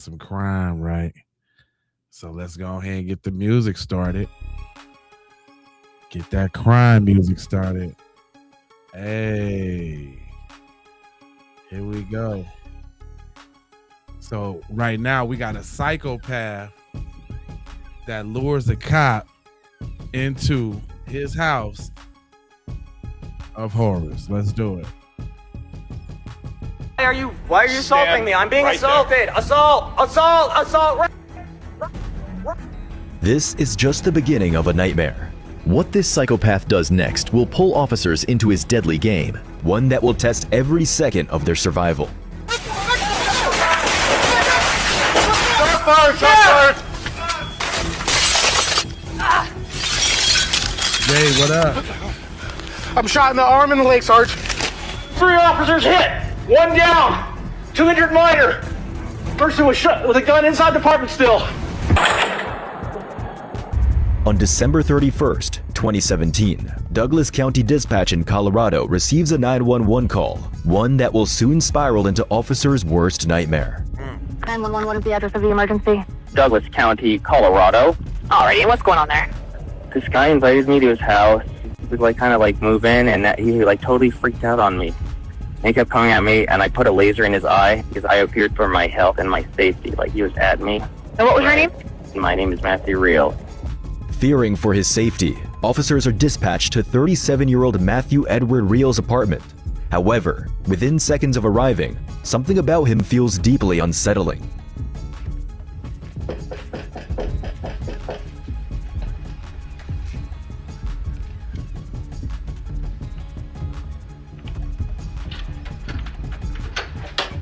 some crime, right? So let's go ahead and get the music started. Get that crime music started. Hey, here we go. So right now we got a psychopath that lures a cop into his house of horrors. Let's do it. Why are you assaulting me? I'm being assaulted. Assault. This is just the beginning of a nightmare. What this psychopath does next will pull officers into his deadly game, one that will test every second of their survival. Jay, what up? I'm shot in the arm and the leg, Sarge. 3 officers hit. 1 down. 2 injured minor. Person was shot with a gun inside the apartment still. On December 31st, 2017, Douglas County Dispatch in Colorado receives a 911 call, one that will soon spiral into officers' worst nightmare. 911, what is the address of the emergency? Douglas County, Colorado. Alrighty, what's going on there? This guy invited me to his house. He was like kind of like move in, and that he like totally freaked out on me. And he kept coming at me, and I put a laser in his eye because I appeared for my health and my safety. Like he was at me. And what was your name? My name is Matthew Reel. Fearing for his safety, officers are dispatched to 37-year-old Matthew Edward Reel's apartment. However, within seconds of arriving, something about him feels deeply unsettling.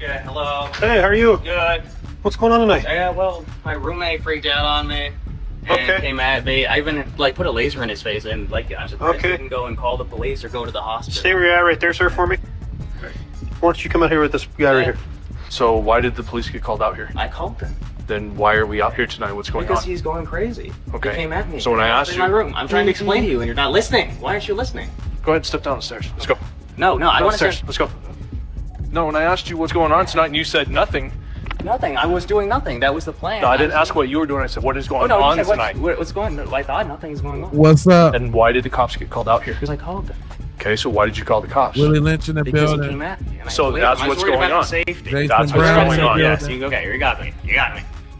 Yeah, hello. Hey, how are you? Good. What's going on tonight? Yeah, well, my roommate freaked out on me and came at me. I even like put a laser in his face and like I said, Okay. you can go and call the police or go to the hospital. Stay where you're at right there, sir, for me. Why don't you come out here with this guy right here? So why did the police get called out here? I called him Then why are we out here tonight? What's going because on? he's going crazy. Okay. He came at me. So when I asked in my you- room, I'm trying to explain to you and you're not listening. Why aren't you listening? Go ahead and step down the stairs. Let's go. No, I want to Downstairs. Let's go. No, when I asked you what's going on tonight and you said nothing. nothing. I was doing nothing. That was the plan. No, I didn't ask what you were doing. I said, what is going you on said, tonight? what's going on? I thought nothing's going on. What's up? And why did the cops get called out here? Because I called them. Okay, so why did you call the cops? Willie Lynch in the Because he building. came at me. And So I believed that's him. I was what's worried going about on. his safety. Jason That's what's Brown going in the on. Yes, building. okay, you got me.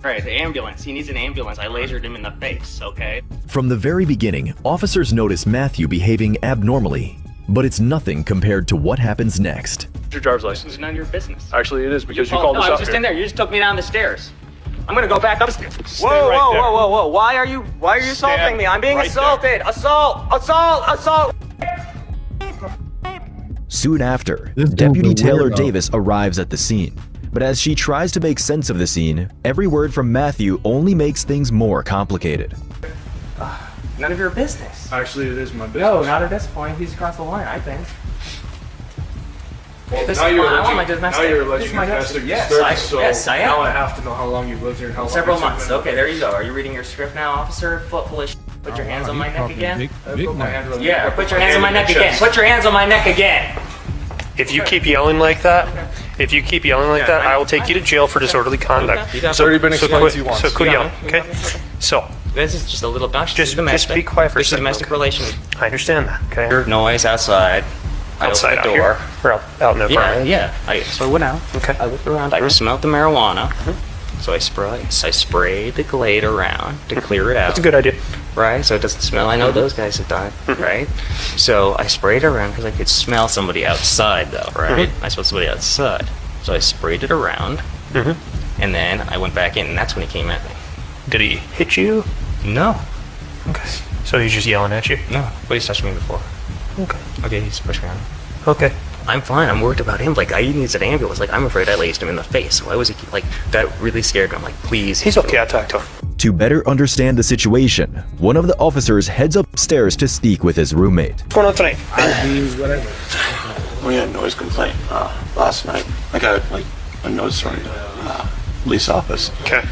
All right, the ambulance. He needs an ambulance. I lasered him in the face, okay? From the very beginning, officers notice Matthew behaving abnormally, but it's nothing compared to what happens next. Your driver's It's license. none of your business. Actually, it is because you Oh, called no, us I was out just here. in there. You just took me down the stairs. I'm gonna go back upstairs. Whoa, right there. whoa. Why are you assaulting me? I'm being right assaulted. Assault. Soon after, This dude's Deputy a Taylor weirdo. Davis arrives at the scene. But as she tries to make sense of the scene, every word from Matthew only makes things more complicated. None of your business. Actually, it is my business. No, not at this point. He's across the line, I think. Well, This now is you're my- I want alleging, my domestic- now you're this alleging is my domestic domestic- disturbance, yes, so yes, I am. now I have to know how long you've lived here and how long Several it's been. months. Okay, there you go. Are you reading your script now, officer? Foot full of Put your hands on my neck again. Big night. Yeah, put your hands on my neck again. Put your hands on my neck again. If you keep yelling like that, I will take you to jail for disorderly conduct. You got It's already been explained to you once. So quit You got yelling, okay? So, This is just a little bounce. Just be quiet for a This is second, domestic okay? relations. I understand that, okay? Noise outside. Outside I out opened the door. here, or out in the Yeah, apartment. yeah. So I went out. Okay. I looked around. I smelled the marijuana. So I sprayed the Glade around to clear it out. That's a good idea. Right? So it doesn't smell. I know those guys have died. Right? So I sprayed it around because I could smell somebody outside, though. Right? I smelled somebody outside. So I sprayed it around. And then I went back in, and that's when he came at me. Did he hit you? No. Okay. So he's just yelling at you? No. But he's touched me before. Okay. Okay, he's pushed me around. Okay. I'm fine. I'm worried about him. Like, I needs an ambulance. Like, I'm afraid I lased him in the face. Why was he, like, that really scared me. I'm like, please. He's okay, I'll talk to him. To better understand the situation, one of the officers heads upstairs to speak with his roommate. What's going on tonight? We had a noise complaint last night. I got like a notice from the police office. Okay.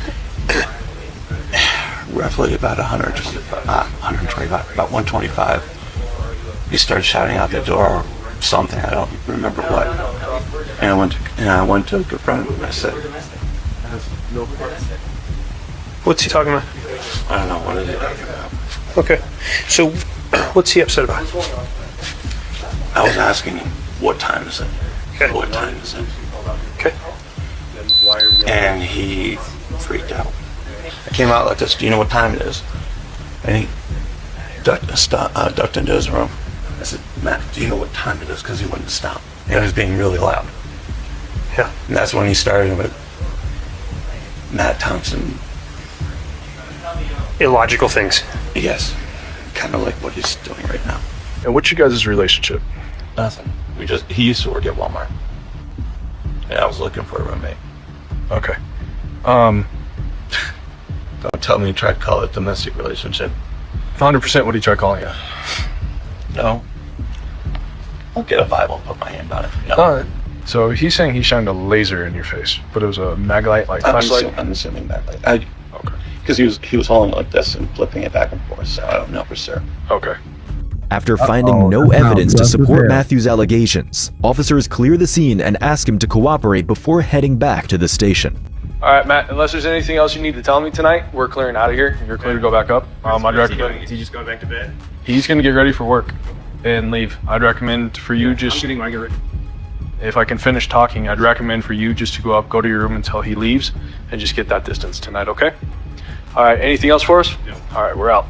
Roughly about 125, about 125. He started shouting out the door or something. I don't remember what. And I went to confront him. I said, What's he talking about? I don't know what is he talking about. Okay. So, what's he upset about? I was asking him, what time is it? Okay. What time is it? Okay. And he freaked out. I came out like this, do you know what time it is? And he ducked into his room. I said, Matt, do you know what time it is? Because he wouldn't stop. And he was being really loud. Yeah. And that's when he started with Matt Thompson. Illogical things. Yes. Kind of like what he's doing right now. And what's your guys' relationship? Nothing. He used to work at Walmart. And I was looking for a roommate. Okay. Don't tell me you tried to call it domestic relationship. 100% what he tried calling it. No. I'll get a Bible and put my hand on it. No. So he's saying he shined a laser in your face, but it was a Maglite like flashlight. I'm assuming that. Okay. Because he was holding it like this and flipping it back and forth, so I don't know for sure. Okay. After finding no evidence to support Matthew's allegations, officers clear the scene and ask him to cooperate before heading back to the station. All right, Matt. Unless there's anything else you need to tell me tonight, we're clearing out of here. You're clear to go back up. Is he just going back to bed? He's gonna get ready for work and leave. I'd recommend for you just. When I get ready. If I can finish talking, I'd recommend for you just to go up, go to your room until he leaves, and just get that distance tonight. Okay? All right. Anything else for us? No. All right. We're out.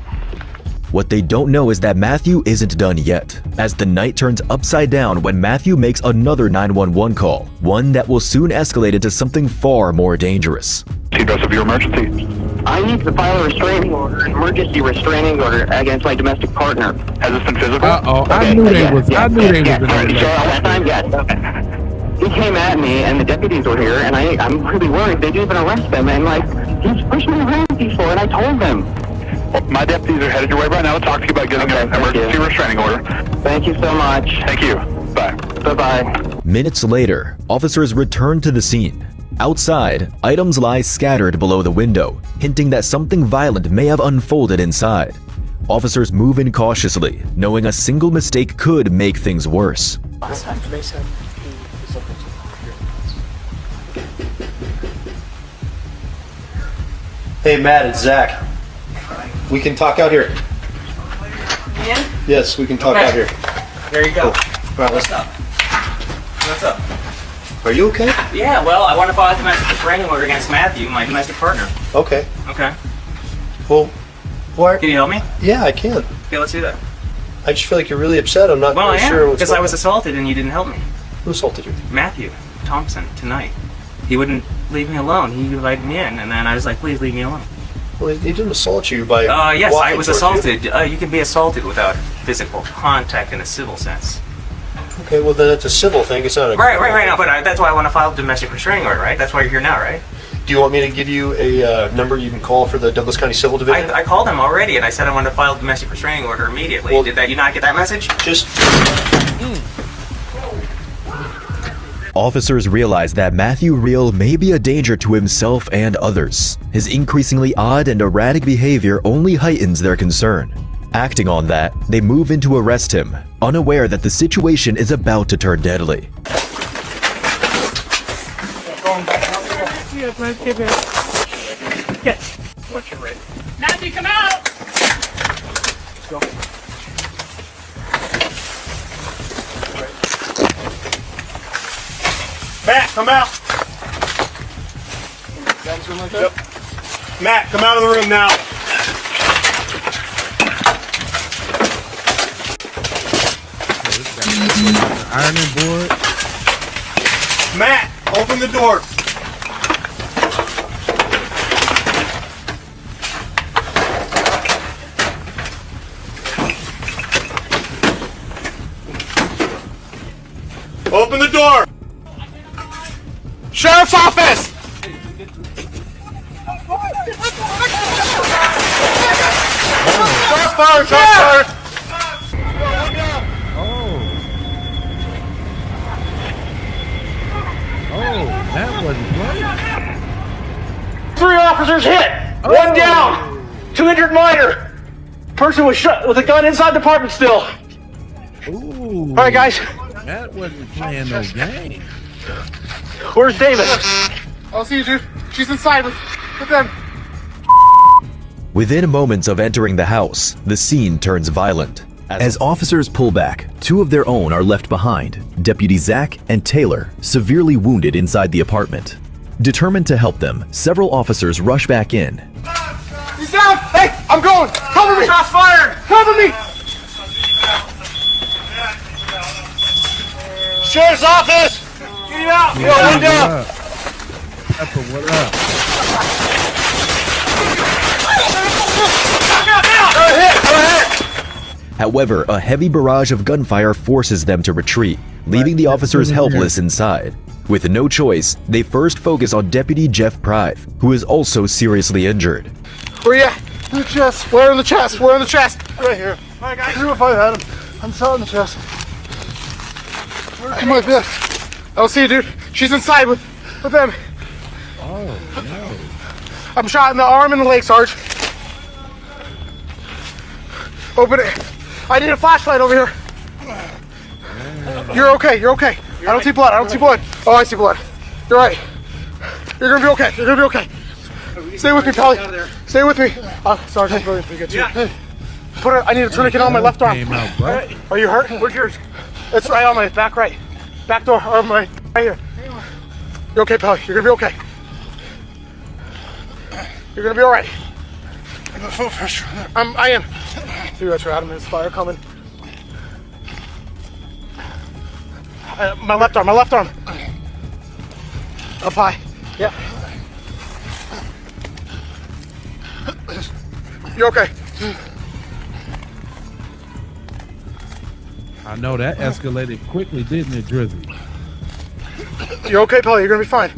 What they don't know is that Matthew isn't done yet, as the night turns upside down when Matthew makes another 911 call, one that will soon escalate into something far more dangerous. Seatbelt of your emergency. I need to file a restraining order, an emergency restraining order against my domestic partner. Has this been physical? I knew they was. I knew they was. Yes. Last time, yes. He came at me, and the deputies were here, and I'm really worried. They didn't even arrest them, and he's pushed me around before, and I told them. Well, my deputies are headed your way right now to talk to you about getting an emergency restraining order. Thank you so much. Thank you. Bye. Bye-bye. Minutes later, officers return to the scene. Outside, items lie scattered below the window, hinting that something violent may have unfolded inside. Officers move in cautiously, knowing a single mistake could make things worse. Hey Matt, it's Zach. We can talk out here. Yeah? Yes, we can talk out here. There you go. All right, let's stop. What's up? Are you okay? Yeah, well, I want to file a domestic restraining order against Matthew, my domestic partner. Okay. Okay. Well, why? Can you help me? Yeah, I can. Okay, let's do that. I just feel like you're really upset. I'm not Well, really I sure am, what's because going I was on. assaulted and you didn't help me. Who assaulted you? Matthew Thompson, tonight. He wouldn't leave me alone. He invited me in, and then I was like, please leave me alone. Well, he didn't assault you by Yes, I walking was towards assaulted. You can be assaulted without physical contact in a civil sense. You. Okay, well then it's a civil thing. It's not a Right. No, but that's why I want to file a domestic restraining order, right? That's why you're here now, right? Do you want me to give you a number you can call for the Douglas County Civil Division? I called him already, and I said I wanted to file a domestic restraining order immediately. Well, Did you not get that message? Just. Officers realize that Matthew Reel may be a danger to himself and others. His increasingly odd and erratic behavior only heightens their concern. Acting on that, they move in to arrest him, unaware that the situation is about to turn deadly. Matthew, come out! Matt, come out! Yep. Matt, come out of the room now! Ironing board. Matt, open the door! Open the door! Sheriff's office! Shot fired! Shot fired! That wasn't right. 3 officers hit! 1 down! 2 injured minor! Person was shot with a gun inside the apartment still. Ooh. Alright, guys. That wasn't playing no game. Where's David? I'll see you, dude. She's inside with them. Within moments of entering the house, the scene turns violent. As officers pull back, two of their own are left behind, Deputy Zach and Taylor, severely wounded inside the apartment. Determined to help them, several officers rush back in. He's down! Hey, I'm going! Cover me! Shots fired! Cover me! Sheriff's office! Get him out! Yeah, Yo, window! what up? Pepper, what up? Go ahead! However, a heavy barrage of gunfire forces them to retreat, leaving the officers helpless inside. With no choice, they first focus on Deputy Jeff Prive, who is also seriously injured. Where you at? In the chest. Where in the chest? Where in the chest? Right here. Alright, guys. If I had him. I'm shot in the chest. Where's my bitch? I don't see you, dude. She's inside with them. Oh, no. I'm shot in the arm and the leg, Sarge. Open it. I need a flashlight over here. You're okay. You're okay. I don't see blood. I don't see blood. Oh, I see blood. You're right. You're gonna be okay. You're gonna be okay. Stay with me, Polly. Stay with me. Sarge, that's really good too. Hey. Put it. I need a tourniquet on my left arm. Came out, bro. Are you hurt? Where's yours? It's right on my back right. Back door, arm right here. You're okay, Polly. You're gonna be okay. You're gonna be all right. I got full pressure. I am. Dude, that's right, Adam. There's fire coming. My left arm. Up high. Yeah. You okay? I know that escalated quickly, didn't it, Drizzy? You're okay, Polly. You're gonna be fine.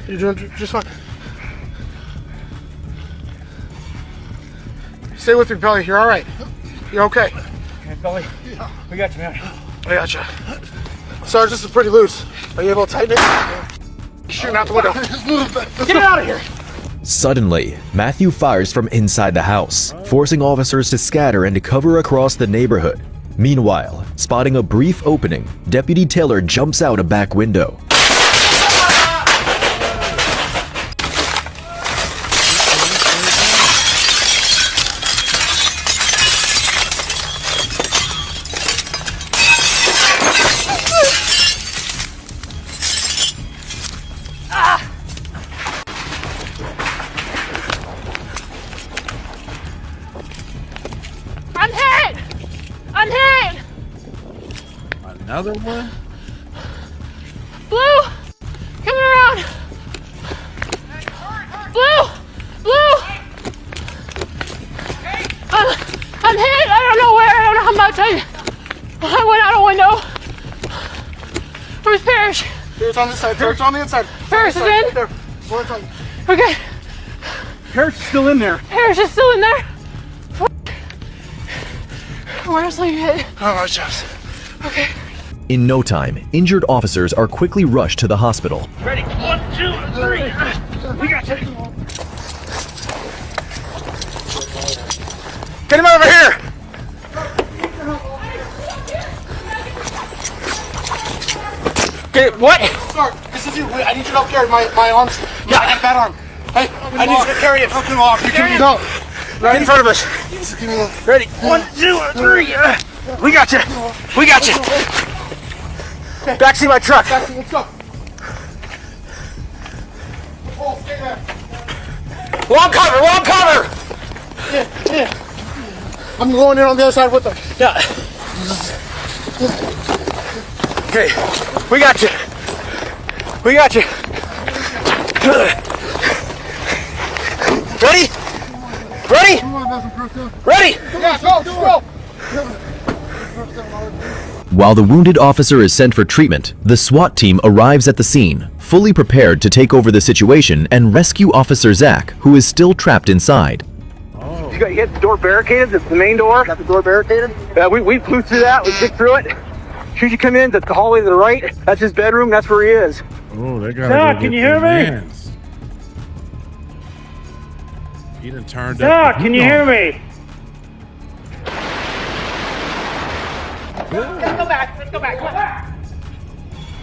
You're doing just fine. Stay with me, Polly. You're all right. You're okay. Okay, Polly. We got you, man. I got you. Sarge, this is pretty loose. Are you able to tighten it? Shooting out the window. Get out of here! Suddenly, Matthew fires from inside the house, forcing officers to scatter and to cover across the neighborhood. Meanwhile, spotting a brief opening, Deputy Taylor jumps out a back window. Another one? Blue! Coming around! Blue! I'm hit! I don't know where, I don't know how much. I went out a window. Where's Parrish? Parrish on this side. Parrish on the inside. Parrish is in? Right there. One inside. Okay. Parrish is still in there. Parrish is still in there? Where's the hit? Oh, my chest. Okay. In no time, injured officers are quickly rushed to the hospital. Ready? 1, 2, 3. We got you. Get him over here! Okay, what? Sorry, this is you. Wait, I need you to help carry my arms. Yeah, I have that arm. Hey, I need you to carry it. Fucking off. You can go. Right in front of us. Ready? 1, 2, 3. We got you. We got you. Backseat my truck. Backseat, let's go. Oh, stay there. Long cover. Yeah. I'm going in on the other side with them. Yeah. Okay, we got you. Ready? Yeah, go. While the wounded officer is sent for treatment, the SWAT team arrives at the scene, fully prepared to take over the situation and rescue Officer Zach, who is still trapped inside. You got the door barricaded, the main door. Got the door barricaded? We flew through that, we kicked through it. Should you come in, the hallway to the right, that's his bedroom, that's where he is. Oh, they got Zach, can you hear me? He done turned Zach, up. can you hear me? Let's go back.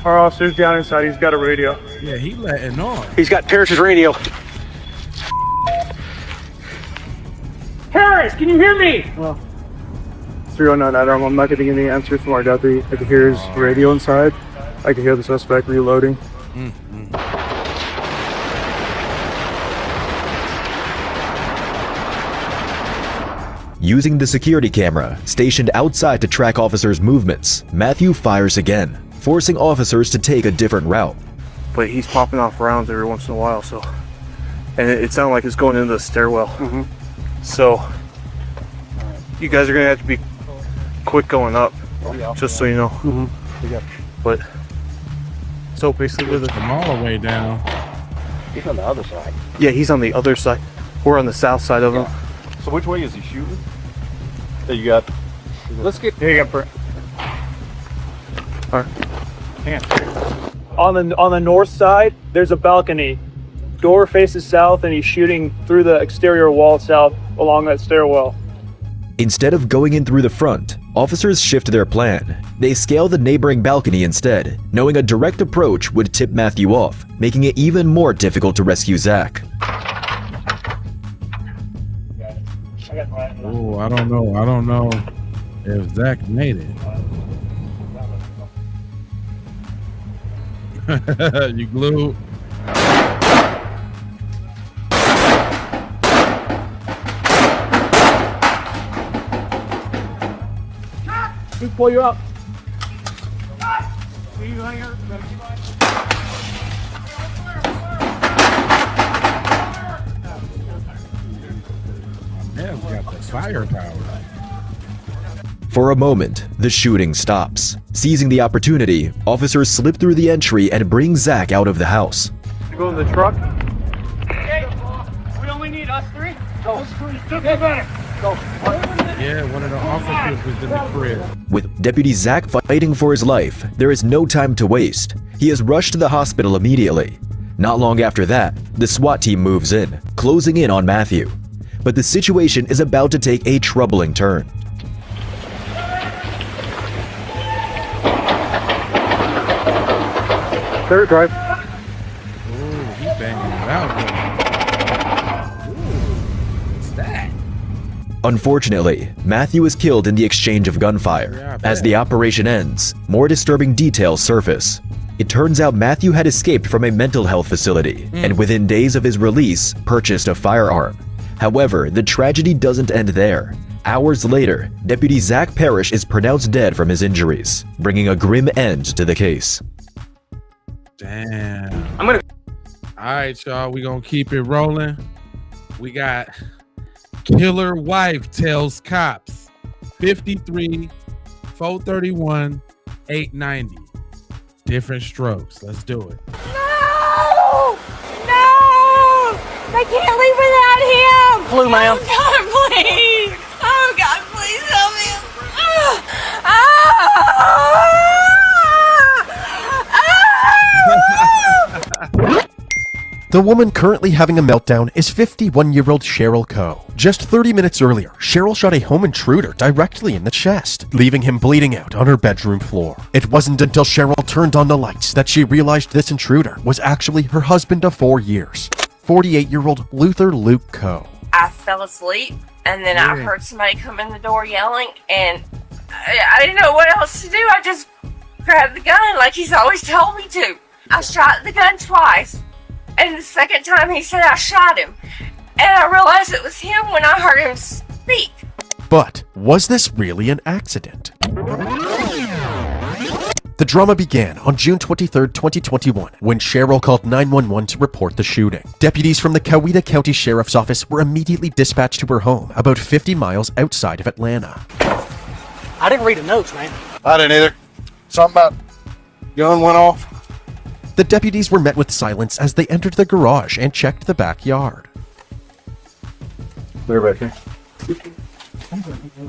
Our officer's down inside. He's got a radio. Yeah, he letting on. He's got Parrish's radio. Harris, can you hear me? 309 Adam. I'm not getting any answers from our deputy. I can hear his radio inside. I can hear the suspect reloading. Using the security camera stationed outside to track officers' movements, Matthew fires again, forcing officers to take a different route. But he's popping off rounds every once in a while, so. And it sounded like it's going into the stairwell. So, you guys are gonna have to be quick going up, just so you know. But, so basically with I'm all the way down. He's on the other side. Yeah, he's on the other side. We're on the south side of him. So which way is he shooting? There you got. Let's get. Here you go, Brent. All right. On the north side, there's a balcony. Door faces south, and he's shooting through the exterior wall south along that stairwell. Instead of going in through the front, officers shift their plan. They scale the neighboring balcony instead, knowing a direct approach would tip Matthew off, making it even more difficult to rescue Zach. Oh, I don't know if Zach made it. You glued. We pull you up. Man's got the firepower. For a moment, the shooting stops. Seizing the opportunity, officers slip through the entry and bring Zach out of the house. You go in the truck? Okay. We only need us three. Go. Get better. Go. Yeah, one of the officers was in the crib. With Deputy Zach fighting for his life, there is no time to waste. He is rushed to the hospital immediately. Not long after that, the SWAT team moves in, closing in on Matthew. But the situation is about to take a troubling turn. Third drive. Ooh, he's banging it out. Ooh, what's that? Unfortunately, Matthew is killed in the exchange of gunfire. As the operation ends, more disturbing details surface. It turns out Matthew had escaped from a mental health facility, and within days of his release, purchased a firearm. However, the tragedy doesn't end there. Hours later, Deputy Zach Parrish is pronounced dead from his injuries, bringing a grim end to the case. Damn. I'm gonna. All right, y'all. We gonna keep it rolling. We got killer wife tells cops 53, 431, 890. Different strokes. Let's do it. No! No! I can't leave without him! Blue, ma'am. Oh, God, please! Oh, God, please help me! The woman currently having a meltdown is 51-year-old Cheryl Coe. Just 30 minutes earlier, Cheryl shot a home intruder directly in the chest, leaving him bleeding out on her bedroom floor. It wasn't until Cheryl turned on the lights that she realized this intruder was actually her husband of 4 years, 48-year-old Luther Luke Coe. I fell asleep, and then I heard somebody come in the door yelling, and I didn't know what else to do. I just grabbed the gun like he's always told me to. I shot the gun twice. And the second time he said I shot him. And I realized it was him when I heard him speak. But was this really an accident? The drama began on June 23, 2021, when Cheryl called 911 to report the shooting. Deputies from the Coweta County Sheriff's Office were immediately dispatched to her home, about 50 miles outside of Atlanta. I didn't read the notes, man. I didn't either. Something about gun went off. The deputies were met with silence as they entered the garage and checked the backyard. They're back here.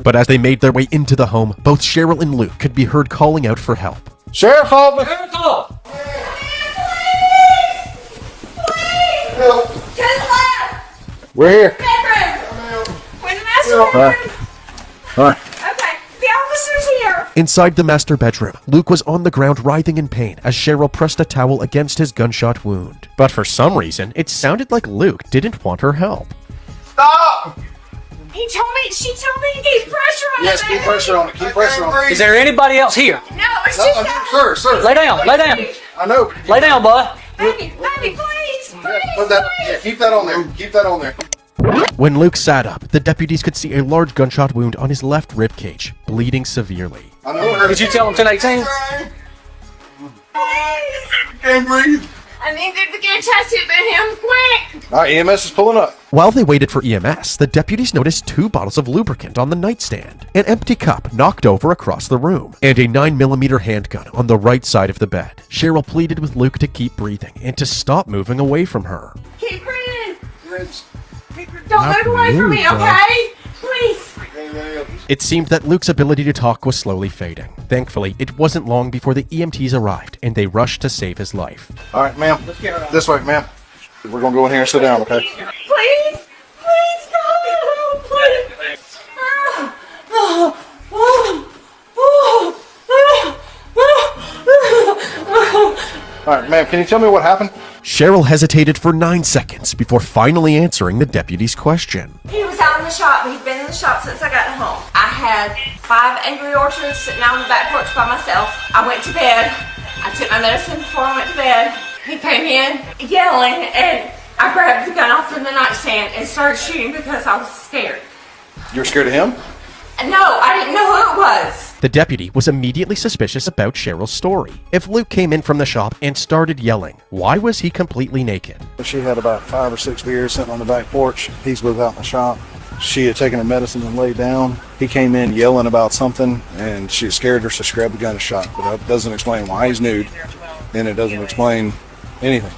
But as they made their way into the home, both Cheryl and Luke could be heard calling out for help. Sheriff called me. Sheriff called! Please! Help. To the left! We're here. Bedroom! Where's the master bedroom? All right. Okay, the officer's here! Inside the master bedroom, Luke was on the ground writhing in pain as Cheryl pressed a towel against his gunshot wound. But for some reason, it sounded like Luke didn't want her help. Stop! She told me to keep pressure on it. Yes, keep pressure on it. Keep pressure on it. Is there anybody else here? No, it's just that. Sir. Lay down. Lay down. I know. Lay down, bud. Baby, please. Put that. Yeah, keep that on there. Keep that on there. When Luke sat up, the deputies could see a large gunshot wound on his left rib cage, bleeding severely. I know. Did you tell him 1018? Can't breathe. I needed to get tested by him quick. All right, EMS is pulling up. While they waited for EMS, the deputies noticed 2 bottles of lubricant on the nightstand, an empty cup knocked over across the room, and a 9mm handgun on the right side of the bed. Cheryl pleaded with Luke to keep breathing and to stop moving away from her. Keep breathing. Don't move away from me, okay? Please. It seemed that Luke's ability to talk was slowly fading. Thankfully, it wasn't long before the EMTs arrived, and they rushed to save his life. All right, ma'am. This way, ma'am. We're going to go in here and sit down, okay? Please. Please, no. Please. All right, ma'am, can you tell me what happened? Cheryl hesitated for 9 seconds before finally answering the deputy's question. He was out in the shop. He'd been in the shop since I got home. I had 5 Angry Orchards sitting out on the back porch by myself. I went to bed. I took my medicine before I went to bed. He came in yelling, and I grabbed the gun off from the nightstand and started shooting because I was scared. You were scared of him? No, I didn't know who it was. The deputy was immediately suspicious about Cheryl's story. If Luke came in from the shop and started yelling, why was he completely naked? She had about 5 or 6 beers sitting on the back porch. He was out in the shop. She had taken her medicine and laid down. He came in yelling about something, and she scared her, so she grabbed the gun and shot. But that doesn't explain why he's nude, and it doesn't explain anything.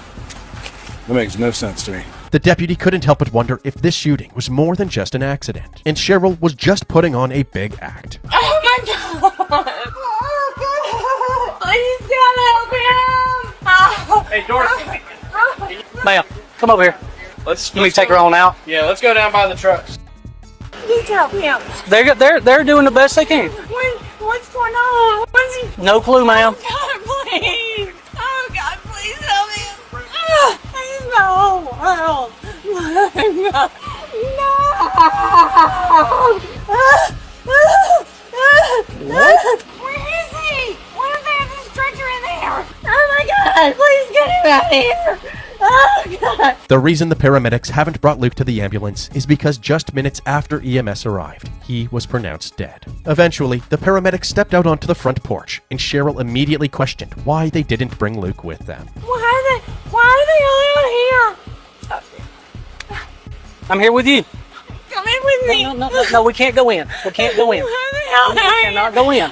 That makes no sense to me. The deputy couldn't help but wonder if this shooting was more than just an accident, and Cheryl was just putting on a big act. Oh my God! Oh God! Please, God help him! Hey, Dorothy. Ma'am, come over here. Let me take her on out. Yeah, let's go down by the trucks. Please help him. They're doing the best they can. What's going on? What's he? No clue, ma'am. God, please! Oh God, please help him! No! No! What? Where is he? Why do they have this stretcher in there? Oh my God! Please get him out of here! Oh God! The reason the paramedics haven't brought Luke to the ambulance is because just minutes after EMS arrived, he was pronounced dead. Eventually, the paramedics stepped out onto the front porch, and Cheryl immediately questioned why they didn't bring Luke with them. Why are they all out here? I'm here with you. Come in with me. No, we can't go in. We can't go in. Why are they all We cannot go in.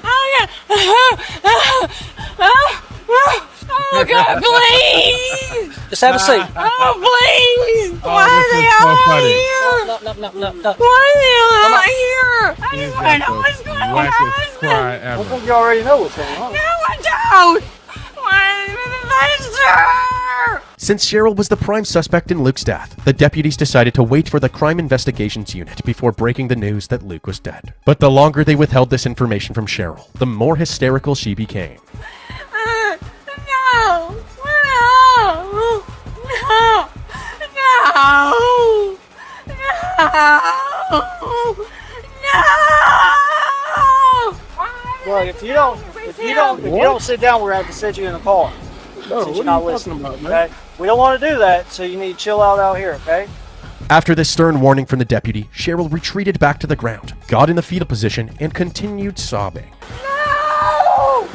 Oh God, please! Just have a seat. Oh please! Why are they all out here? No. Why are they all out here? I just want to know what's going on with my husband. I think you already know what's going on. No, I don't. Why is it faster? Since Cheryl was the prime suspect in Luke's death, the deputies decided to wait for the Crime Investigations Unit before breaking the news that Luke was dead. But the longer they withheld this information from Cheryl, the more hysterical she became. No! No! No! No! No! Well, if you don't sit down, we're going to have to set you in a car. No, Since what you're are not you listening, talking about, man? okay? We don't want to do that, so you need to chill out here, okay? After this stern warning from the deputy, Cheryl retreated back to the ground, got in the fetal position, and continued sobbing. No!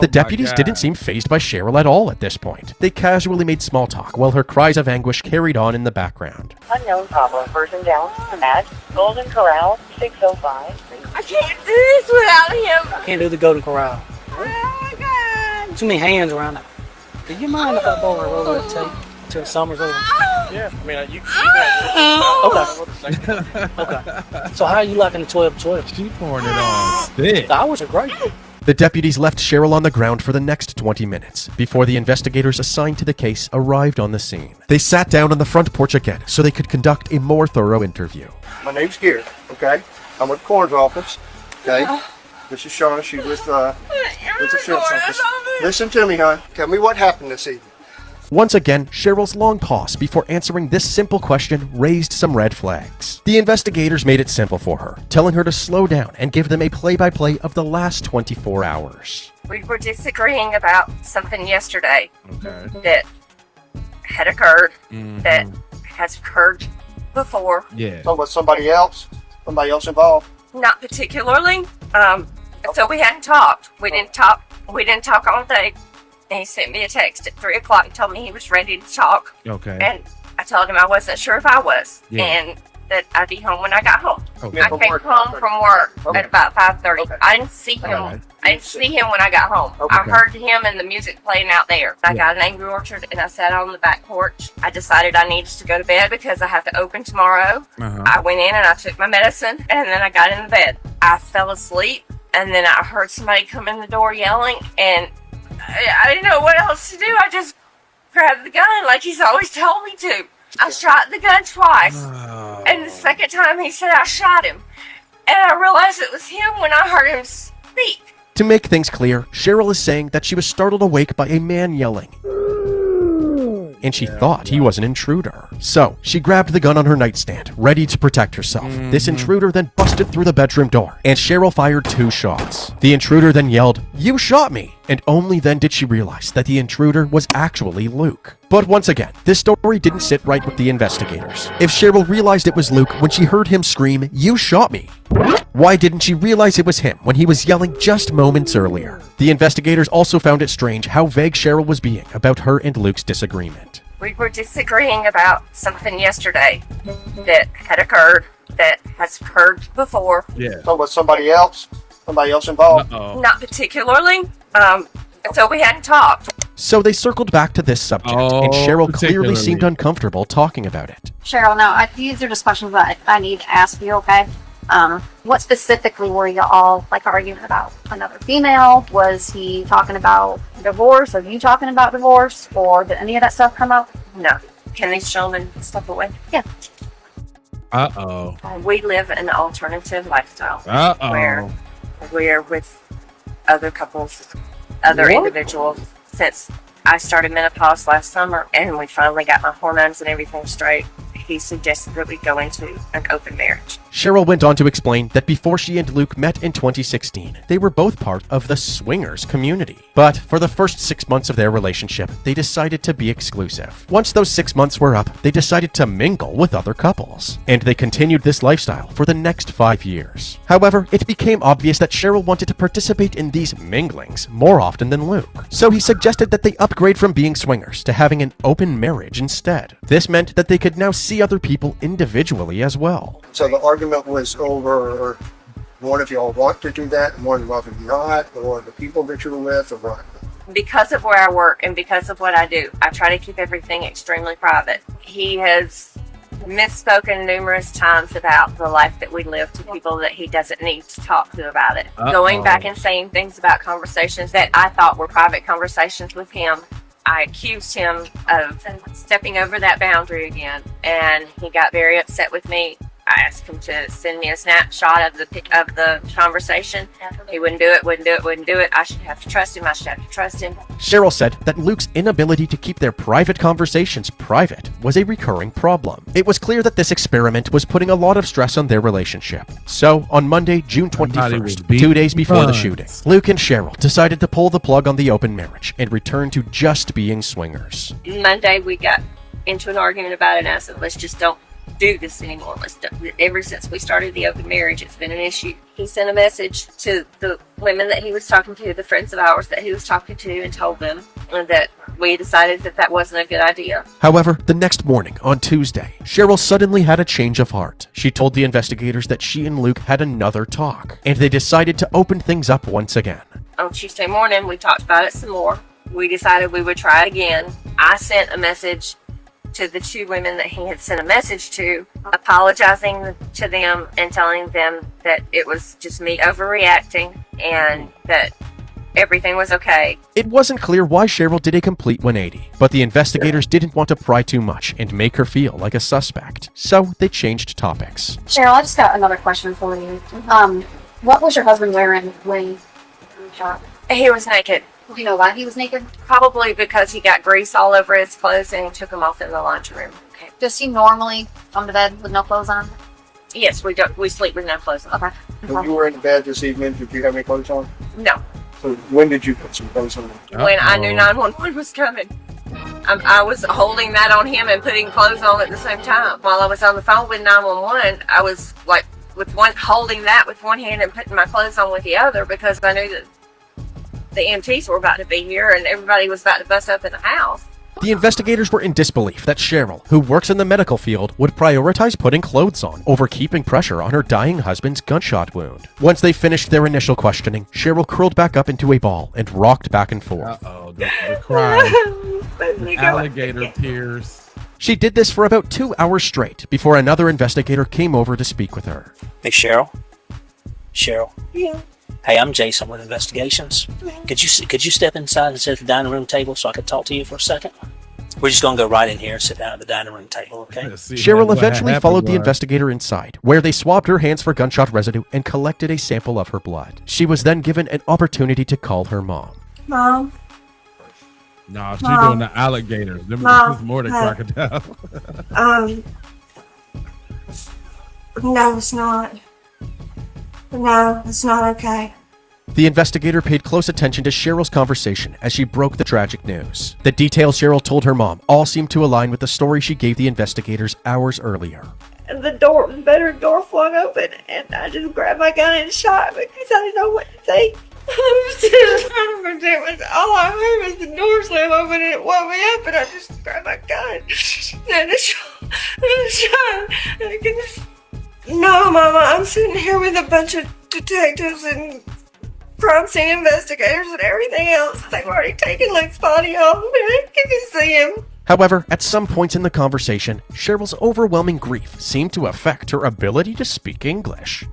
The deputies didn't seem fazed by Cheryl at all at this point. They casually made small talk while her cries of anguish carried on in the background. Unknown problem. Person down at Golden Corral 605. I can't do this without him. Can't do the Golden Corral. Oh my God! Too many hands around it. Do you mind if I borrow her over to Summer's over? Yeah, I mean, you Okay. Okay. So how are you liking the 12-12? She pouring it on thick. The hours are great. The deputies left Cheryl on the ground for the next 20 minutes before the investigators assigned to the case arrived on the scene. They sat down on the front porch again so they could conduct a more thorough interview. My name's Gary, okay? I'm with the coroner's office, okay? This is Shauna. She's with the sheriff's office. Listen to me, hon. Tell me what happened this evening. Once again, Cheryl's long pause before answering this simple question raised some red flags. The investigators made it simple for her, telling her to slow down and give them a play-by-play of the last 24 hours. We were disagreeing about something yesterday Okay. that had occurred, Mhm. that has occurred before. Yeah. So was somebody else involved? Not particularly. So we hadn't talked. We didn't talk all day. And he sent me a text at 3 o'clock and told me he was ready to talk. Okay. And I told him I wasn't sure if I was. Yeah. And that I'd be home when I got home. Okay. I came home from work at about 5:30. Okay. I didn't see him. Alright. I didn't see him when I got home. Okay. I heard him and the music playing out there. I got an Angry Orchard and I sat on the back porch. I decided I needed to go to bed because I have to open tomorrow. Uh-huh. I went in and I took my medicine and then I got in the bed. I fell asleep and then I heard somebody come in the door yelling and I didn't know what else to do. I just grabbed the gun like he's always told me to. I shot the gun twice. And the second time he said I shot him. And I realized it was him when I heard him speak. To make things clear, Cheryl is saying that she was startled awake by a man yelling, and she thought he was an intruder. So, she grabbed the gun on her nightstand, ready to protect herself. This intruder then busted through the bedroom door, and Cheryl fired 2 shots. The intruder then yelled, "You shot me!" And only then did she realize that the intruder was actually Luke. But once again, this story didn't sit right with the investigators. If Cheryl realized it was Luke when she heard him scream, "You shot me," why didn't she realize it was him when he was yelling just moments earlier? The investigators also found it strange how vague Cheryl was being about her and Luke's disagreement. We were disagreeing about something yesterday that had occurred, that has occurred before. Yeah. So was somebody else involved? Uh-oh. Not particularly. So we hadn't talked. So they circled back to this subject, and Cheryl clearly particularly. seemed uncomfortable talking about it. Cheryl, no, these are just questions that I need to ask you, okay? What specifically were you all arguing about? Another female? Was he talking about divorce? Are you talking about divorce? Or did any of that stuff come up? No. Can these gentlemen step away? Yeah. Uh-oh. We live an alternative lifestyle. Uh-oh. Where we're with other couples, other individuals since I started menopause last summer and we finally got my hormones and everything straight. He suggested that we go into an open marriage. Cheryl went on to explain that before she and Luke met in 2016, they were both part of the swingers community. But for the first 6 months of their relationship, they decided to be exclusive. Once those 6 months were up, they decided to mingle with other couples. And they continued this lifestyle for the next 5 years. However, it became obvious that Cheryl wanted to participate in these minglings more often than Luke. So he suggested that they upgrade from being swingers to having an open marriage instead. This meant that they could now see other people individually as well. So the argument was over one of y'all want to do that and one of you not, or the people that you're with, or what? Because of where I work and because of what I do, I try to keep everything extremely private. He has misspoken numerous times about the life that we live to people that he doesn't need to talk to about it. Going back and saying things about conversations that I thought were private conversations with him. I accused him of stepping over that boundary again, and he got very upset with me. I asked him to send me a snapshot of the conversation. He wouldn't do it. I should have to trust him. Cheryl said that Luke's inability to keep their private conversations private was a recurring problem. It was clear that this experiment was putting a lot of stress on their relationship. So, on Monday, June 21st, 2 days before the shooting, Luke and Cheryl decided to pull the plug on the open marriage and return to just being swingers. Monday, we got into an argument about it, and I said, let's just don't do this anymore. Ever since we started the open marriage, it's been an issue. He sent a message to the women that he was talking to, the friends of ours that he was talking to, and told them that we decided that wasn't a good idea. However, the next morning, on Tuesday, Cheryl suddenly had a change of heart. She told the investigators that she and Luke had another talk, and they decided to open things up once again. On Tuesday morning, we talked about it some more. We decided we would try it again. I sent a message to the 2 women that he had sent a message to, apologizing to them and telling them that it was just me overreacting and that everything was okay. It wasn't clear why Cheryl did a complete 180, but the investigators didn't want to pry too much and make her feel like a suspect, so they changed topics. Cheryl, I just got another question for you. What was your husband wearing when he was shot? He was naked. Do you know why he was naked? Probably because he got grease all over his clothes and he took them off in the lunchroom. Okay. Does he normally come to bed with no clothes on? Yes, we sleep with no clothes on. Okay. When you were in bed this evening, did you have any clothes on? No. So when did you put some clothes on? When I knew 911 was coming. I was holding that on him and putting clothes on at the same time. While I was on the phone with 911, I was like holding that with one hand and putting my clothes on with the other because I knew that the EMTs were about to be here and everybody was about to bust up in the house. The investigators were in disbelief that Cheryl, who works in the medical field, would prioritize putting clothes on over keeping pressure on her dying husband's gunshot wound. Once they finished their initial questioning, Cheryl curled back up into a ball and rocked back and forth. Uh-oh, the cry. Alligator tears. She did this for about 2 hours straight before another investigator came over to speak with her. Hey, Cheryl? Cheryl? Yeah. Hey, I'm Jason with Investigations. Could you step inside and sit at the dining room table so I could talk to you for a second? We're just going to go right in here and sit down at the dining room table, okay? Cheryl eventually followed the investigator inside, where they swabbed her hands for gunshot residue and collected a sample of her blood. She was then given an opportunity to call her mom. Mom? No, she's doing the alligators. This is more than crocodile. No, it's not. No, it's not okay. The investigator paid close attention to Cheryl's conversation as she broke the tragic news. The details Cheryl told her mom all seemed to align with the story she gave the investigators hours earlier. The bedroom door flung open and I just grabbed my gun and shot because I didn't know what to think. All I heard was the door slam open and it woke me up and I just grabbed my gun and I shot. No, Mama, I'm sitting here with a bunch of detectives and crime scene investigators and everything else. They've already taken Luke's body off. I can see him. However, at some points in the conversation, Cheryl's overwhelming grief seemed to affect her ability to speak English.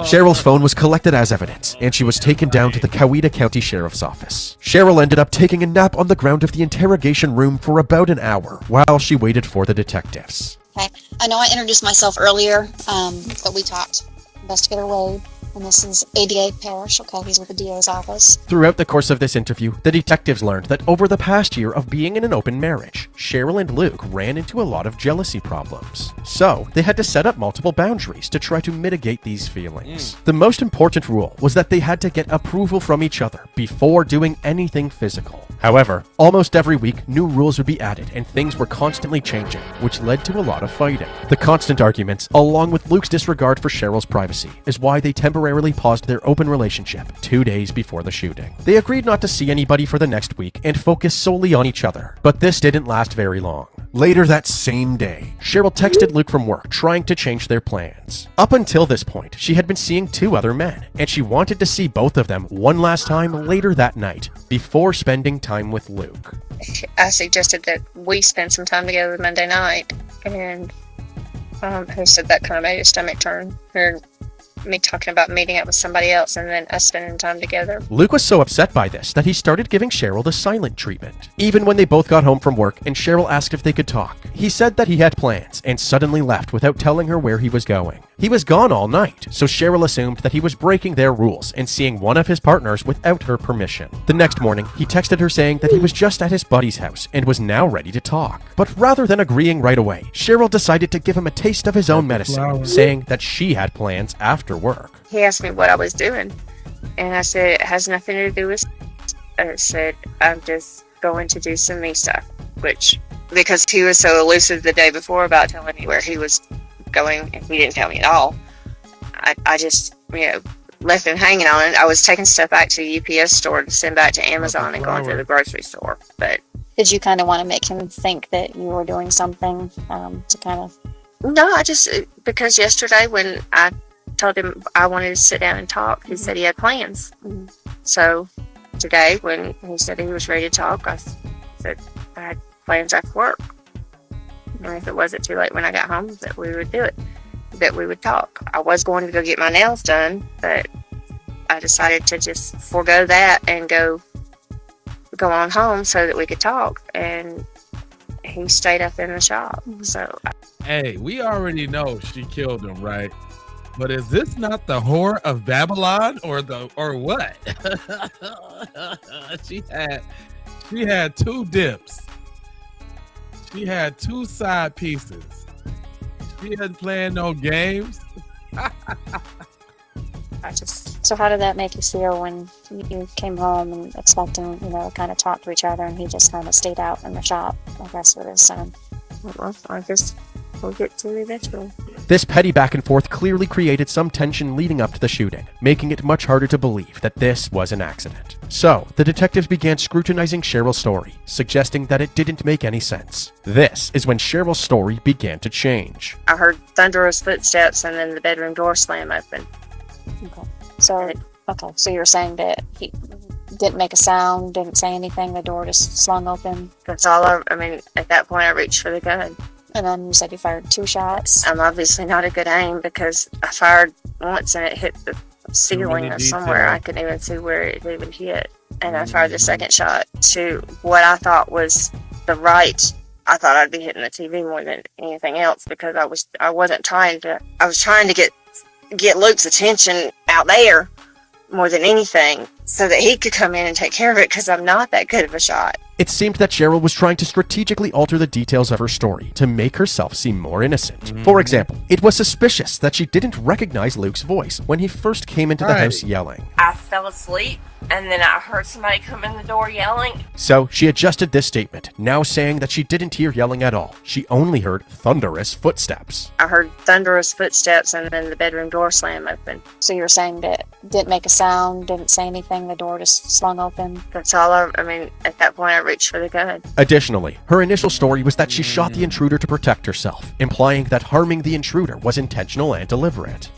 Cheryl's phone was collected as evidence, and she was taken down to the Coweta County Sheriff's Office. Cheryl ended up taking a nap on the ground of the interrogation room for about an hour while she waited for the detectives. Okay. I know I introduced myself earlier, but we talked. Investigator Wade, and this is ADA Parrish. Okay, he's with the DA's office. Throughout the course of this interview, the detectives learned that over the past year of being in an open marriage, Cheryl and Luke ran into a lot of jealousy problems. So, they had to set up multiple boundaries to try to mitigate these feelings. The most important rule was that they had to get approval from each other before doing anything physical. However, almost every week, new rules would be added and things were constantly changing, which led to a lot of fighting. The constant arguments, along with Luke's disregard for Cheryl's privacy, is why they temporarily paused their open relationship 2 days before the shooting. They agreed not to see anybody for the next week and focus solely on each other, but this didn't last very long. Later that same day, Cheryl texted Luke from work trying to change their plans. Up until this point, she had been seeing 2 other men, and she wanted to see both of them one last time later that night, before spending time with Luke. I suggested that we spend some time together Monday night, and he said that kind of made his stomach turn. Or me talking about meeting up with somebody else and then us spending time together. Luke was so upset by this that he started giving Cheryl the silent treatment. Even when they both got home from work and Cheryl asked if they could talk, he said that he had plans and suddenly left without telling her where he was going. He was gone all night, so Cheryl assumed that he was breaking their rules and seeing one of his partners without her permission. The next morning, he texted her saying that he was just at his buddy's house and was now ready to talk. But rather than agreeing right away, Cheryl decided to give him a taste of his own medicine, saying that she had plans after work. He asked me what I was doing, and I said it has nothing to do with. I said I'm just going to do some me stuff, which because he was so elusive the day before about telling me where he was going, and he didn't tell me at all. I just left him hanging on it. I was taking stuff back to the UPS store to send back to Amazon and going to the grocery store. But did you kind of want to make him think that you were doing something to kind of? No, I just because yesterday when I told him I wanted to sit down and talk, he said he had plans. So today when he said he was ready to talk, I said I had plans after work. And if it wasn't too late when I got home, that we would do it. that we would talk. I was going to go get my nails done, but I decided to just forego that and go on home so that we could talk. And he stayed up in the shop. So, Hey, we already know she killed him, right? But is this not the whore of Babylon or what? She had two dips. She had two side pieces. She wasn't playing no games. So how did that make you feel when you came home and expecting, kind of talk to each other, and he just kind of stayed out in the shop, I guess, with his son? well, I guess we'll get to it eventually. This petty back and forth clearly created some tension leading up to the shooting, making it much harder to believe that this was an accident. So, the detectives began scrutinizing Cheryl's story, suggesting that it didn't make any sense. This is when Cheryl's story began to change. I heard thunderous footsteps and then the bedroom door slam open. So you're saying that he didn't make a sound, didn't say anything, the door just swung open? That's all I mean, at that point I reached for the gun. And then you said you fired 2 shots? I'm obviously not a good aim because I fired once and it hit the ceiling or somewhere. I couldn't even see where it even hit. And I fired the second shot to what I thought was the right. I thought I'd be hitting the TV more than anything else because I was trying to get Luke's attention out there more than anything so that he could come in and take care of it because I'm not that good of a shot. It seemed that Cheryl was trying to strategically alter the details of her story to make herself seem more innocent. For example, it was suspicious that she didn't recognize Luke's voice when he first came into the house yelling. I fell asleep and then I heard somebody come in the door yelling. So she adjusted this statement, now saying that she didn't hear yelling at all. She only heard thunderous footsteps. I heard thunderous footsteps and then the bedroom door slam open. So you're saying that didn't make a sound, didn't say anything, the door just swung open? That's all I mean, at that point I reached for the gun. Additionally, her initial story was that she shot the intruder to protect herself, implying that harming the intruder was intentional and deliberate.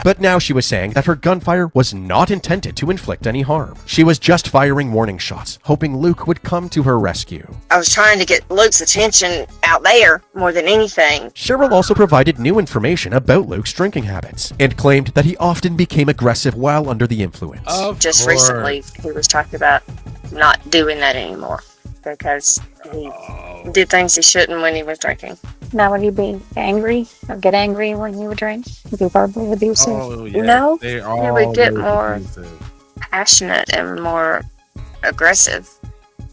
But now she was saying that her gunfire was not intended to inflict any harm. She was just firing warning shots, hoping Luke would come to her rescue. I was trying to get Luke's attention out there more than anything. Cheryl also provided new information about Luke's drinking habits and claimed that he often became aggressive while under the influence. Just recently, he was talking about not doing that anymore because he did things he shouldn't when he was drinking. Now, would you be angry or get angry when you would drink? Would you verbally abusive? Oh, yeah. No, They he would get are more abusive. passionate and more aggressive.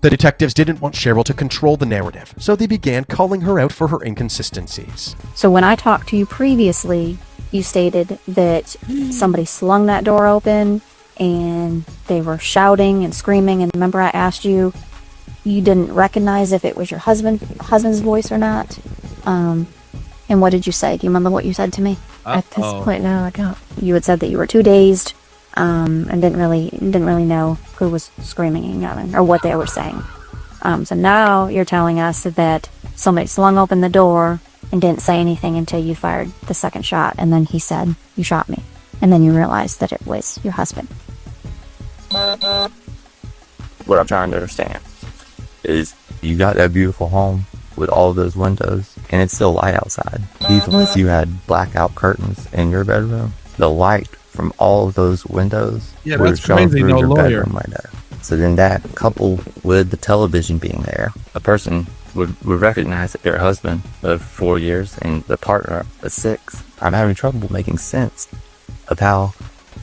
The detectives didn't want Cheryl to control the narrative, so they began calling her out for her inconsistencies. So when I talked to you previously, you stated that somebody slung that door open and they were shouting and screaming, and remember I asked you, you didn't recognize if it was your husband's voice or not? And what did you say? Do you remember what you said to me? At this point, no, I don't. You had said that you were too dazed, and didn't really know who was screaming and yelling or what they were saying. So now you're telling us that somebody slung open the door and didn't say anything until you fired the second shot, and then he said, "You shot me," and then you realized that it was your husband. What I'm trying to understand is you got that beautiful home with all those windows and it's still light outside. Even if you had blackout curtains in your bedroom, the light from all of those windows would shine crazy, through no your lawyer. bedroom window. So then that coupled with the television being there, a person would recognize that their husband of 4 years and the partner of 6. I'm having trouble making sense of how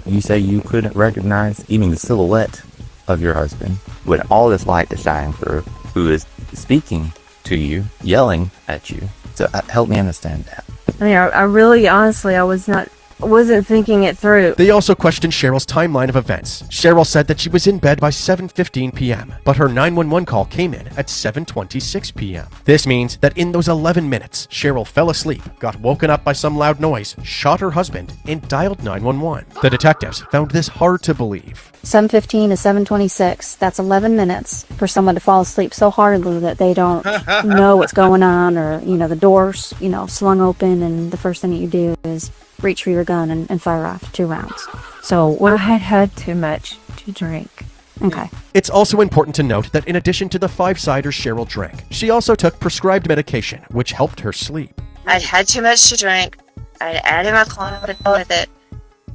you say you couldn't recognize even the silhouette of your husband when all this light is shining through, who is speaking to you, yelling at you. So help me understand that. I mean, I really, honestly, I wasn't thinking it through. They also questioned Cheryl's timeline of events. Cheryl said that she was in bed by 7:15 p.m., but her 911 call came in at 7:26 p.m. This means that in those 11 minutes, Cheryl fell asleep, got woken up by some loud noise, shot her husband, and dialed 911. The detectives found this hard to believe. 7:15 to 7:26. That's 11 minutes for someone to fall asleep so hardly that they don't know what's going on, or the doors swung open, and the first thing that you do is reach for your gun and fire off 2 rounds. So I had had too much to drink. Okay. It's also important to note that in addition to the 5 ciders Cheryl drank, she also took prescribed medication, which helped her sleep. I'd had too much to drink. I'd added my clone with it,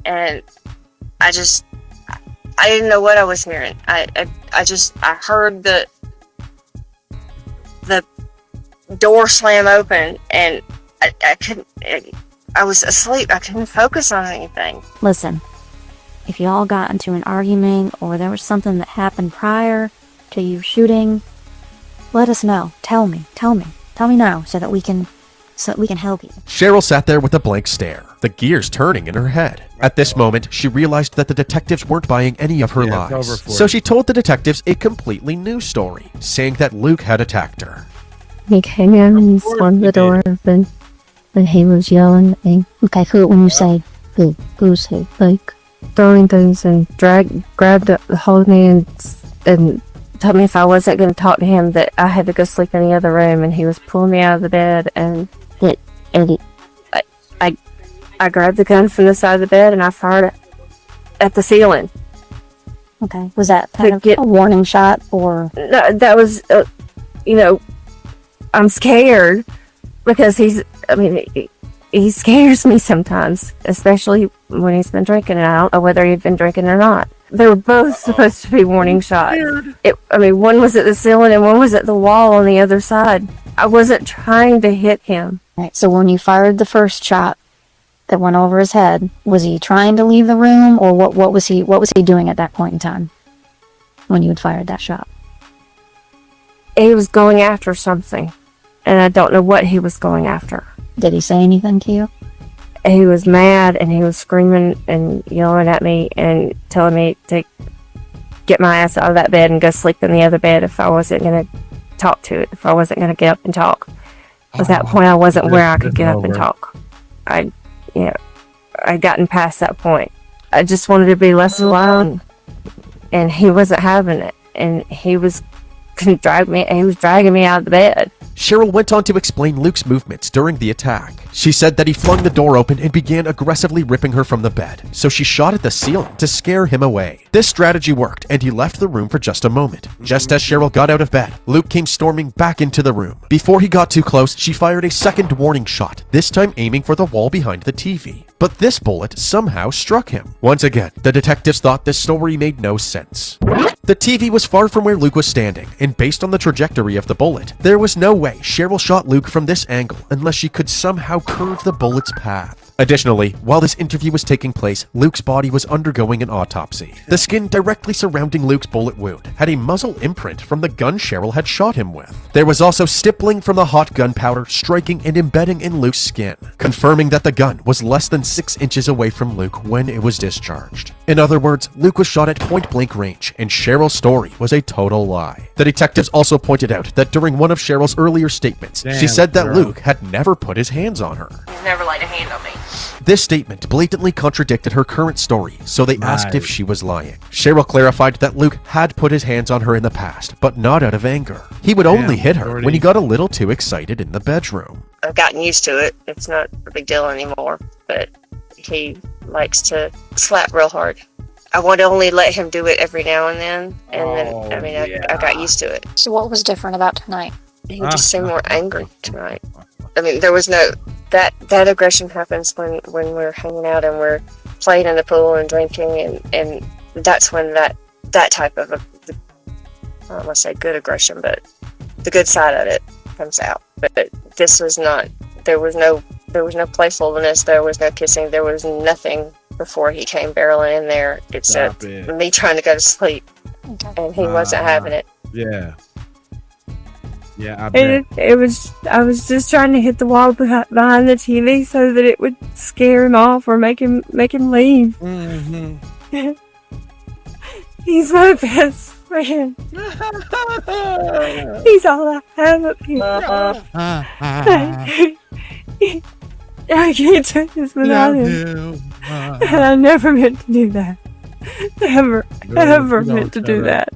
and I didn't know what I was hearing. I heard the door slam open, and I couldn't. I was asleep. I couldn't focus on anything. Listen, if you all got into an argument or there was something that happened prior to you shooting, let us know. Tell me now so that we can help you. Cheryl sat there with a blank stare, the gears turning in her head. At this moment, she realized that the detectives weren't buying any of her It's lies. over for So you. she told the detectives a completely new story, saying that Luke had attacked her. He came in and he swung the door open, and he was yelling at me. Okay, who, when you say who's who? Like, throwing things and grabbed the hold me and told me if I wasn't going to talk to him that I had to go sleep in the other room, and he was pulling me out of the bed, and I grabbed the gun from the side of the bed and I fired it at the ceiling. Okay, was that kind of a warning shot or? No, that was, I'm scared because he scares me sometimes, especially when he's been drinking, and I don't know whether he'd been drinking or not. They were both supposed to be warning shots. One was at the ceiling and one was at the wall on the other side. I wasn't trying to hit him. Right, so when you fired the first shot that went over his head, was he trying to leave the room, or what was he doing at that point in time when you had fired that shot? He was going after something, and I don't know what he was going after. Did he say anything to you? He was mad, and he was screaming and yelling at me and telling me to get my ass out of that bed and go sleep in the other bed if I wasn't going to talk to it, if I wasn't going to get up and talk. At that point, I wasn't where I could get up and talk. I'd gotten past that point. I just wanted to be left alone, and he wasn't having it, and he was dragging me out of the bed. Cheryl went on to explain Luke's movements during the attack. She said that he flung the door open and began aggressively ripping her from the bed, so she shot at the ceiling to scare him away. This strategy worked, and he left the room for just a moment. Just as Cheryl got out of bed, Luke came storming back into the room. Before he got too close, she fired a second warning shot, this time aiming for the wall behind the TV. But this bullet somehow struck him. Once again, the detectives thought this story made no sense. The TV was far from where Luke was standing, and based on the trajectory of the bullet, there was no way Cheryl shot Luke from this angle unless she could somehow curve the bullet's path. Additionally, while this interview was taking place, Luke's body was undergoing an autopsy. The skin directly surrounding Luke's bullet wound had a muzzle imprint from the gun Cheryl had shot him with. There was also stippling from the hot gunpowder striking and embedding in Luke's skin, confirming that the gun was less than 6 inches away from Luke when it was discharged. In other words, Luke was shot at point-blank range, and Cheryl's story was a total lie. The detectives also pointed out that during one of Cheryl's earlier statements, she said that girl. Luke had never put his hands on her. He's never laid a hand on me. This statement blatantly contradicted her current story, so they asked if she was lying. Cheryl clarified that Luke had put his hands on her in the past, but not out of anger. He would only hit her when he got a little too excited in the bedroom. I've gotten used to it. It's not a big deal anymore, but he likes to slap real hard. I would only let him do it every now and then, I got used to it. So what was different about tonight? He just seemed more angry tonight. There was no that aggression happens when we're hanging out and we're playing in the pool and drinking, and that's when that type of I don't want to say good aggression, but the good side of it comes out. But this was not. There was no playfulness. There was no kissing. There was nothing before he came barreling in there except me trying to go to sleep, and he wasn't having it. Yeah. Yeah, I bet. I was just trying to hit the wall behind the TV so that it would scare him off or make him leave. Mm-hmm. He's my best friend. He's all I have up here. I can't do this without him. I never meant to do that. Ever meant to do that.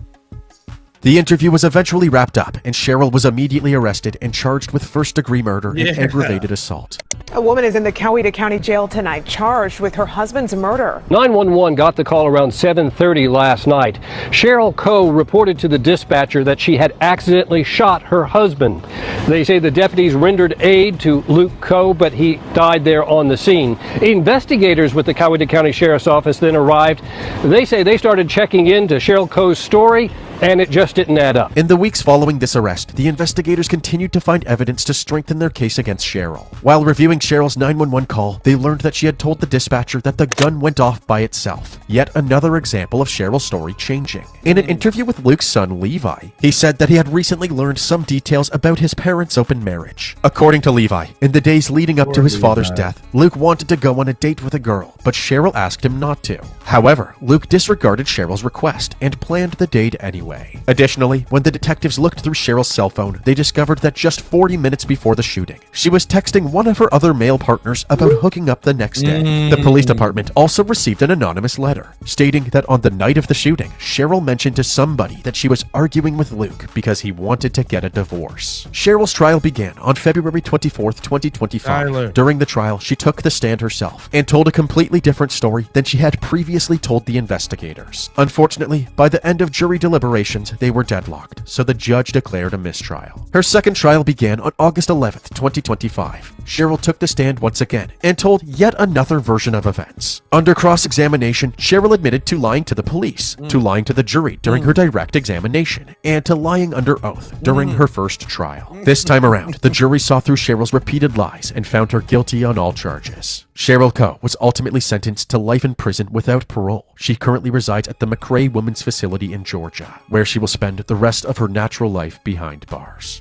The interview was eventually wrapped up, and Cheryl was immediately arrested and charged with first-degree murder and aggravated assault. A woman is in the Coweta County Jail tonight, charged with her husband's murder. 911 got the call around 7:30 last night. Cheryl Coe reported to the dispatcher that she had accidentally shot her husband. They say the deputies rendered aid to Luke Coe, but he died there on the scene. Investigators with the Coweta County Sheriff's Office then arrived. They say they started checking into Cheryl Coe's story, and it just didn't add up. In the weeks following this arrest, the investigators continued to find evidence to strengthen their case against Cheryl. While reviewing Cheryl's 911 call, they learned that she had told the dispatcher that the gun went off by itself. Yet another example of Cheryl's story changing. In an interview with Luke's son, Levi, he said that he had recently learned some details about his parents' open marriage. According to Levi, in the days leading up to his father's death, Luke wanted to go on a date with a girl, but Cheryl asked him not to. However, Luke disregarded Cheryl's request and planned the date anyway. Additionally, when the detectives looked through Cheryl's cell phone, they discovered that just 40 minutes before the shooting, she was texting one of her other male partners about hooking up the next day. The police department also received an anonymous letter stating that on the night of the shooting, Cheryl mentioned to somebody that she was arguing with Luke because he wanted to get a divorce. Cheryl's trial began on February 24th, 2025. During the trial, she took the stand herself and told a completely different story than she had previously told the investigators. Unfortunately, by the end of jury deliberations, they were deadlocked, so the judge declared a mistrial. Her second trial began on August 11th, 2025. Cheryl took the stand once again and told yet another version of events. Under cross-examination, Cheryl admitted to lying to the police, to lying to the jury during her direct examination, and to lying under oath during her first trial. This time around, the jury saw through Cheryl's repeated lies and found her guilty on all charges. Cheryl Coe was ultimately sentenced to life in prison without parole. She currently resides at the McRae Women's Facility in Georgia, where she will spend the rest of her natural life behind bars.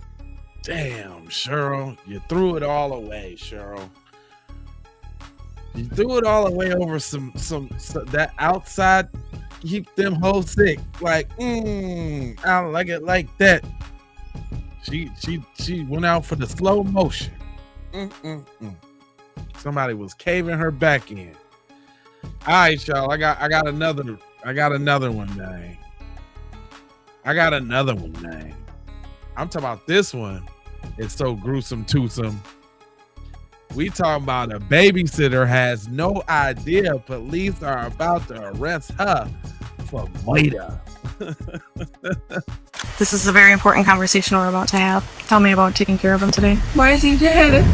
Damn, Cheryl, you threw it all away, Cheryl. You threw it all away over some that outside keep them hoes sick. Like, I don't like it like that. She went out for the slow motion. Somebody was caving her back in. All right, y'all. I got another one, man. I'm talking about this one. It's so gruesome, twosome. We talking about a babysitter has no idea police are about to arrest her for murder. This is a very important conversation we're about to have. Tell me about taking care of him today. Why is he dead?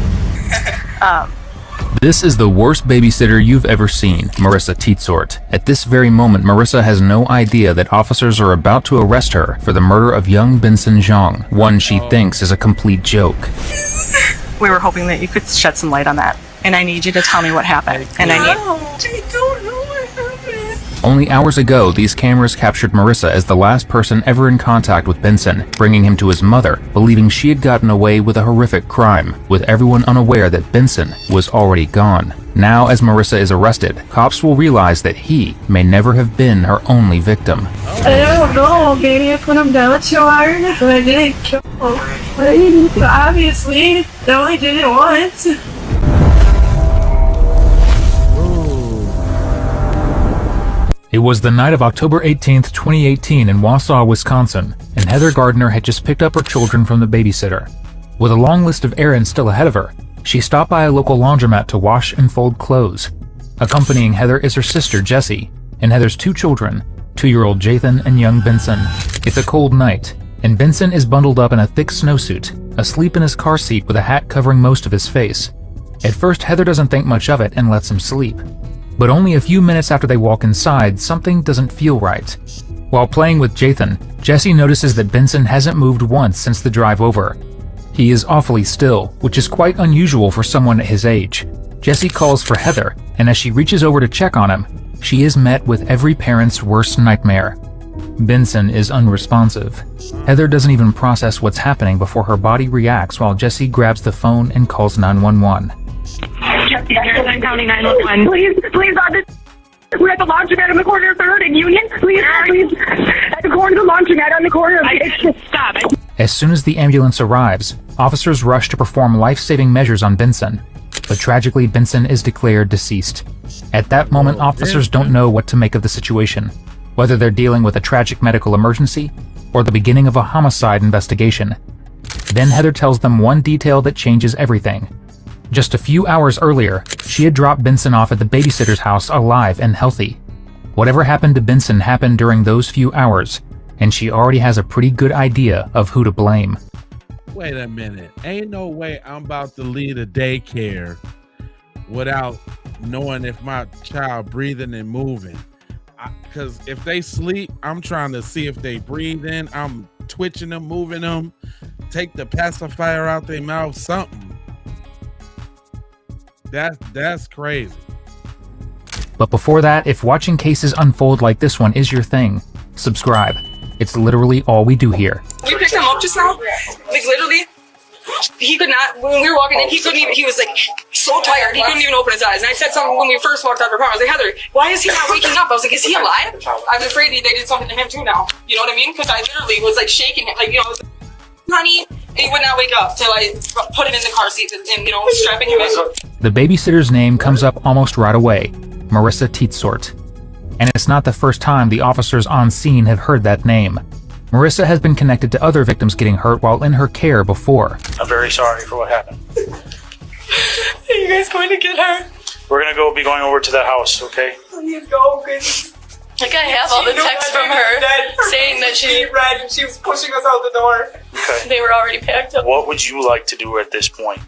This is the worst babysitter you've ever seen, Marissa Teetsort. At this very moment, Marissa has no idea that officers are about to arrest her for the murder of young Benson Zhang, one she thinks is a complete joke. We were hoping that you could shed some light on that, and I need you to tell me what happened. And I don't know what happened. Only hours ago, these cameras captured Marissa as the last person ever in contact with Benson, bringing him to his mother, believing she had gotten away with a horrific crime, with everyone unaware that Benson was already gone. Now, as Marissa is arrested, cops will realize that he may never have been her only victim. I don't know, maybe I put him down too hard, but I didn't kill him. But obviously, I only did it once. It was the night of October 18th, 2018 in Wausau, Wisconsin, and Heather Gardner had just picked up her children from the babysitter. With a long list of errands still ahead of her, she stopped by a local laundromat to wash and fold clothes. Accompanying Heather is her sister, Jessie, and Heather's two children, 2-year-old Jathan and young Benson. It's a cold night, and Benson is bundled up in a thick snowsuit, asleep in his car seat with a hat covering most of his face. At first, Heather doesn't think much of it and lets him sleep. But only a few minutes after they walk inside, something doesn't feel right. While playing with Jathan, Jessie notices that Benson hasn't moved once since the drive over. He is awfully still, which is quite unusual for someone at his age. Jessie calls for Heather, and as she reaches over to check on him, she is met with every parent's worst nightmare. Benson is unresponsive. Heather doesn't even process what's happening before her body reacts while Jessie grabs the phone and calls 911. I'm counting 911. Please, we're at the laundromat on the corner of 3rd and Union. Please, at the corner of the laundromat on the corner of... Stop. As soon as the ambulance arrives, officers rush to perform life-saving measures on Benson. But tragically, Benson is declared deceased. At that moment, officers don't know what to make of the situation, whether they're dealing with a tragic medical emergency or the beginning of a homicide investigation. Then Heather tells them one detail that changes everything. Just a few hours earlier, she had dropped Benson off at the babysitter's house alive and healthy. Whatever happened to Benson happened during those few hours, and she already has a pretty good idea of who to blame. Wait a minute. Ain't no way I'm about to leave a daycare without knowing if my child breathing and moving. Because if they sleep, I'm trying to see if they breathing. I'm twitching them, moving them, take the pacifier out their mouth, something. That's crazy. But before that, if watching cases unfold like this one is your thing, subscribe. It's literally all we do here. We picked him up just now. Like literally, he could not. When we were walking in, he couldn't even. He was like so tired, he couldn't even open his eyes. And I said something when we first walked out of our apartment. I was like, Heather, why is he not waking up? I was like, is he alive? I'm afraid they did something to him too now. You know what I mean? Because I literally was like shaking him, like I was like, honey, and he would not wake up till I put him in the car seat and strapping him in. The babysitter's name comes up almost right away, Marissa Teetsort. And it's not the first time the officers on scene have heard that name. Marissa has been connected to other victims getting hurt while in her care before. I'm very sorry for what happened. Are you guys going to get her? We're gonna be going over to that house, okay? Please go, please. Like I have all the texts from her saying that she read and she was pushing us out the door. Okay. They were already packed up. What would you like to do at this point?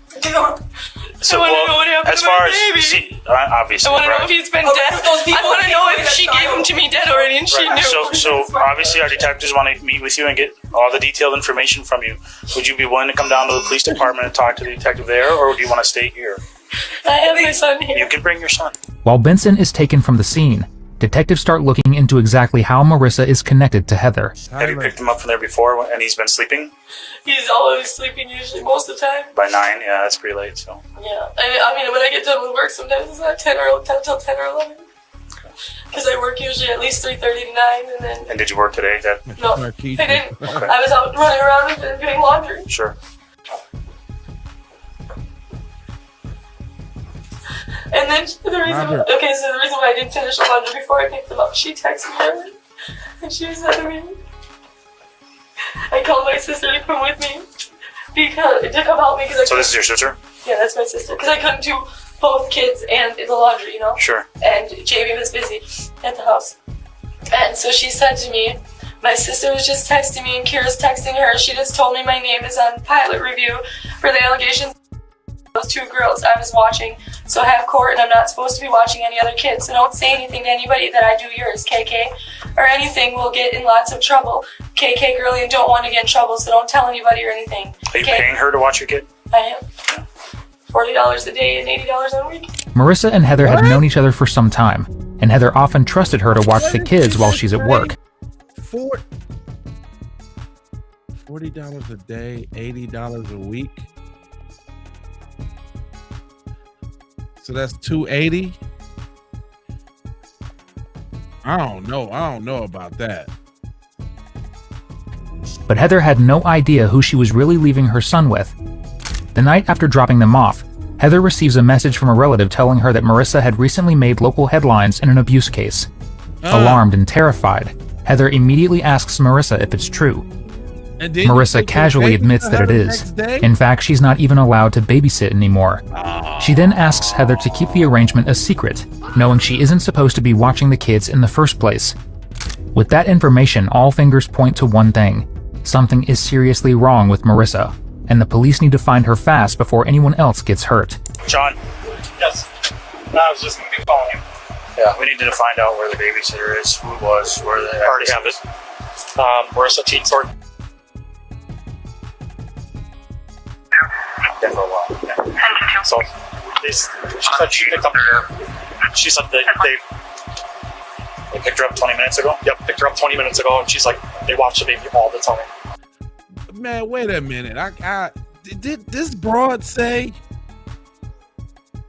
So, I want to know what happened as to far my as baby. see, obviously, I want to right. know if he's been dead. I want to know if she gave him to me dead already and she Right. knew. So obviously our detectives want to meet with you and get all the detailed information from you. Would you be willing to come down to the police department and talk to the detective there, or do you want to stay here? I have my son here. You can bring your son. While Benson is taken from the scene, detectives start looking into exactly how Marissa is connected to Heather. Have you picked him up from there before and he's been sleeping? He's always sleeping usually most of the time. By 9? Yeah, that's pretty late, so. Yeah. I mean, when I get done with work, sometimes it's not 10 till 10 or 11. Because I work usually at least 3:30 to 9, and then... And did you work today? No, I didn't. I was out running around and doing laundry. Sure. And then the reason why I didn't finish the laundry before I picked them up, she texted me earlier, and she said to me, I called my sister to come with me, to come help me. So this is your sister? Yeah, that's my sister. Because I couldn't do both kids and the laundry, you know? Sure. And JB was busy at the house. And so she said to me, my sister was just texting me and Kira's texting her. She just told me my name is on pilot review for the allegations of those 2 girls I was watching. So I have court and I'm not supposed to be watching any other kids. So don't say anything to anybody that I do yours, KK, or anything. We'll get in lots of trouble. KK girly and don't want to get in trouble, so don't tell anybody or anything. Are you paying her to watch your kid? I am. $40 a day and $80 a week. Marissa and Heather had known each other for some time, and Heather often trusted her to watch the kids while she's at work. $40 a day, $80 a week. So that's $280. I don't know about that. But Heather had no idea who she was really leaving her son with. The night after dropping them off, Heather receives a message from a relative telling her that Marissa had recently made local headlines in an abuse case. Alarmed and terrified, Heather immediately asks Marissa if it's true. Marissa casually admits that it is. In fact, she's not even allowed to babysit anymore. She then asks Heather to keep the arrangement a secret, knowing she isn't supposed to be watching the kids in the first place. With that information, all fingers point to one thing. Something is seriously wrong with Marissa, and the police need to find her fast before anyone else gets hurt. John? Yes. I was just going to be calling you. Yeah, we need to find out where the babysitter is, who it was, where they already have it. Marissa Teetsort. Been for a while. Yeah. So, she said she picked up She said they picked her up 20 minutes ago? Yep, picked her up 20 minutes ago, and she's like, they watch the baby all the time. Man, wait a minute. Did this broad say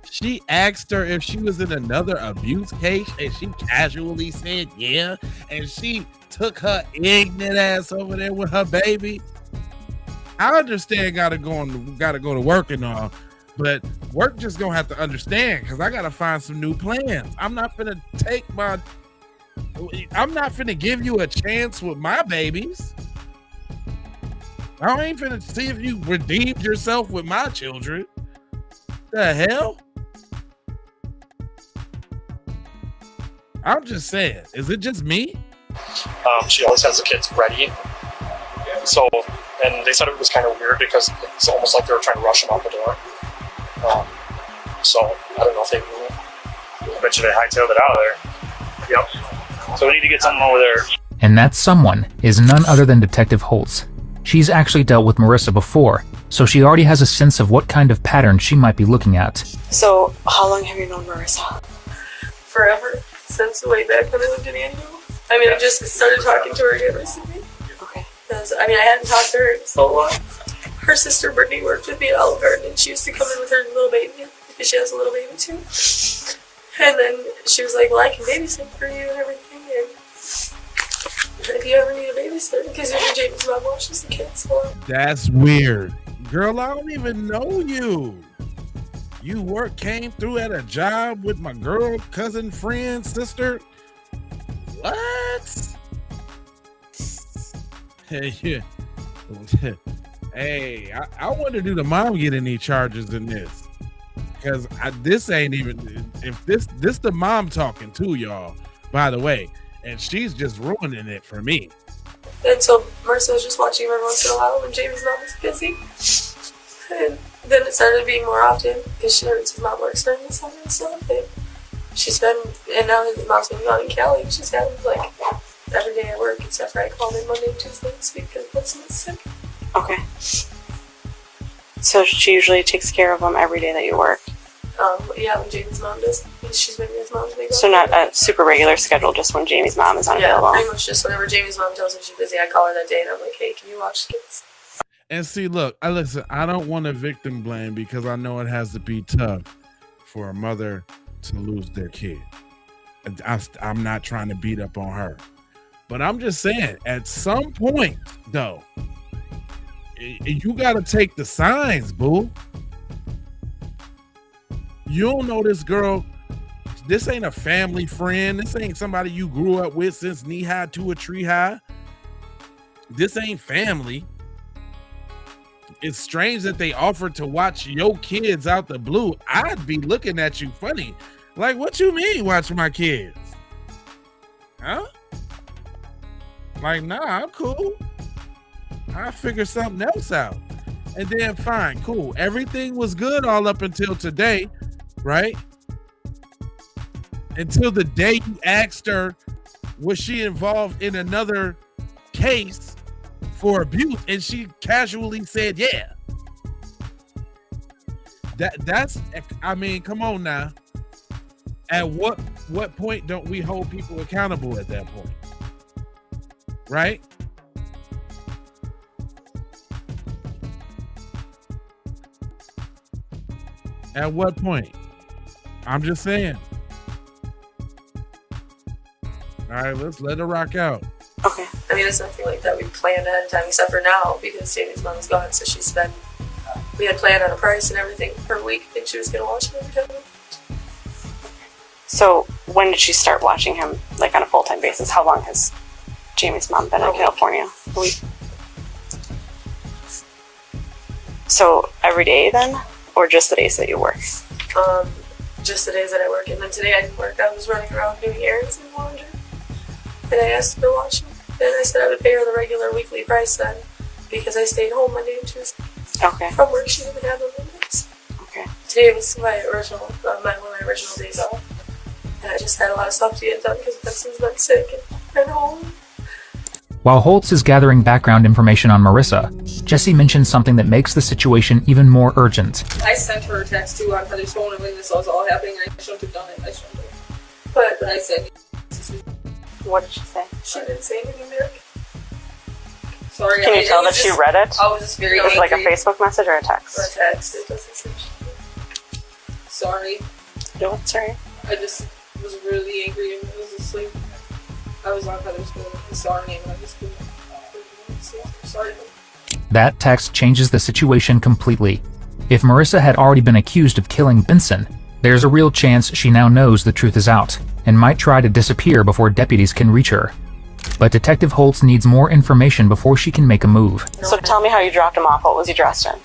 she asked her if she was in another abuse case, and she casually said yeah, and she took her ignorant ass over there with her baby? I understand gotta go to work and all, but work just gonna have to understand, because I gotta find some new plans. I'm not finna give you a chance with my babies. I ain't finna see if you redeemed yourself with my children. The hell? I'm just saying, is it just me? She always has the kids ready. So, and they said it was kind of weird because it's almost like they were trying to rush him out the door. So, I don't know if they knew. I bet you they hightailed it out of there. Yep. So we need to get someone over there. And that someone is none other than Detective Holtz. She's actually dealt with Marissa before, so she already has a sense of what kind of pattern she might be looking at. So, how long have you known Marissa? Forever. Since way back when I lived in Antioch. I mean, I just started talking to her again recently. Okay. Because, I mean, I hadn't talked to her in so long. Her sister Brittany worked with me at Olive Garden, and she used to come in with her little baby, because she has a little baby too. And then she was like, well, I can babysit for you and everything, and if you ever need a babysitter, because usually Jamie's mom watches the kids for him. That's weird. Girl, I don't even know you. You came through at a job with my girl, cousin, friend, sister. What? Hey, hey, I wonder, do the mom get any charges in this? Because this ain't even, if this the mom talking to y'all, by the way, and she's just ruining it for me. And so Marissa was just watching every once in a while when Jamie's mom was busy. And then it started being more often because his mom works during the summer and stuff. And she's been, and now his mom's been gone in Cali. She's had like every day at work except for I called in Monday and Tuesday this week because Blitzen was sick. Okay. So she usually takes care of him every day that you work? Yeah, when Jamie's mom does. She's been his mom's big. So not a super regular schedule, just when Jamie's mom is unavailable? Yeah, pretty much just whenever Jamie's mom tells her she's busy, I call her that day and I'm like, hey, can you watch the kids? And see, look, I don't want to victim blame because I know it has to be tough for a mother to lose their kid. I'm not trying to beat up on her. But I'm just saying, at some point, though, you got to take the signs, boo. You don't know this girl. This ain't a family friend. This ain't somebody you grew up with since knee high to a tree high. This ain't family. It's strange that they offered to watch your kids out the blue. I'd be looking at you funny. Like, what you mean watch my kids? Huh? Like, nah, I'm cool. I'll figure something else out. And then fine, cool. Everything was good all up until today, right? Until the day you asked her, was she involved in another case for abuse, and she casually said, yeah. That's, I mean, come on now. At what point don't we hold people accountable at that point? Right? At what point? I'm just saying. All right, let's let it rock out. Okay. I mean, it's nothing like that we planned ahead of time, except for now, because Jamie's mom's gone, so she's been, we had planned on a price and everything per week. I think she was going to watch him every time. So, when did she start watching him, like, on a full-time basis? How long has Jamie's mom been in California? A week. So, every day then? Or just the days that you work? Just the days that I work. And then today I didn't work. I was running around doing errands in laundry. And I asked her to watch me. And I said I would pay her the regular weekly price then, because I stayed home Monday and Tuesday. Okay. From work, she didn't have the limits. Okay. Today was my original, one of my original days off. And I just had a lot of stuff to get done because Benson's been sick and home. While Holtz is gathering background information on Marissa, Jesse mentions something that makes the situation even more urgent. I sent her a text too on Heather's phone and when this was all happening. I shouldn't have done it. I shouldn't have. But I said. What did she say? She didn't say anything there. Sorry. Can you tell that she read it? I was just very angry. Was it like a Facebook message or a text? Or a text. It doesn't say. Sorry. No, it's alright. I just was really angry and I was asleep. I was on Heather's phone and saw her name and I just couldn't. I'm sorry. That text changes the situation completely. If Marissa had already been accused of killing Benson, there's a real chance she now knows the truth is out and might try to disappear before deputies can reach her. But Detective Holtz needs more information before she can make a move. So tell me how you dropped him off. What was he dressed in?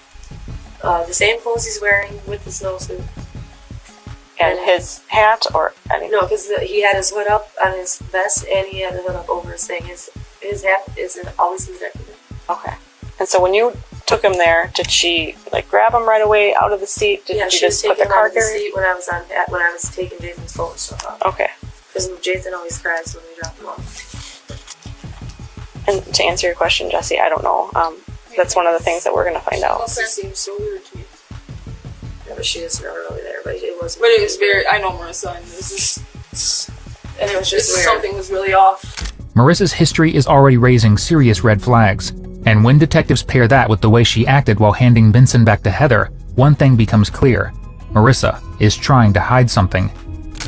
The same clothes he's wearing with the snowsuit. And his hat or anything? No, because he had his hood up on his vest and he had the hood up over his thing. His hat isn't always executive. Okay. And so when you took him there, did she like grab him right away out of the seat? Did Yeah, you she just was put the taking him out car of the carrier? seat when I was taking Jason's phone and stuff out. Okay. Because Jason always cries when we drop him off. And to answer your question, Jesse, I don't know. That's one of the things that we're going to find out. It seems so weird to me. Yeah, but she is never really there. But it was. But it was very. I know Marissa, and this is. And it was just weird. Something was really off. Marissa's history is already raising serious red flags, and when detectives pair that with the way she acted while handing Benson back to Heather, one thing becomes clear. Marissa is trying to hide something.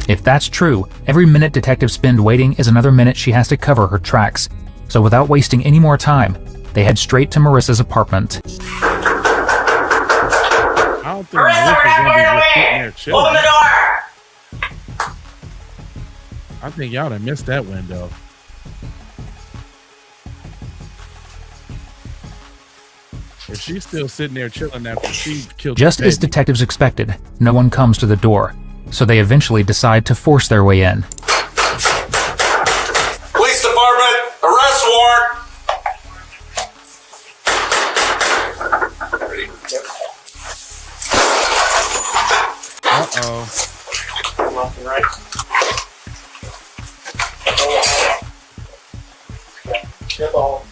If that's true, every minute detectives spend waiting is another minute she has to cover her tracks. So without wasting any more time, they head straight to Marissa's apartment. I don't think Marissa's gonna be just sitting there chilling. Open the door! I think y'all done missed that window. If she's still sitting there chilling after she killed Just the as baby. detectives expected, no one comes to the door, so they eventually decide to force their way in. Police department, arrest warrant. Uh-oh. Left and right. Get all.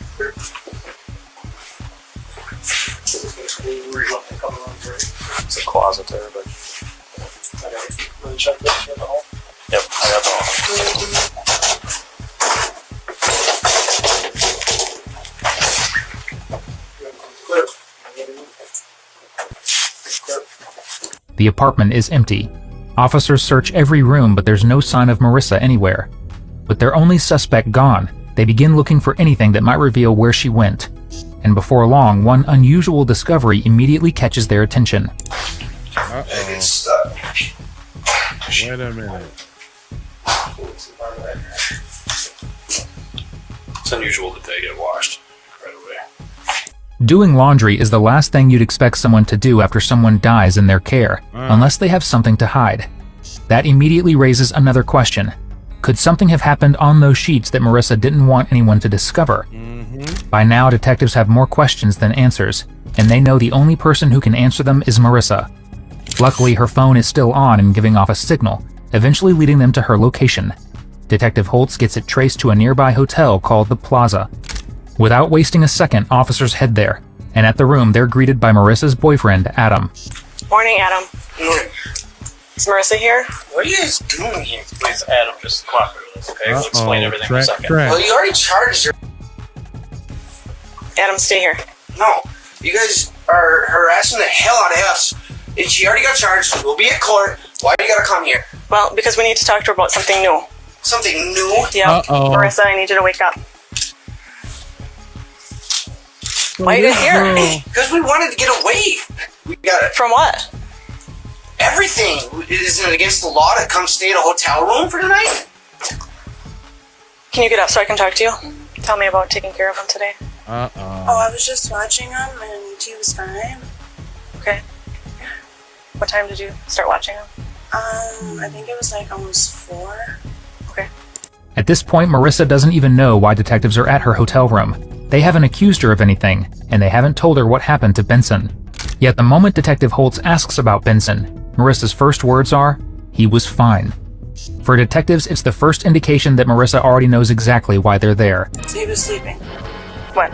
It's a closet there, but I gotta really check this in the hole. Yep, I got the hole. The apartment is empty. Officers search every room, but there's no sign of Marissa anywhere. With their only suspect gone, they begin looking for anything that might reveal where she went. And before long, one unusual discovery immediately catches their attention. Uh-oh. Wait a minute. It's unusual that they get washed right away. Doing laundry is the last thing you'd expect someone to do after someone dies in their care, unless they have something to hide. That immediately raises another question. Could something have happened on those sheets that Marissa didn't want anyone to discover? By now, detectives have more questions than answers, and they know the only person who can answer them is Marissa. Luckily, her phone is still on and giving off a signal, eventually leading them to her location. Detective Holtz gets it traced to a nearby hotel called The Plaza. Without wasting a second, officers head there, and at the room they're greeted by Marissa's boyfriend, Adam. Morning, Adam. Is Marissa here? What are you guys doing here? Please, Adam, just cooperate with us, okay? We'll explain everything in a second. Well, you already charged her. Adam, stay here. No, you guys are harassing the hell out of us. And she already got charged. We'll be at court. Why do you gotta come here? Well, because we need to talk to her about something new. Something new? Yeah. Marissa, I need you to wake up. Why are you here? Because we wanted to get away. We got it. From what? Everything. Isn't it against the law to come stay at a hotel room for the night? Can you get up so I can talk to you? Tell me about taking care of him today. Oh, I was just watching him and he was fine. Okay. What time did you start watching him? I think it was like almost 4. Okay. At this point, Marissa doesn't even know why detectives are at her hotel room. They haven't accused her of anything, and they haven't told her what happened to Benson. Yet the moment Detective Holtz asks about Benson, Marissa's first words are, "He was fine." For detectives, it's the first indication that Marissa already knows exactly why they're there. So he was sleeping. What?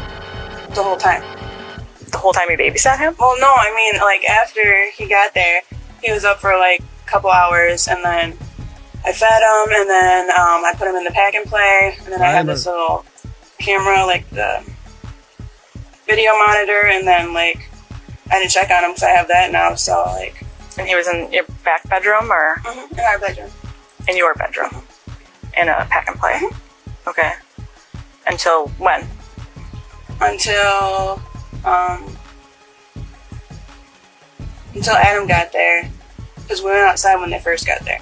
The whole time. The whole time you babysat him? Well, no, I mean, like, after he got there, he was up for, like, a couple hours, and then I fed him, and then I put him in the pack and play, and then I had this little camera, like the video monitor, and then, like, I had to check on him because I have that now, so, like... And he was in your back bedroom, or? In our bedroom. In your bedroom? In a pack and play? Okay. Until when? Until Adam got there, because we went outside when they first got there.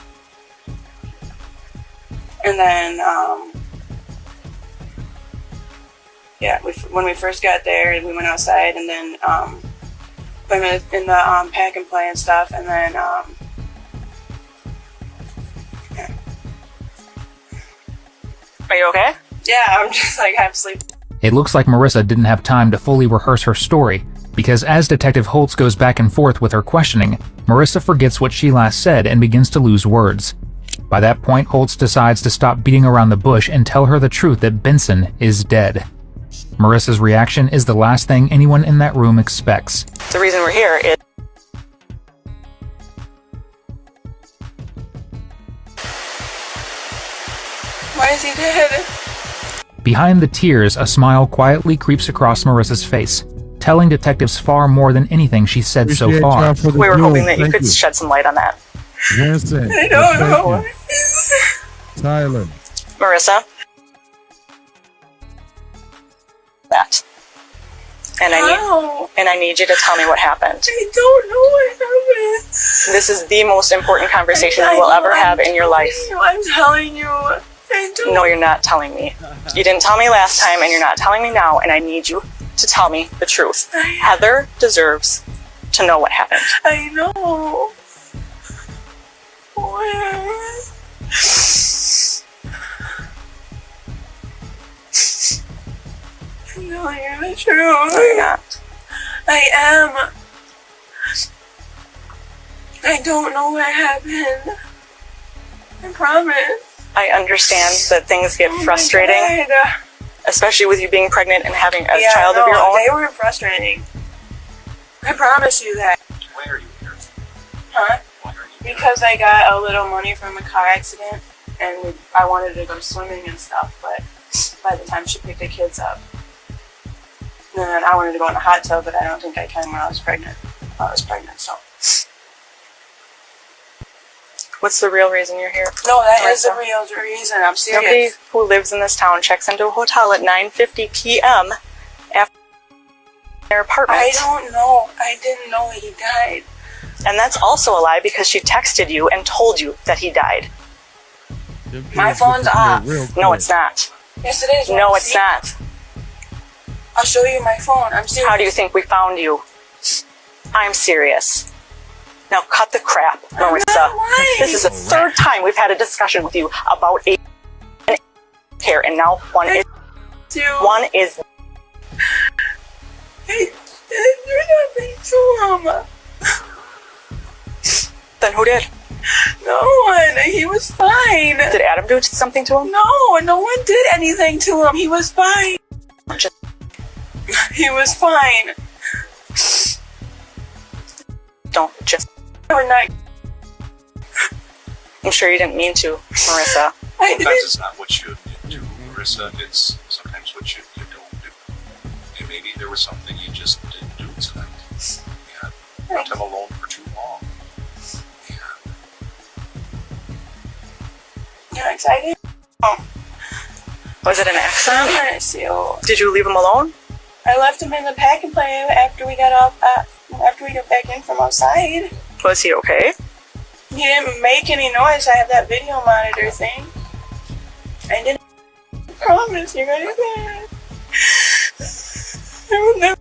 And then Yeah, when we first got there, we went outside and then put him in the pack and play and stuff, and then yeah. Are you okay? Yeah, I'm just like half asleep. It looks like Marissa didn't have time to fully rehearse her story, because as Detective Holtz goes back and forth with her questioning, Marissa forgets what she last said and begins to lose words. By that point, Holtz decides to stop beating around the bush and tell her the truth that Benson is dead. Marissa's reaction is the last thing anyone in that room expects. The reason we're here is... Why is he dead? Behind the tears, a smile quietly creeps across Marissa's face, telling detectives far more than anything she said so Appreciate far. y'all for the We were duel. hoping that you Thank could shed some light on that. Winston. I don't know. Tyler. Marissa? That. And I need you to tell me what happened. I don't know what happened. This is the most important conversation you will ever have in your life. I'm telling you. I don't. No, you're not telling me. You didn't tell me last time, and you're not telling me now, and I need you to tell me the truth. Heather deserves to know what happened. I know. Where? I'm telling you the truth. No, you're not. I am. I don't know what happened. I promise. I understand that things get frustrating, especially with you being pregnant and having a child of your own. They were frustrating. I promise you that. Why are you here? Huh? Because I got a little money from a car accident, and I wanted to go swimming and stuff, but by the time she picked the kids up, then I wanted to go in the hot tub, but I don't think I can when I was pregnant. So. What's the real reason you're here? No, that is the real reason. I'm serious. Nobody who lives in this town checks into a hotel at 9:50 p.m. after their apartment. I don't know. I didn't know he died. And that's also a lie because she texted you and told you that he died. My phone's off. No, it's not. Yes, it is. No, it's not. I'll show you my phone. I'm serious. How do you think we found you? I'm serious. Now cut the crap, Marissa. This is the third time we've had a discussion with you about a care, and now one is. I didn't do nothing to him. Then who did? No one. He was fine. Did Adam do something to him? No, no one did anything to him. He was fine. He was fine. Don't just. We're not. I'm sure you didn't mean to, Marissa. Sometimes it's not what you do, Marissa. It's sometimes what you don't do. And maybe there was something you just didn't do tonight. And left him alone for too long. You're excited? Was it an accident? Yes, you. Did you leave him alone? I left him in the pack and play after we got off. After we got back in from outside. Was he okay? He didn't make any noise. I have that video monitor thing. I didn't promise you anything. I will never.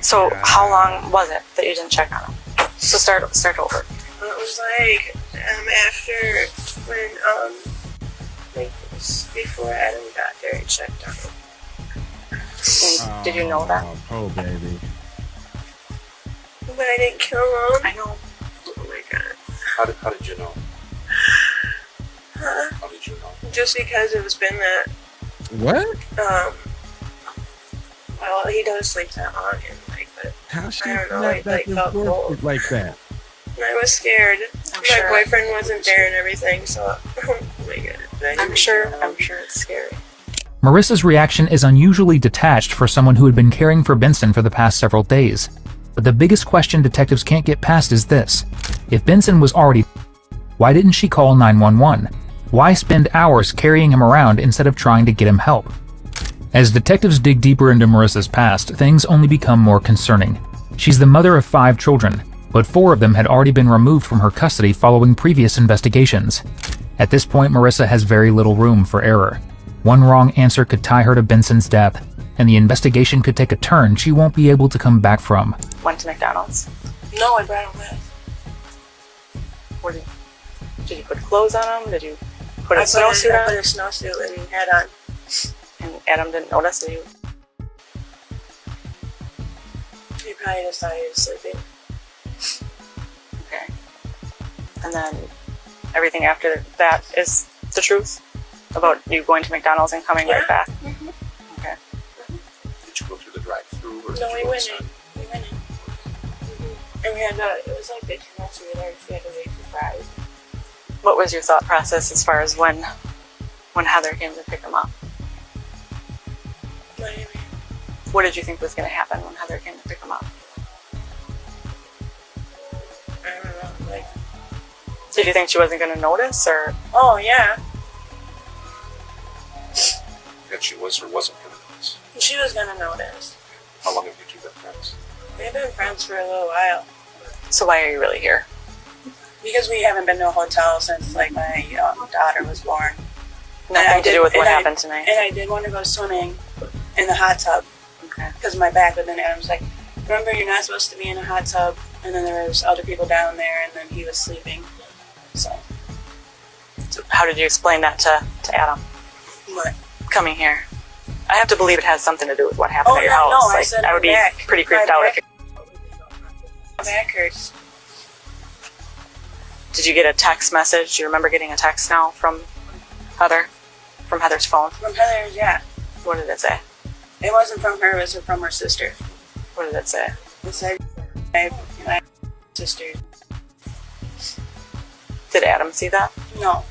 So how long was it that you didn't check on him? So start over. It was like after when like before Adam got there, he checked on him. Did you know that? Oh, baby. But I didn't kill him. I know. Oh my god. How did you know? Huh? How did you know? Just because it was been that. What? Well, he does sleep that long, and like, but How she I don't know. snapped It back like and felt forth cold. like that? I was scared. My sure. boyfriend wasn't there and everything, so oh my god. I'm sure it's scary. Marissa's reaction is unusually detached for someone who had been caring for Benson for the past several days. But the biggest question detectives can't get past is this. If Benson was already, why didn't she call 911? Why spend hours carrying him around instead of trying to get him help? As detectives dig deeper into Marissa's past, things only become more concerning. She's the mother of 5 children, but 4 of them had already been removed from her custody following previous investigations. At this point, Marissa has very little room for error. One wrong answer could tie her to Benson's death, and the investigation could take a turn she won't be able to come back from. Went to McDonald's. No, I brought him with. Did you put clothes on him? Did you put a I snowsuit put on? a snowsuit and hat on. And Adam didn't notice that you. He probably just thought he was sleeping. Okay. And then everything after that is the truth about you going to McDonald's and coming right back. Okay. Did you go through the drive-through or No, did we you go went inside? in. We went in. And we had it was like 15 minutes we were there. We had to wait for fries. What was your thought process as far as when Heather came to pick him up? What do you mean? What did you think was going to happen when Heather came to pick him up? I don't know. Like, Did you think she wasn't going to notice, or? oh yeah, That she was or wasn't going to notice. she was gonna notice. How long have you two been friends? We've been friends for a little while. So why are you really here? Because we haven't been to a hotel since like my daughter was born. Nothing to do with what happened tonight. And I did want to go swimming in the hot tub. Okay. Because of my back, but then Adam's like, remember, you're not supposed to be in a hot tub. And then there was other people down there, and then he was sleeping. So How did you explain that to Adam? what? Coming here. I have to believe it has something to do with what happened Oh, at your yeah, house. no, I Like, said I would be my back. pretty creeped My out back. if My back hurts. Did you get a text message? Do you remember getting a text now from Heather? From Heather's phone? From Heather's, yeah. What did it say? It wasn't from her, it was from her sister. What did it say? It said my sister. Did Adam see that? No.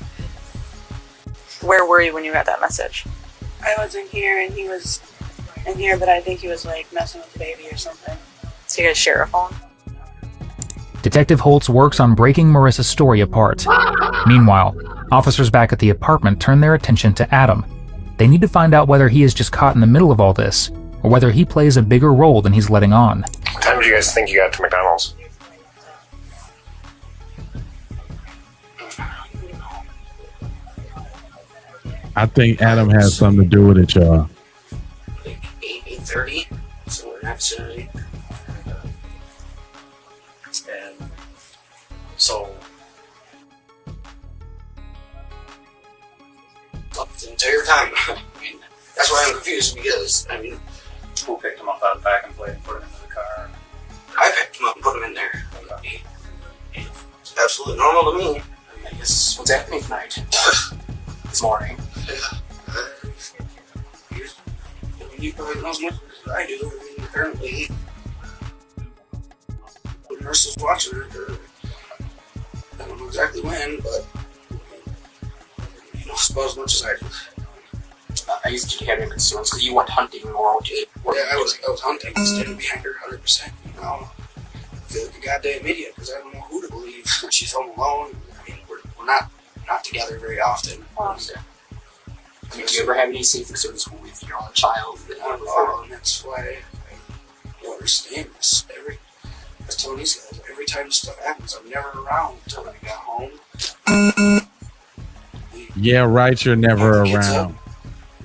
Where were you when you got that message? I wasn't here, and he was in here, but I think he was like messing with the baby or something. So you guys share a phone? Detective Holtz works on breaking Marissa's story apart. Meanwhile, officers back at the apartment turn their attention to Adam. They need to find out whether he is just caught in the middle of all this, or whether he plays a bigger role than he's letting on. What time do you guys think you got to McDonald's? I think Adam has something to do with it, y'all. 8:30, somewhere in that vicinity. And so, The entire time. I mean, that's why I'm confused, because, I mean, who picked him up out of the back and played and put him into the car? I picked him up and put him in there. It's absolutely normal to me. I mean, I guess what's happening tonight? This morning. He probably knows more than I do. I mean, apparently, the nurse was watching her. I don't know exactly when, but he knows about as much as I do. Did you have any concerns because you went hunting or what you? Yeah, I was hunting, standing behind her 100%. You know, I feel like a goddamn idiot because I don't know who to believe. She's home alone. I mean, we're not together very often. Did you ever have any safety concerns with your own child? Not at all, and that's why I don't understand this. I was telling these guys, every time this stuff happens, I'm never around until I got home. Yeah, right. You're never Kids around.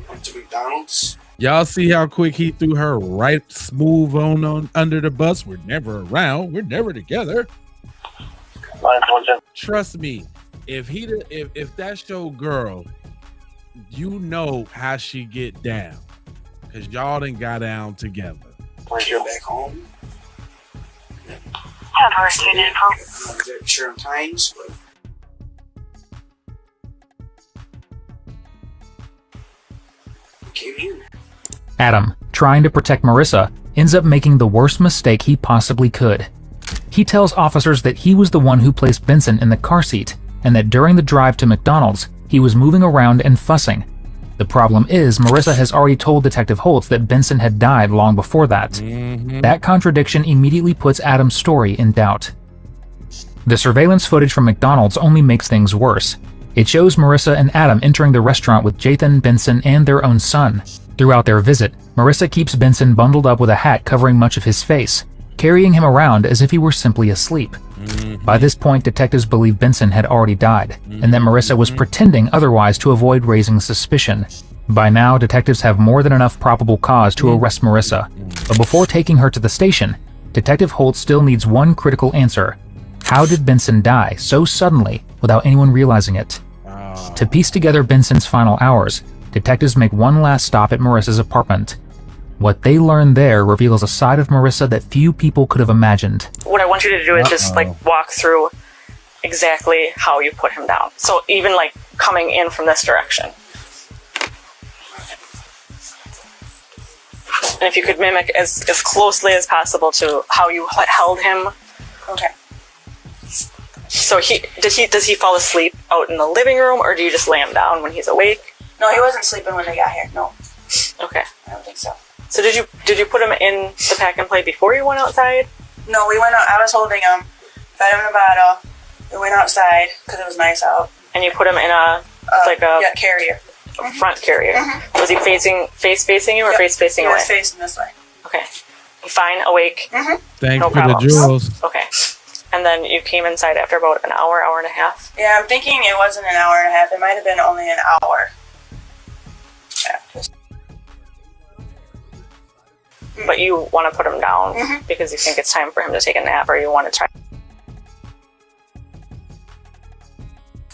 Went to McDonald's. Y'all see how quick he threw her right smooth on under the bus? We're never around. We're never together. Trust me, if that's your girl, you know how she get down, cause y'all done got down together. When you're back home. I'm not exactly sure on times, but I came here. Adam, trying to protect Marissa, ends up making the worst mistake he possibly could. He tells officers that he was the one who placed Benson in the car seat, and that during the drive to McDonald's, he was moving around and fussing. The problem is, Marissa has already told Detective Holtz that Benson had died long before that. That contradiction immediately puts Adam's story in doubt. The surveillance footage from McDonald's only makes things worse. It shows Marissa and Adam entering the restaurant with Jathan, Benson, and their own son. Throughout their visit, Marissa keeps Benson bundled up with a hat covering much of his face, carrying him around as if he were simply asleep. By this point, detectives believe Benson had already died, and that Marissa was pretending otherwise to avoid raising suspicion. By now, detectives have more than enough probable cause to arrest Marissa. But before taking her to the station, Detective Holt still needs one critical answer. How did Benson die so suddenly without anyone realizing it? To piece together Benson's final hours, detectives make one last stop at Marissa's apartment. What they learn there reveals a side of Marissa that few people could have imagined. What I want you to do is just like walk through exactly how you put him down. So even like coming in from this direction. And if you could mimic as closely as possible to how you held him. Okay. So does he fall asleep out in the living room, or do you just lay him down when he's awake? No, he wasn't sleeping when they got here. No. Okay. I don't think so. So did you put him in the pack and play before you went outside? No, we went out. I was holding him, fed him in a bottle. We went outside because it was nice out. And you put him in a carrier. A front carrier. Was he face facing you or face facing away? He was facing this way. Okay. Fine, awake. Thanks no for problems. the jewels. Okay. And then you came inside after about an hour, hour and a half? Yeah, I'm thinking it wasn't an hour and a half. It might have been only an hour. Yeah. But you want to put him down because you think it's time for him to take a nap, or you want to try?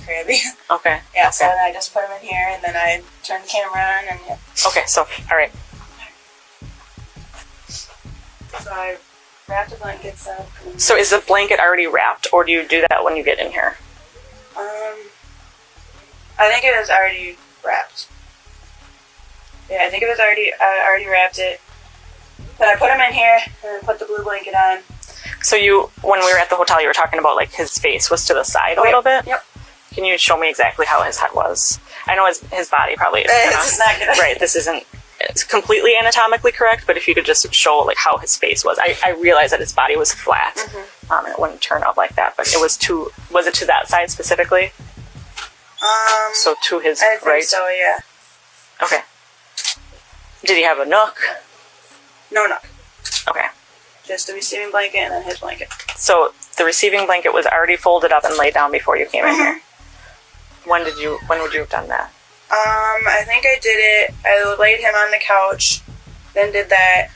Crabby. Okay. Yeah, so then I just put him in here, and then I turned the camera on, and yeah. Okay, so, all right. So I wrapped the blankets up. So is the blanket already wrapped, or do you do that when you get in here? I think it was already wrapped. Yeah, I think it was already, I already wrapped it. Then I put him in here, and then put the blue blanket on. So when we were at the hotel, you were talking about like his face was to the side a little bit? Yep. Can you show me exactly how his head was? I know his body probably is It's not good. Right, this isn't it's completely anatomically correct, but if you could just show like how his face was. I realized that his body was flat, and it wouldn't turn out like that, but it was was it to that side specifically? So to his I think right? so, yeah. Okay. Did he have a nook? No nook. Okay. Just the receiving blanket and then his blanket. So the receiving blanket was already folded up and laid down before you came in here. When would you have done that? I think I did it. I laid him on the couch, then did that,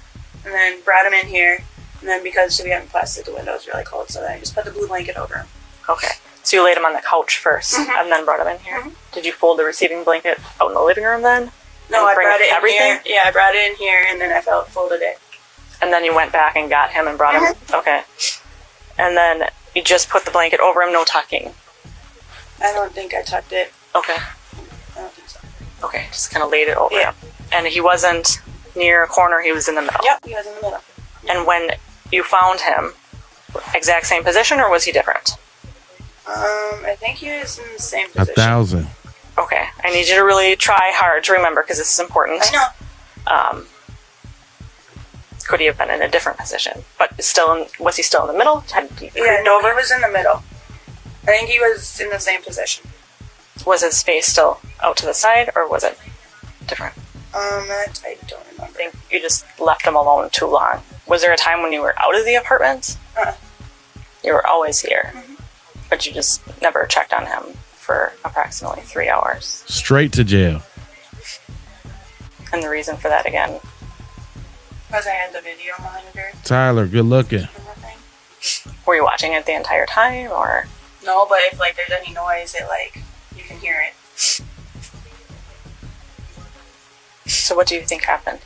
and then brought him in here. And then because we haven't plastic, the window was really cold, so then I just put the blue blanket over him. Okay. So you laid him on the couch first, and then brought him in here. Did you fold the receiving blanket out in the living room then? No, I bring brought it in everything? here. Yeah, I brought it in here, and then I folded it. And then you went back and got him and brought him. Okay. And then you just put the blanket over him, no tucking. I don't think I tucked it. Okay. I don't think so. Okay, just kind of laid it over him. And he wasn't near a corner, he was in the middle. Yep, he was in the middle. And when you found him, exact same position, or was he different? I think he was in the same position. 1,000. Okay, I need you to really try hard to remember because this is important. I know. Could he have been in a different position? But was he still in the middle? Had he Yeah, creeped no, over? he was in the middle. I think he was in the same position. Was his face still out to the side, or was it different? That I don't remember. I think you just left him alone too long. Was there a time when you were out of the apartment? You were always here, but you just never checked on him for approximately 3 hours. Straight to jail. And the reason for that again? Because I had the video monitor. Tyler, good looking. Were you watching it the entire time, or? No, but if like there's any noise, it like you can hear it. So what do you think happened?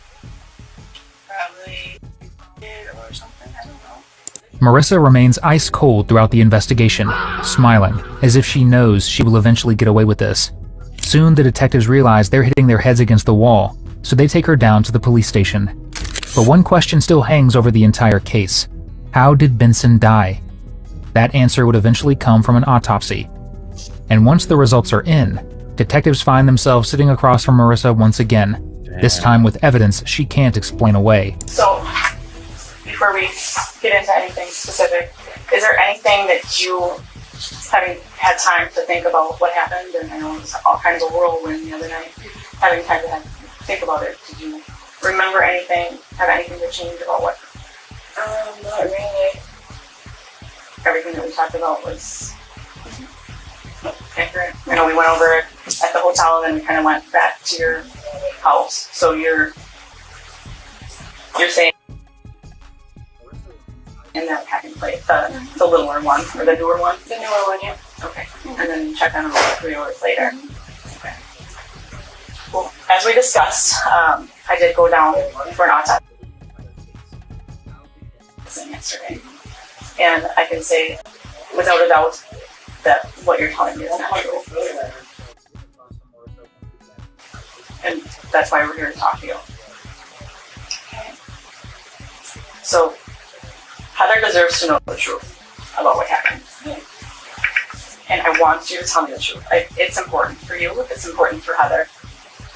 Probably or something. I don't know. Marissa remains ice cold throughout the investigation, smiling, as if she knows she will eventually get away with this. Soon the detectives realize they're hitting their heads against the wall, so they take her down to the police station. But one question still hangs over the entire case. How did Benson die? That answer would eventually come from an autopsy. And once the results are in, detectives find themselves sitting across from Marissa once again, this time with evidence she can't explain away. So, before we get into anything specific, is there anything that you, having had time to think about what happened, and I know it was all kinds of whirlwind the other night, having time to think about it, did you remember anything, have anything to change about what? Not really. Everything that we talked about was accurate. I know we went over it at the hotel and then we kind of went back to your out. So you're saying in that packing plate, the littler one or the newer one? The newer one, yeah. Okay. And then check on them about 3 hours later. Okay. Well, as we discussed, I did go down for an autopsy yesterday. And I can say without a doubt that what you're telling me is not true. And that's why we're here to talk to you. So, Heather deserves to know the truth about what happened. And I want you to tell me the truth. It's important for you, it's important for Heather,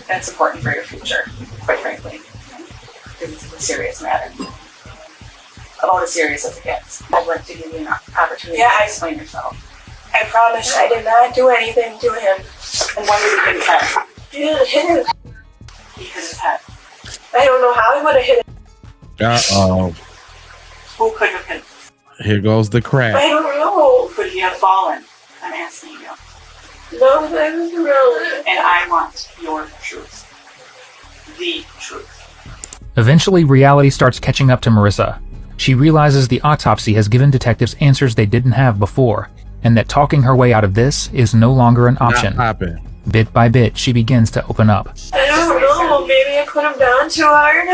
and it's important for your future, quite frankly. Because it's a serious matter. About as serious as it gets. I'd like to give you an opportunity to explain yourself. I promise I did not do anything to him. And when did he hit his head? He didn't hit him. He hit his head. I don't know how he would have hit him. Uh-oh. Who could have hit him? Here goes the I crap. don't know. Could he have fallen? I'm asking you. No, that was irrelevant. And I want your truth. The truth. Eventually, reality starts catching up to Marissa. She realizes the autopsy has given detectives answers they didn't have before, and that talking her way out of this is no longer an option. Bit by bit, she begins to open up. I don't know. Maybe I put him down too hard.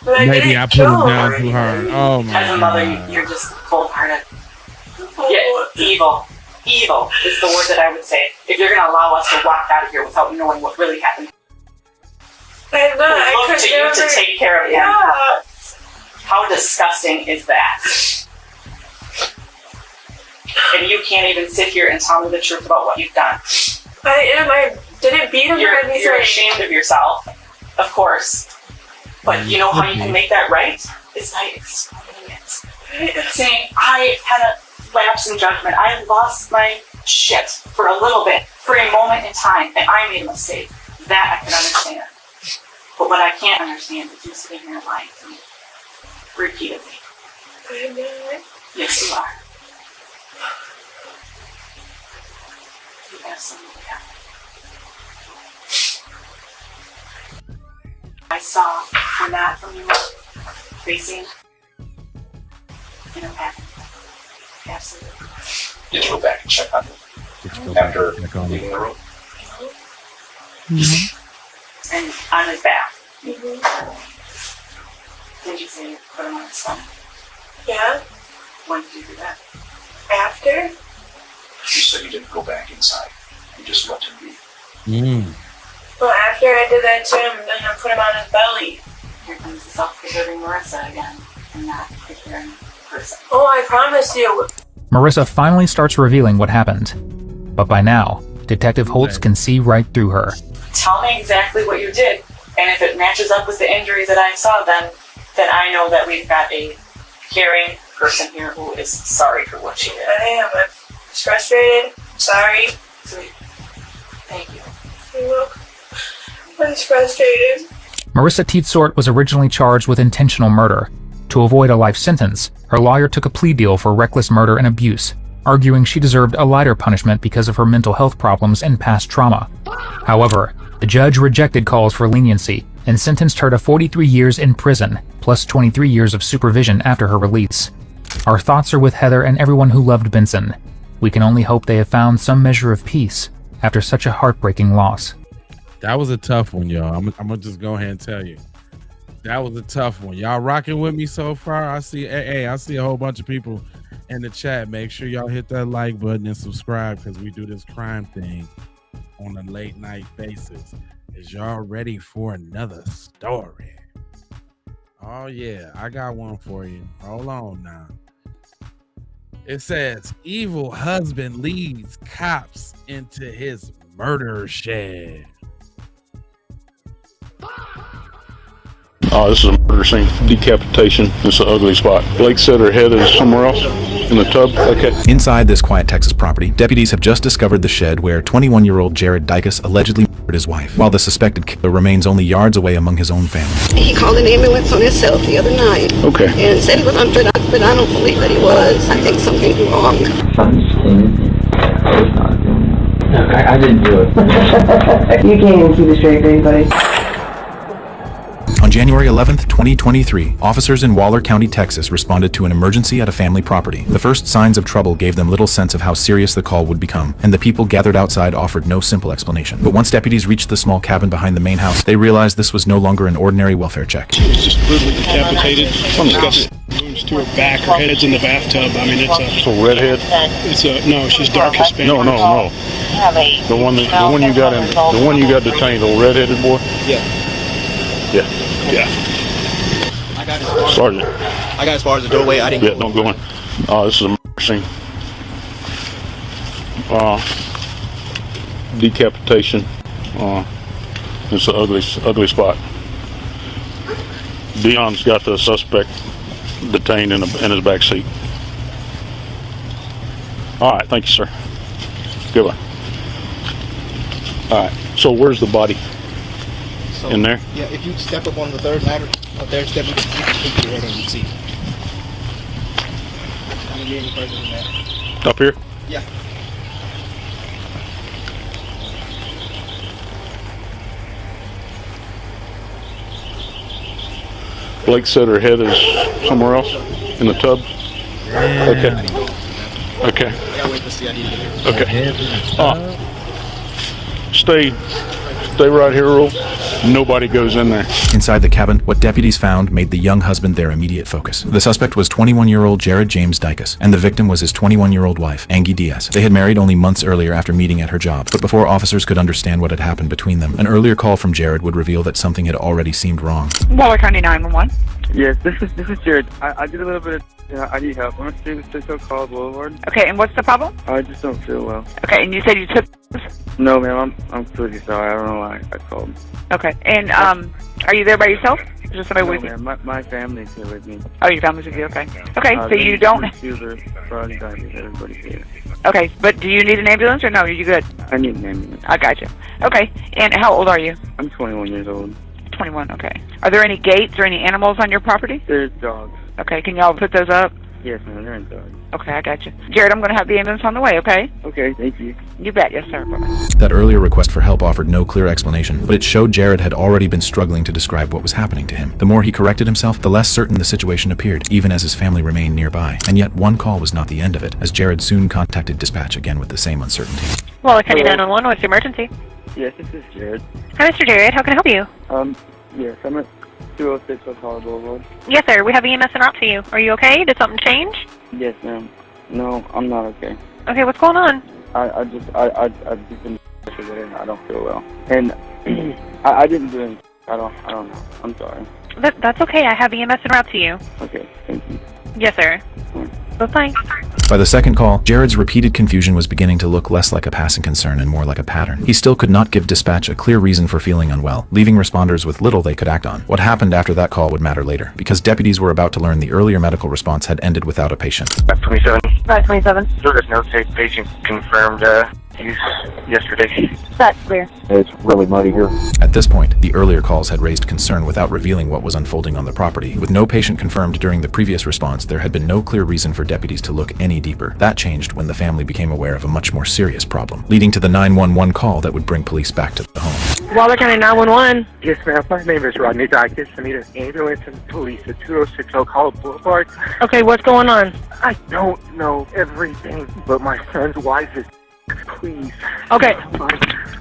But Maybe didn't I put kill him down him. too hard. Oh my As a mother, God. you're just cold-hearted. Yeah, evil. Evil is the word that I would say. If you're going to allow us to walk out of here without knowing what really happened. I'm not. I Look could to you never. to take care of him. Yeah. How disgusting is that? And you can't even sit here and tell me the truth about what you've done. I am. I didn't beat him. You're for anything. ashamed of yourself, of course. But you know how you can make that right? Is by explaining it. Saying, I had a lapse in judgment. I lost my shit for a little bit, for a moment in time, and I made a mistake. That I can understand. But what I can't understand is you sitting here lying to me. Repeatedly. I'm not. Yes, you are. You absolutely are. I saw a mat from you facing in a pack. Absolutely. Did you go back and check on him after leaving the room? And on his back. Did you say you put him on his stomach? Yeah. When did you do that? After. You said you didn't go back inside. You just let him be. Well, after I did that to him, then I put him on his belly. Here comes the self-preserving Marissa again, and not the caring person. Oh, I promise you. Marissa finally starts revealing what happened. But by now, Detective Holtz can see right through her. Tell me exactly what you did, and if it matches up with the injuries that I saw, then I know that we've got a caring person here who is sorry for what she did. I am. I'm frustrated. Sorry. Sweet. Thank you. You're welcome. I'm frustrated. Marissa Teetsort was originally charged with intentional murder. To avoid a life sentence, her lawyer took a plea deal for reckless murder and abuse, arguing she deserved a lighter punishment because of her mental health problems and past trauma. However, the judge rejected calls for leniency and sentenced her to 43 years in prison, plus 23 years of supervision after her release. Our thoughts are with Heather and everyone who loved Benson. We can only hope they have found some measure of peace after such a heartbreaking loss. That was a tough one, y'all. I'm gonna just go ahead and tell you. That was a tough one. Y'all rocking with me so far? I see a whole bunch of people in the chat. Make sure y'all hit that like button and subscribe because we do this crime thing on a late night basis. Is y'all ready for another story? Oh yeah, I got one for you. Hold on now. It says, evil husband leads cops into his murder shed. Oh, this is a murder scene. Decapitation. It's an ugly spot. Blake said her head is somewhere else in the tub. Okay. Inside this quiet Texas property, deputies have just discovered the shed where 21-year-old Jared Dykus allegedly murdered his wife, while the suspected killer remains only yards away among his own family. He called an ambulance on himself the other night. Okay. And said he was under the but I don't believe that he was. I think something's wrong. Look, I didn't do it. You can't even keep a straight face, buddy. On January 11th, 2023, officers in Waller County, Texas responded to an emergency at a family property. The first signs of trouble gave them little sense of how serious the call would become, and the people gathered outside offered no simple explanation. But once deputies reached the small cabin behind the main house, they realized this was no longer an ordinary welfare check. She was just brutally decapitated. She's got wounds to her back. Her head's in the bathtub. I mean, it's a... So redhead? No, she's dark Hispanic. No. The one you got detained, the redheaded boy? Yeah. I got as far Sergeant. I got as far as the doorway. I didn't. Yeah, don't go in. This is a murder scene. Decapitation. It's an ugly spot. Dion's got the suspect detained in his back seat. All right, thank you, sir. Goodbye. All right, so where's the body? So, in there? Yeah, if you step up on the third ladder, up there, you can peek your head in and see. I'm the only person in there. Up here? Yeah. Blake said her head is somewhere else in the tub. Okay. Stay right here, Earl. Nobody goes in there. Inside the cabin, what deputies found made the young husband their immediate focus. The suspect was 21-year-old Jared James Dicus, and the victim was his 21-year-old wife, Angie Diaz. They had married only months earlier after meeting at her job, but before officers could understand what had happened between them, an earlier call from Jared would reveal that something had already seemed wrong. Waller County 911. Yes, this is Jared. I did a little bit of, I need help. I'm staying at 6 College Boulevard. Okay, and what's the problem? I just don't feel well. Okay, and you said you took this? No, ma'am, I'm completely sorry. I don't know why I called. Okay, and are you there by yourself? Or just somebody with you? Ma'am, my family's here with me. Oh, your family's with you, okay. Okay, so you don't... Everybody's here. Okay, but do you need an ambulance or no? Are you good? I need an ambulance. I got you. Okay, and how old are you? I'm 21 years old. 21, okay. Are there any gates or any animals on your property? There's dogs. Okay, can y'all put those up? Yes, ma'am, they're in dogs. Okay, I got you. Jared, I'm going to have the ambulance on the way, okay? Okay, thank you. You bet, yes, sir. Bye-bye. That earlier request for help offered no clear explanation, but it showed Jared had already been struggling to describe what was happening to him. The more he corrected himself, the less certain the situation appeared, even as his family remained nearby. And yet, one call was not the end of it, as Jared soon contacted dispatch again with the same uncertainty. Waller County 911, what's the emergency? Yes, this is Jared. Hi, Mr. Jared. How can I help you? Yes, I'm at 206 College Boulevard. Yes, sir. We have EMS en route to you. Are you okay? Did something change? Yes, ma'am. No, I'm not okay. Okay, what's going on? I've just been today. I don't feel well, and I didn't do anything. I don't know. I'm sorry. That's okay. I have EMS en route to you. Okay, thank you. Yes, sir. Bye-bye. By the second call, Jared's repeated confusion was beginning to look less like a passing concern and more like a pattern. He still could not give dispatch a clear reason for feeling unwell, leaving responders with little they could act on. What happened after that call would matter later, because deputies were about to learn the earlier medical response had ended without a patient. 27. 27. So there's no safe patient confirmed use yesterday. That's clear. It's really muddy here. At this point, the earlier calls had raised concern without revealing what was unfolding on the property. With no patient confirmed during the previous response, there had been no clear reason for deputies to look any deeper. That changed when the family became aware of a much more serious problem, leading to the 911 call that would bring police back to the home. Waller County 911. Yes, ma'am. My name is Rodney Dicus. I need an ambulance and police at 206 College Boulevard. Okay, what's going on? I don't know everything, but my son's wife is... Please. Okay.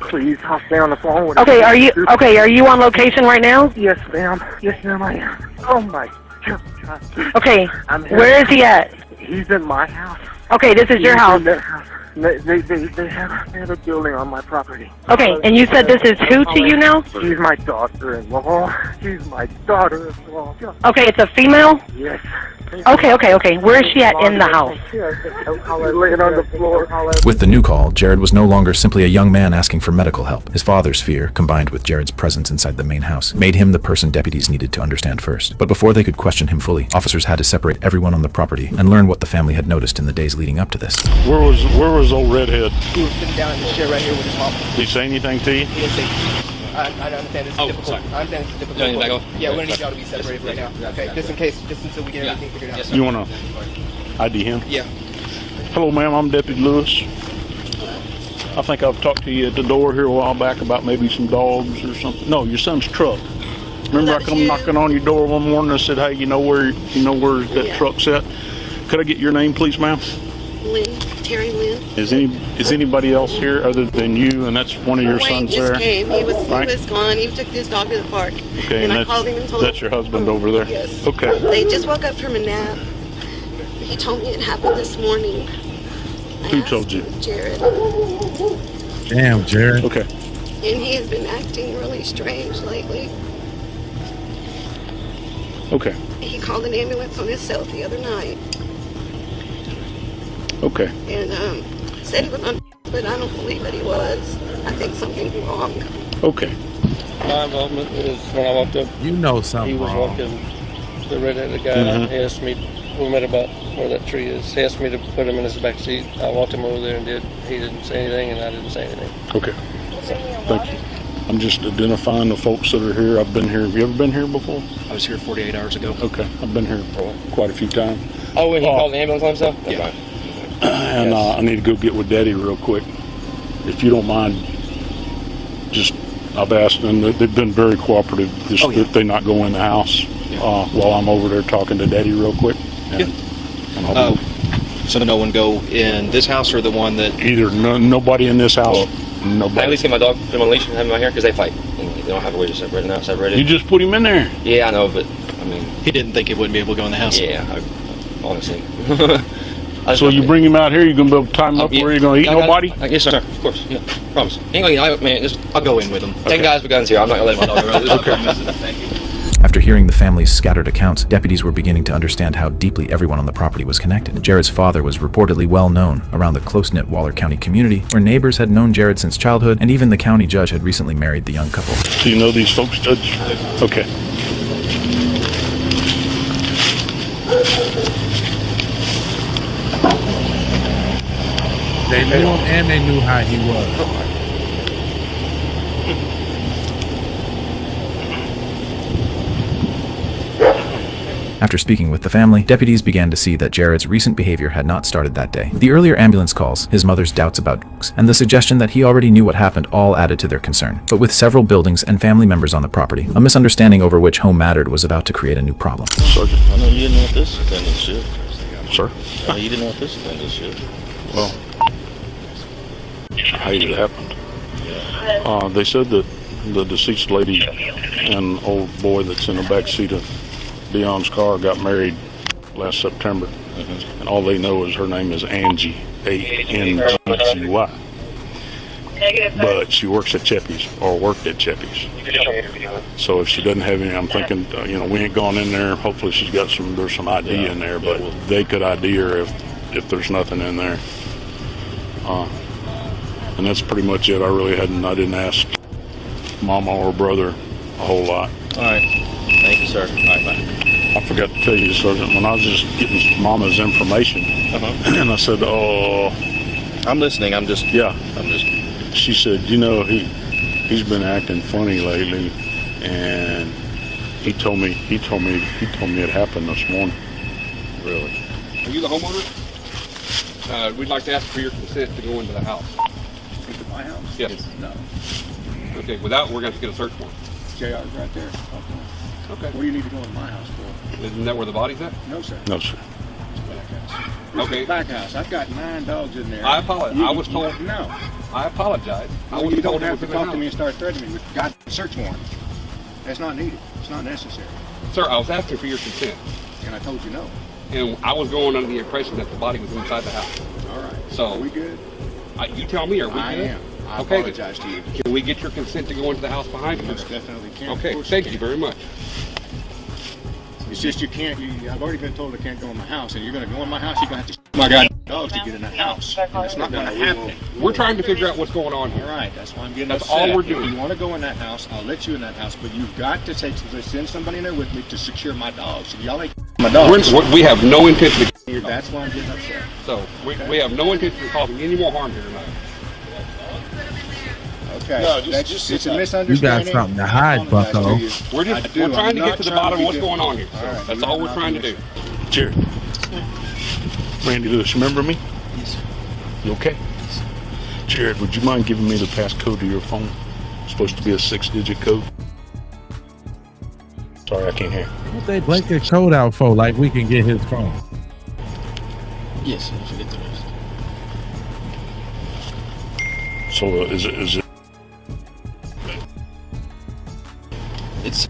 Please, I'll stay on the phone with Okay, are you on location right now? Yes, ma'am. Yes, ma'am, I am. Oh, my God. Okay, where is he at? He's in my house. Okay, this is your house. They have a building on my property. Okay, and you said this is who to you now? She's my daughter-in-law. She's my daughter-in-law. Okay, it's a female? Yes. Okay. Where is she at in the house? Laying on the floor. With the new call, Jared was no longer simply a young man asking for medical help. His father's fear, combined with Jared's presence inside the main house, made him the person deputies needed to understand first. But before they could question him fully, officers had to separate everyone on the property and learn what the family had noticed in the days leading up to this. Where was old redhead? He was sitting down in the chair right here with his mom. Did he say anything to you? He didn't say. I understand this is difficult. Sorry. I understand this is difficult. Yeah, we're gonna need y'all to be separated right now. Okay, just until we get everything figured out. You wanna ID him? Yeah. Hello, ma'am. I'm Deputy Lewis. I think I've talked to you at the door here a while back about maybe some dogs or something. No, your son's truck. Remember I come knocking on your door one morning and said, hey, you know where that truck's at? Could I get your name, please, ma'am? Lynn, Terry Lynn. Is anybody else here other than you? And that's one of your sons just there? Came. He was Right? gone. He took his dog to the park. Okay, and I that's, called him and told him. that's your husband over there? Yes. Okay. They just woke up from a nap. He told me it happened this morning. Who told you? Jared. Damn, Jared. Okay. And he has been acting really strange lately. Okay. He called an ambulance on himself the other night. Okay. And said he was on, but I don't believe that he was. I think something's wrong. Okay. My involvement is when I walked up. You know something He was wrong. walking the red-headed guy. Mhm. He asked me, we met about where that tree is. He asked me to put him in his back seat. I walked him over there and did. He didn't say anything, and I didn't say anything. Okay. Thank you. I'm just identifying the folks that are here. I've been here. Have you ever been here before? I was here 48 hours ago. Okay. I've been here quite a few times. Oh, when he called the ambulance on himself? That's Yeah. fine. And I need to go get with Daddy real quick. If you don't mind, just, I've asked them, they've been very cooperative, just that they not go in the house while I'm over there talking to Daddy real quick. And, So no one go in this house or the one that... Either nobody in this house, nobody. I at least get my dog, put him on a leash and have him out here because they fight. And they don't have a way to separate it now. Separated. You just put him in there. Yeah, I know, but I mean... He didn't think he wouldn't be able to go in the house? Yeah, honestly. So you bring him out here, you going to be able to tie him up where you're going to eat nobody? Yes, sir. Of course. Yeah. Promise. He ain't gonna, man, just, I'll go in with him. 10 guys with guns here. I'm not going to let my dog run. Okay. Thank you. After hearing the family's scattered accounts, deputies were beginning to understand how deeply everyone on the property was connected. Jared's father was reportedly well known around the close-knit Waller County community, where neighbors had known Jared since childhood, and even the county judge had recently married the young couple. Do you know these folks, Judge? Okay. They knew him and they knew how he was. After speaking with the family, deputies began to see that Jared's recent behavior had not started that day. The earlier ambulance calls, his mother's doubts about drugs, and the suggestion that he already knew what happened all added to their concern. But with several buildings and family members on the property, a misunderstanding over which home mattered was about to create a new problem. Sergeant. I know you didn't know what this defendant should. Sir? I know you didn't know what this defendant should. Well, I hate it happened. They said that the deceased lady and old boy that's in the back seat of Dion's car got married last September, and all they know is her name is Angie, A-N-G-G-Y. But she works at Cheppy's, or worked at Cheppy's. So if she doesn't have any, I'm thinking, we ain't gone in there. Hopefully she's got there's some ID in there, but they could ID her if there's nothing in there. And that's pretty much it. I didn't ask Mama or brother a whole lot. All right. Thank you, sir. All right, bye. I forgot to tell you, Sergeant, when I was just getting Mama's information, and I said, "Oh, I'm listening. She said, he's been acting funny lately, and he told me it happened this morning." Really? Are you the homeowner? We'd like to ask for your consent to go into the house. Into my house? Yes. No. Okay, without, we're going to get a search warrant. JR's right there. Okay. What do you need to go in my house for? Isn't that where the body's at? No, sir. No, sir. Back house. Okay. Back house. I've got 9 dogs in there. I apologize. I was told. No. I apologize. No, you don't have to talk to me and start threatening me with God search warrant. That's not needed. It's not necessary. Sir, I was asking for your consent. And I told you no. And I was going under the impression that the body was inside the house. All right. So are we good? You tell me, are we good? I am. I okay, apologize to you. Can we get your consent to go into the house behind you? Most definitely can. Okay, thank you very much. It's just you can't. I've already been told I can't go in my house, and you're going to go in my house. You're going to have to shoot my goddamn dogs to get in that house. And it's not going to happen. We're trying to figure out what's going on here. All right, that's why I'm getting That's upset. all we're doing. If you want to go in that house, I'll let you in that house, but you've got to send somebody in there with me to secure my dogs. If y'all ain't my dogs. We have no intention to. That's why I'm getting upset. So we have no intention of causing any more harm here tonight. Okay, No, it's a misunderstanding. You got something to hide, Bucko. We're trying to get to the bottom of what's going on here. So that's all we're trying to do. Jared. Randy Lewis, remember me? Yes. You okay? Jared, would you mind giving me the passcode to your phone? It's supposed to be a 6-digit code. Sorry, I can't hear. What they blanket code out for? Like we can get his phone. Yes, I forget the rest. So is it? It's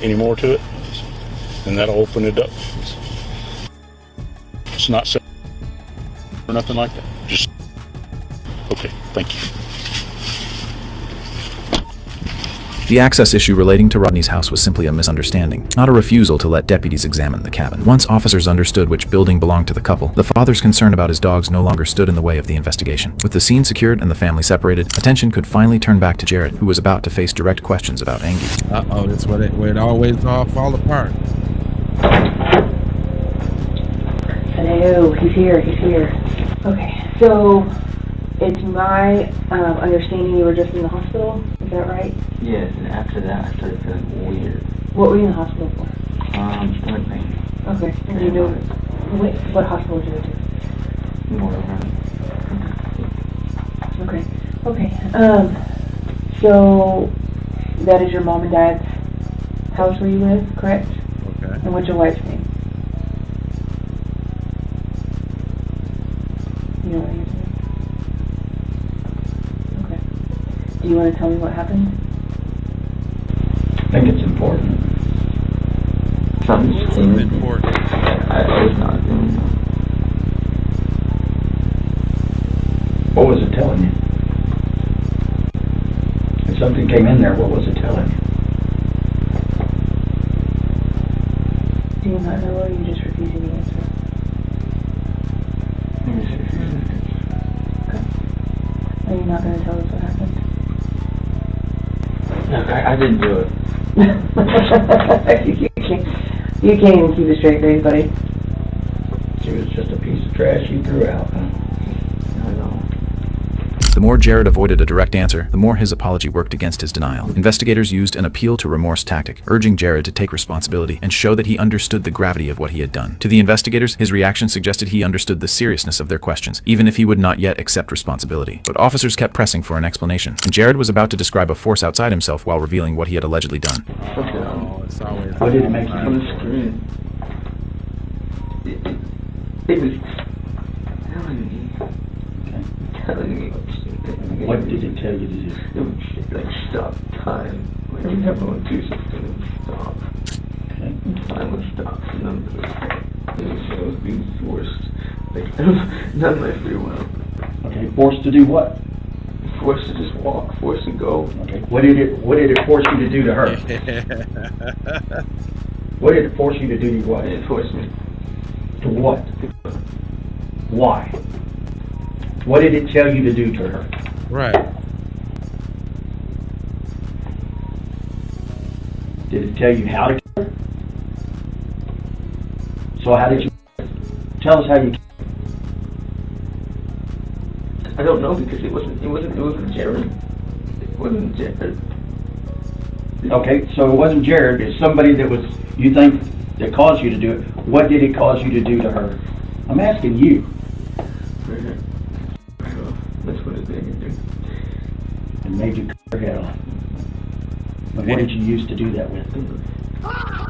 Any more to it? And that'll open it up. It's not set or nothing like that. Just okay. Thank you. The access issue relating to Rodney's house was simply a misunderstanding, not a refusal to let deputies examine the cabin. Once officers understood which building belonged to the couple, the father's concern about his dogs no longer stood in the way of the investigation. With the scene secured and the family separated, attention could finally turn back to Jared, who was about to face direct questions about Angie. Uh-oh, that's where it always all fall apart. Hello, he's here. Okay, so it's my understanding you were just in the hospital, is that right? Yes, and after that I started feeling weird. What were you in the hospital for? Stomach pain. Okay, and you know, what hospital did you go to? Motorrun. Okay. So that is your mom and dad's house where you live, correct? Okay. And what's your wife's name? You know what his name? Okay. Do you want to tell me what happened? I think it's important. Something's important. I was not doing that. What was it telling you? If something came in there, what was it telling you? Do you not know, or are you just refusing to answer? Are you not going to tell us what happened? Look, I didn't do it. you can't even keep a straight face, buddy. She was just a piece of trash you threw out. I know. The more Jared avoided a direct answer, the more his apology worked against his denial. Investigators used an appeal to remorse tactic, urging Jared to take responsibility and show that he understood the gravity of what he had done. To the investigators, his reaction suggested he understood the seriousness of their questions, even if he would not yet accept responsibility. But officers kept pressing for an explanation, and Jared was about to describe a force outside himself while revealing what he had allegedly done. Oh, it's always. What did it make you I was screaming. It was telling me. What did it tell you to do? It was like stop time. Like everyone do something and stop. Okay. And time would stop. None of it. I was being forced. Like not my free will. Okay, forced to do what? Forced to just walk. Forced to go. Okay. What did it force you to do to her? What did it force you to do to your wife? It forced me. To what? Why? What did it tell you to do to her? Right. Did it tell you how to kill her? So how did you tell us how you? I don't know because it wasn't Jared. It wasn't Jared. Okay, so it wasn't Jared. It's somebody that was you think that caused you to do it. What did it cause you to do to her? I'm asking you. That's what it made me do. It made you cut her head off. And what did you use to do that with?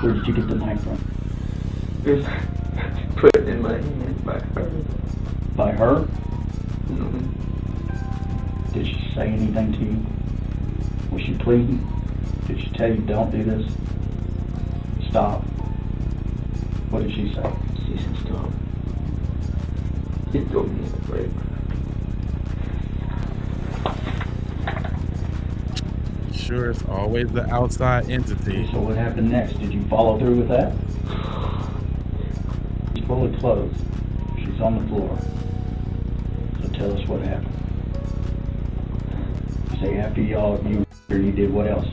Where did you get the knife from? It was put in my hand by her. By her? Mm-hmm. Did she say anything to you? Was she pleading? Did she tell you don't do this? Stop. What did she say? She said stop. She told me to break. Sure, it's always the outside entity. So what happened next? Did you follow through with that? She's fully clothed. She's on the floor. So tell us what happened. You say after you did what else?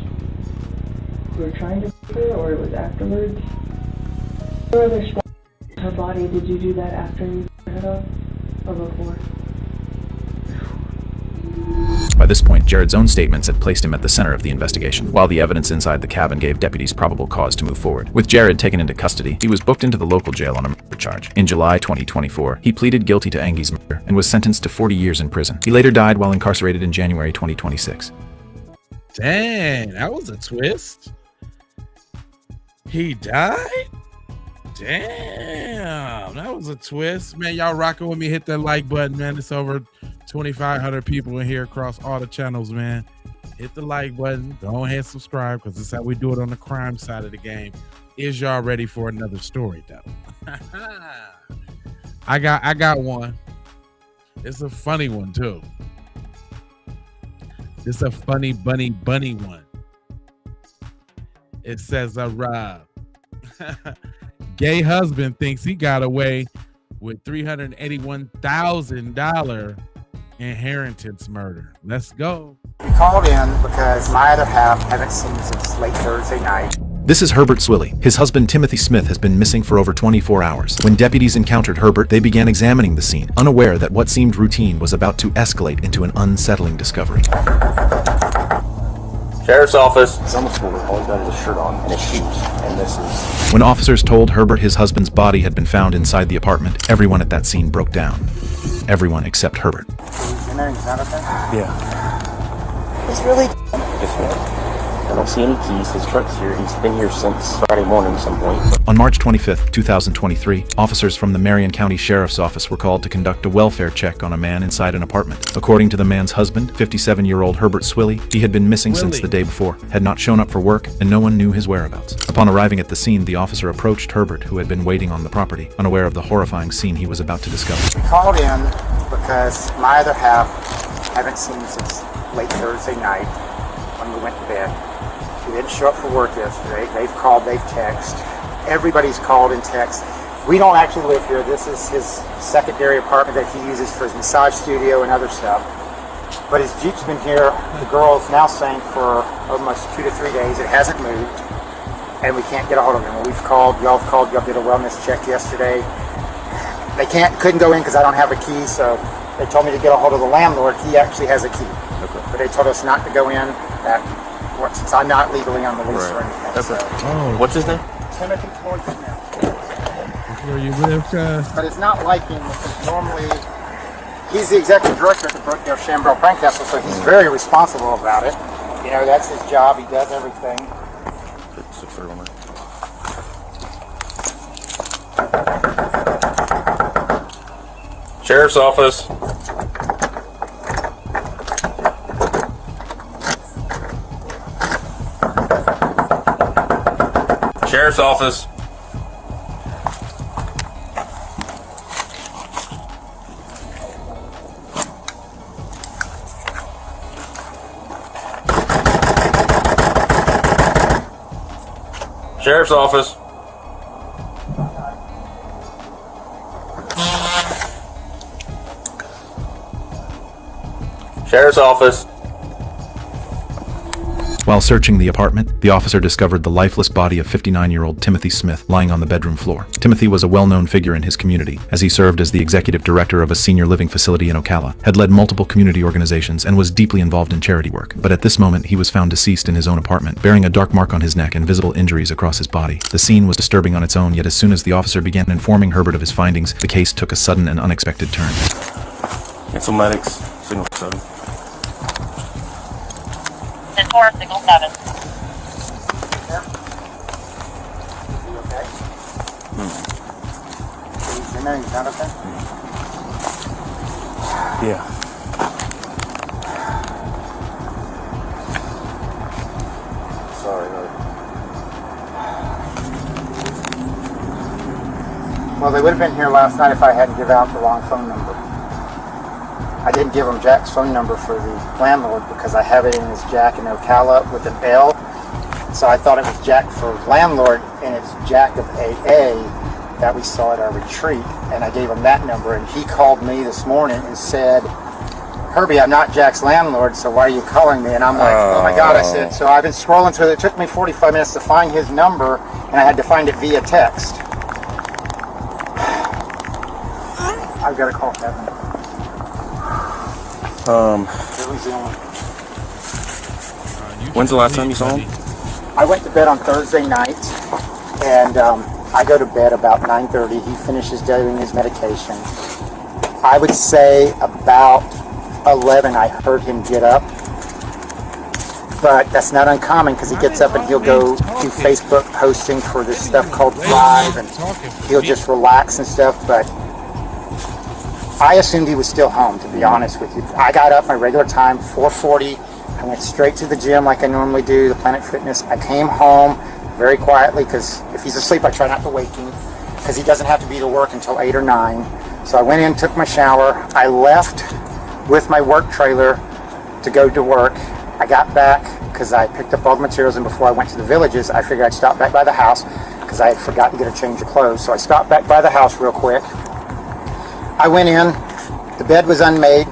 You were trying to kill her, or it was afterwards? Or other spots in her body, did you do that after you cut her head off, or before? By this point, Jared's own statements had placed him at the center of the investigation, while the evidence inside the cabin gave deputies probable cause to move forward. With Jared taken into custody, he was booked into the local jail on a murder charge. In July 2024, he pleaded guilty to Angie's murder and was sentenced to 40 years in prison. He later died while incarcerated in January 2026. Dang, that was a twist. He died? Damn, that was a twist. Man, y'all rocking with me. Hit that like button, man. It's over 2,500 people in here across all the channels, man. Hit the like button. Go ahead and subscribe, because this is how we do it on the crime side of the game. Is y'all ready for another story, though? I got one. It's a funny one, too. It's a funny bunny one. It says, gay husband thinks he got away with $381,000 inheritance murder. Let's go. We called in because my other half haven't seen since late Thursday night. This is Herbert Swilley. His husband Timothy Smith has been missing for over 24 hours. When deputies encountered Herbert, they began examining the scene, unaware that what seemed routine was about to escalate into an unsettling discovery. Sheriff's office. He's on the floor. All he's got is a shirt on and his shoes. And this is... When officers told Herbert his husband's body had been found inside the apartment, everyone at that scene broke down. Everyone except Herbert. He's in there, he's not okay? Yeah. He's really... Yes, ma'am. I don't see any keys. His truck's here. He's been here since Friday morning at some point. On March 25th, 2023, officers from the Marion County Sheriff's Office were called to conduct a welfare check on a man inside an apartment. According to the man's husband, 57-year-old Herbert Swilley, he had been missing since the day before, had not shown up for work, and no one knew his whereabouts. Upon arriving at the scene, the officer approached Herbert, who had been waiting on the property, unaware of the horrifying scene he was about to discover. We called in because my other half haven't seen since late Thursday night when we went to bed. He didn't show up for work yesterday. They've called, they've texted. Everybody's called and texted. We don't actually live here. This is his secondary apartment that he uses for his massage studio and other stuff. But his Jeep's been here, the girl's now saying, for almost 2 to 3 days. It hasn't moved, and we can't get a hold of him. We've called, y'all did a wellness check yesterday. They couldn't go in because I don't have a key, so they told me to get a hold of the landlord. He actually has a key. Okay. But they told us not to go in, since I'm not legally on the lease or anything. Okay. So. Oh. What's his name? Timothy Floyd Smith. That's where you live, guys. But it's not like him, because normally he's the executive director at the Brookdale Shambrel Prank Castle, so he's very responsible about it. You know, that's his job. He does everything. Sheriff's office. Sheriff's office. Sheriff's office. Sheriff's office. While searching the apartment, the officer discovered the lifeless body of 59-year-old Timothy Smith lying on the bedroom floor. Timothy was a well-known figure in his community, as he served as the executive director of a senior living facility in Ocala, had led multiple community organizations, and was deeply involved in charity work. But at this moment, he was found deceased in his own apartment, bearing a dark mark on his neck and visible injuries across his body. The scene was disturbing on its own, yet as soon as the officer began informing Herbert of his findings, the case took a sudden and unexpected turn. Cancel medics. Signal 7. 10-4, signal 7. He's in there, he's not okay? Yeah. Sorry. Well, they would have been here last night if I hadn't given out the wrong phone number. I didn't give them Jack's phone number for the landlord because I have it in as Jack in Ocala with an L. So I thought it was Jack for landlord, and it's Jack of AA that we saw at our retreat. And I gave him that number, and he called me this morning and said, Herbie, I'm not Jack's landlord, so why are you calling me? And I'm like, oh my God, I said, so I've been scrolling through it. It took me 45 minutes to find his number, and I had to find it via text. I've got to call Kevin. When's the last time you saw him? I went to bed on Thursday night, and I go to bed about 9:30. He finishes doing his medication. I would say about 11, I heard him get up, but that's not uncommon because he gets up and he'll go do Facebook posting for this stuff called Thrive, and he'll just relax and stuff. But I assumed he was still home, to be honest with you. I got up my regular time, 4:40. I went straight to the gym like I normally do, the Planet Fitness. I came home very quietly because if he's asleep, I try not to wake him because he doesn't have to be to work until 8 or 9. So I went in, took my shower. I left with my work trailer to go to work. I got back because I picked up all the materials, and before I went to the Villages, I figured I'd stop back by the house because I had forgotten to get a change of clothes. So I stopped back by the house real quick. I went in. The bed was unmade.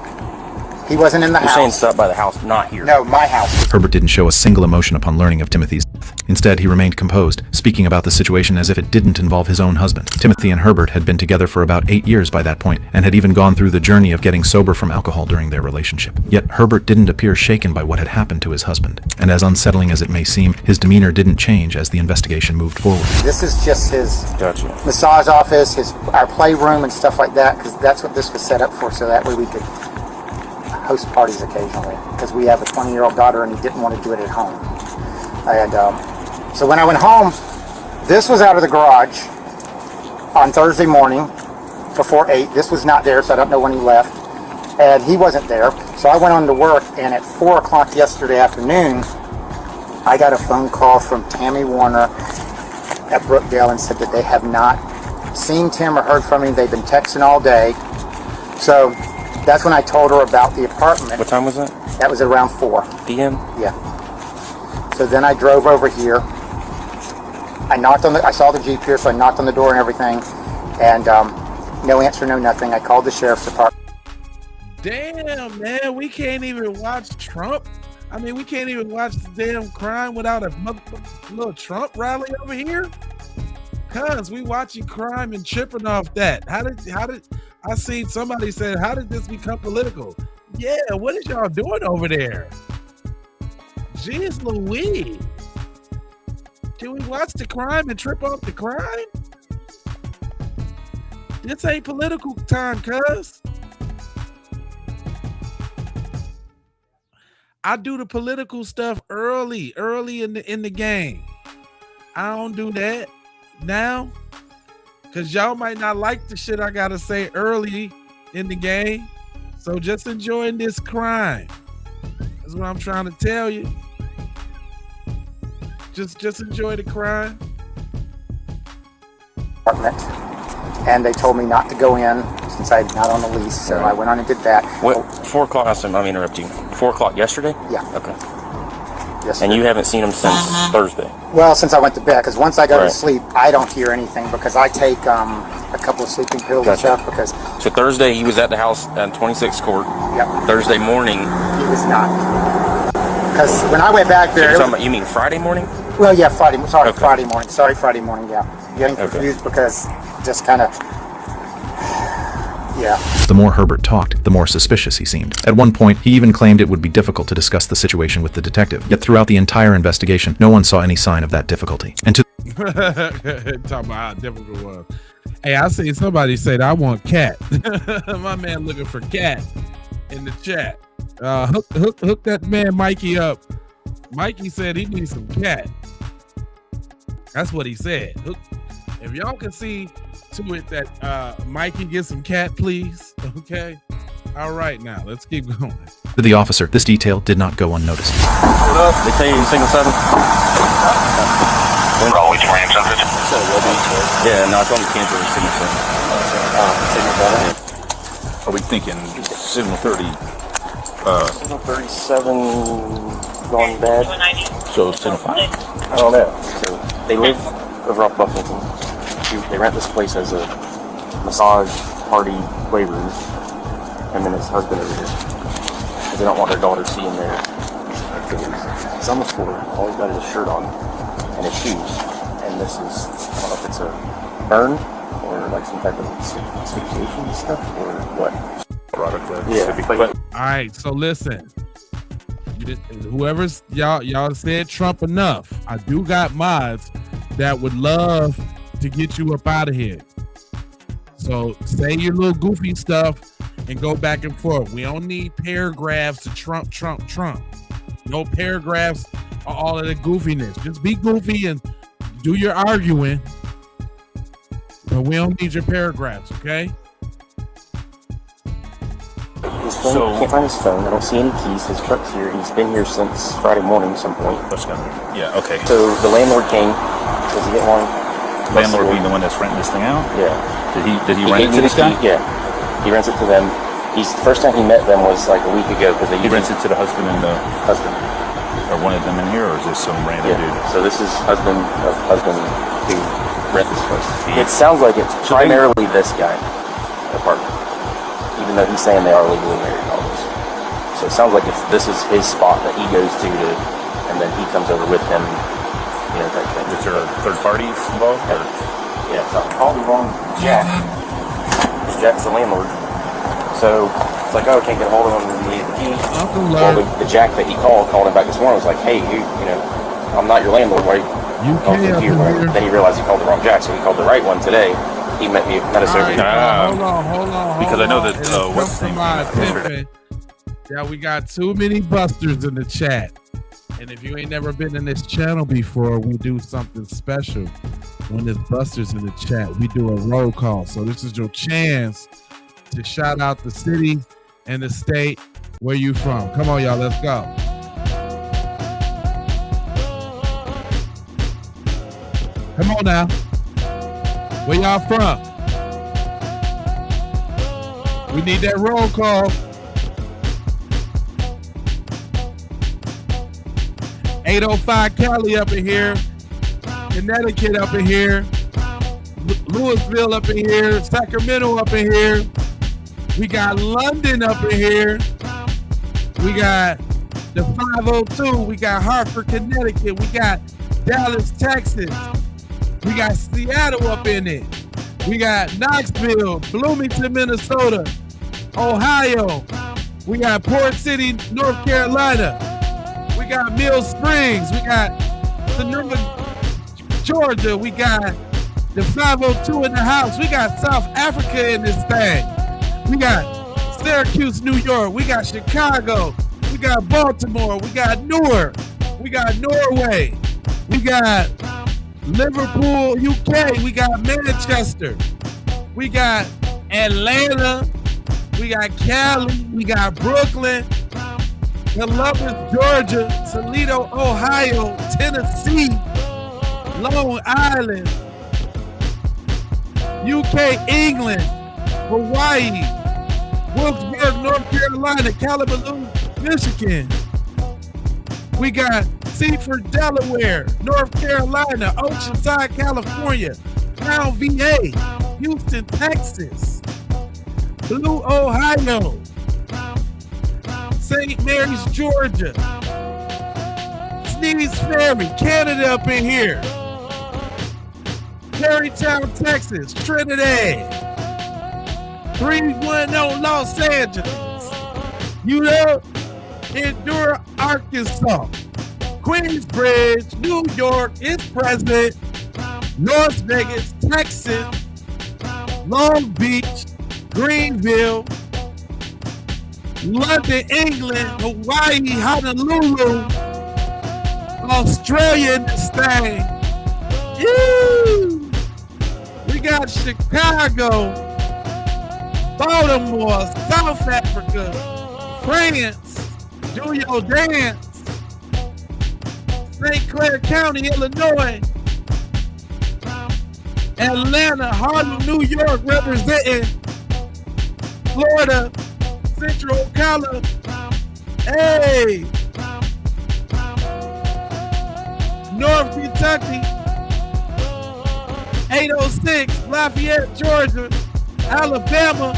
He wasn't in the house. You're saying stop by the house, not here. No, my house. Herbert didn't show a single emotion upon learning of Timothy's death. Instead, he remained composed, speaking about the situation as if it didn't involve his own husband. Timothy and Herbert had been together for about 8 years by that point, and had even gone through the journey of getting sober from alcohol during their relationship. Yet Herbert didn't appear shaken by what had happened to his husband, and as unsettling as it may seem, his demeanor didn't change as the investigation moved forward. This is just his massage office, our playroom and stuff like that, because that's what this was set up for, so that way we could host parties occasionally, because we have a 20-year-old daughter and he didn't want to do it at home. And so when I went home, this was out of the garage on Thursday morning before 8. This was not there, so I don't know when he left. And he wasn't there, so I went on to work, and at 4 o'clock yesterday afternoon, I got a phone call from Tammy Warner at Brookdale and said that they have not seen Tim or heard from him. They've been texting all day. So that's when I told her about the apartment. What time was that? That was around 4 p.m. Yeah. So then I drove over here. I knocked on I saw the Jeep here, so I knocked on the door and everything, and no answer, no nothing. I called the sheriff's department. Damn, man, we can't even watch Trump. I mean, we can't even watch the damn crime without a little Trump rally over here. Cause we watching crime and tripping off that. How did I seen somebody say, how did this become political? Yeah, what is y'all doing over there? Jeez Louise. Can we watch the crime and trip off the crime? This ain't political time, cuz. I do the political stuff early in the game. I don't do that now, because y'all might not like the shit I gotta say early in the game. So just enjoying this crime. That's what I'm trying to tell you. Just enjoy the crime. And they told me not to go in since I'm not on the lease, so I went on and did that. What, 4 o'clock, let me interrupt you. 4 o'clock yesterday? Yeah. Okay. Yes, and you haven't seen him since Thursday? Well, since I went to bed, because once I go to sleep, I don't hear anything because I take a couple of sleeping pills and stuff. Because so Thursday he was at the house at 26th Court. Yep. Thursday morning he was not. Because when I went back there, you mean Friday morning? Well, yeah, Friday morning. Sorry, Friday morning. Yeah, getting confused because just kind of. Yeah. The more Herbert talked, the more suspicious he seemed. At one point, he even claimed it would be difficult to discuss the situation with the detective. Yet throughout the entire investigation, no one saw any sign of that difficulty. And to talk about how difficult it was. Hey, I see somebody said I want cat. My man looking for cat in the chat. Hook that man Mikey up. Mikey said he needs some cat. That's what he said. If y'all can see to it that Mikey gets some cat, please. Okay. All right, now let's keep going. To the officer, this detail did not go unnoticed. They tell you single 7? We're always wearing something. Yeah, no, it's only cancel signal 7. Are we thinking signal 30? Signal 37 going bad. So signal 5? I don't know. So they live over off Buffington. They rent this place as a massage party playroom, and then his husband over here. Because they don't want their daughter seeing their activities. He's on the floor. All he's got is a shirt on and his shoes. And this is, I don't know if it's a burn or like some type of asphyxiation stuff or what. Yeah. All right. So listen, whoever's y'all said Trump enough. I do got mods that would love to get you up out of here. So say your little goofy stuff and go back and forth. We don't need paragraphs to Trump. No paragraphs or all of the goofiness. Just be goofy and do your arguing. But we don't need your paragraphs, okay? His phone, can't find his phone. I don't see any keys. His truck's here. He's been here since Friday morning at some point. Yeah, okay. So the landlord came. Does he get one? Landlord being the one that's renting this thing out? Yeah. Did he rent it to this guy? Yeah. He rents it to them. The first time he met them was like a week ago because He rents it to the husband and the husband. Or one of them in here, or is this some random dude? So this is husband who rent this place. It sounds like it's primarily this guy apartment, even though he's saying they are legally married and all this. So it sounds like this is his spot that he goes to, and then he comes over with him. You know, type thing. Is there third parties involved? Or? Yeah, so I called him wrong. Jack. Jack's the landlord. So it's like, oh, can't get a hold of him. We need the key. Well, the Jack that he called him back this morning. Was like, hey, you know, I'm not your landlord. Why? Then he realized he called the wrong Jack, so he called the right one today. He met us over here. Hold on. Because I know that what's the name? Yeah, we got too many busters in the chat. And if you ain't never been in this channel before, we do something special. When there's busters in the chat, we do a roll call. So this is your chance to shout out the city and the state where you from. Come on, y'all, let's go. Come on now. Where y'all from? We need that roll call. 805 Cali up in here. Connecticut up in here. Louisville up in here. Sacramento up in here. We got London up in here. We got the 502. We got Hartford, Connecticut. We got Dallas, Texas. We got Seattle up in it. We got Knoxville, Bloomington, Minnesota, Ohio. We got Port City, North Carolina. We got Mill Springs. We got Sonoma, Georgia. We got the 502 in the house. We got South Africa in this thing. We got Syracuse, New York. We got Chicago. We got Baltimore. We got Newark. We got Norway. We got Liverpool, UK. We got Manchester. We got Atlanta. We got Cali. We got Brooklyn. Columbus, Georgia. Toledo, Ohio. Tennessee. Long Island. UK, England. Hawaii. Wilkesburg, North Carolina. Kalamazoo, Michigan. We got Seaford, Delaware, North Carolina, Oceanside, California, Crown, VA, Houston, Texas, Blue, Ohio, St. Mary's, Georgia, Sneeze Ferry, Canada up in here, Perrytown, Texas, Trinidad, 310 Los Angeles, Endura, Arkansas, Queensbridge, New York is present, Las Vegas, Texas, Long Beach, Greenville, London, England, Hawaii, Honolulu, Australia in this thing. Woo! We got Chicago, Baltimore, South Africa, France, Do Your Dance, St. Clair County, Illinois, Atlanta, Harlem, New York, representing Florida, Central Ocala, hey, North Kentucky, 806, Lafayette, Georgia, Alabama,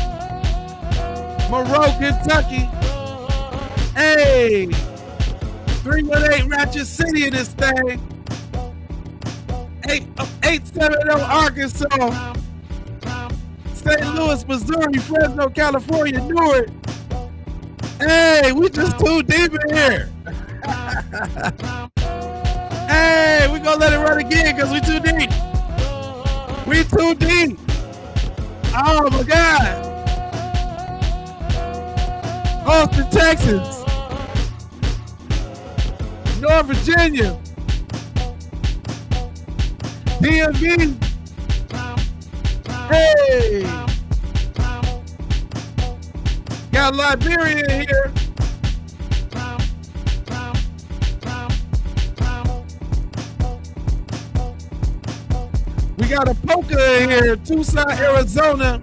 Monroe, Kentucky, hey, 318 Ratchet City in this thing. 870 Arkansas. St. Louis, Missouri, Fresno, California, Newark. Hey, we just too deep in here. Hey, we gonna let it run again because we too deep. We too deep. Oh my God. Austin, Texas. North Virginia. DMV. Hey. Got Liberia in here. We got a poker in here. Tucson, Arizona.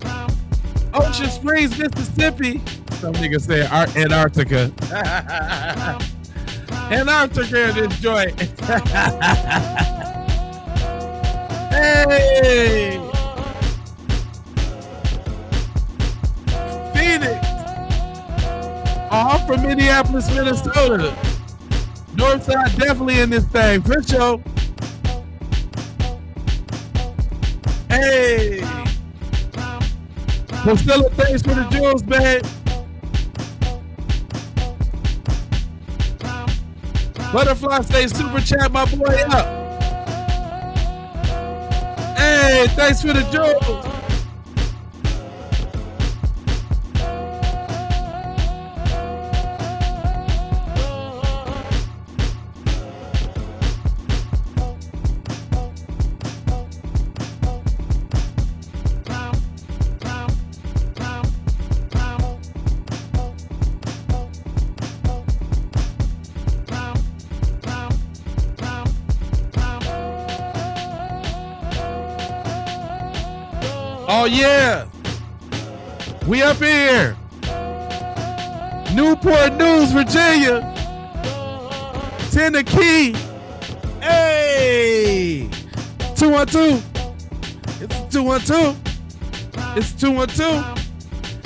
Ocean Springs, Mississippi. Some niggas say Antarctica. Antarctica in this joint. Hey! Phoenix. Oh, I'm from Minneapolis, Minnesota. Northside definitely in this thing. For sure. Hey! Priscilla, thanks for the jewels, babe. Butterfly State Super Chat, my boy up. Hey, thanks for the jewels. Oh yeah, we up here. Newport News, Virginia. Tennessee. Hey, 212. It's 212. It's 212.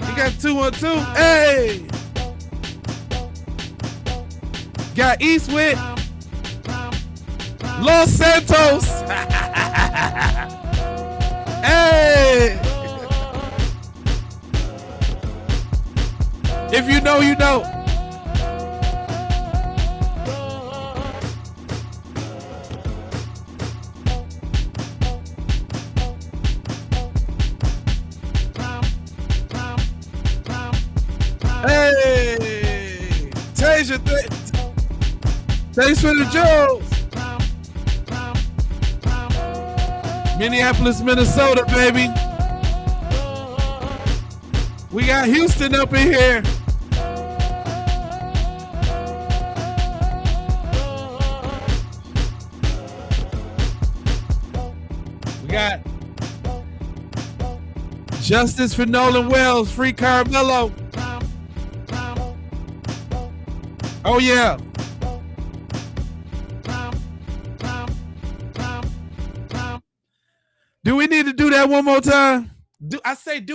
You got 212. Hey, got Eastwood. Los Santos. Hey! If you know, you know. Hey! Tasia, thanks for the jewels. Minneapolis, Minnesota, baby. We got Houston up in here. We got Justice for Nolan Wells, Free Carmelo. Oh yeah. Do we need to do that one more time? Do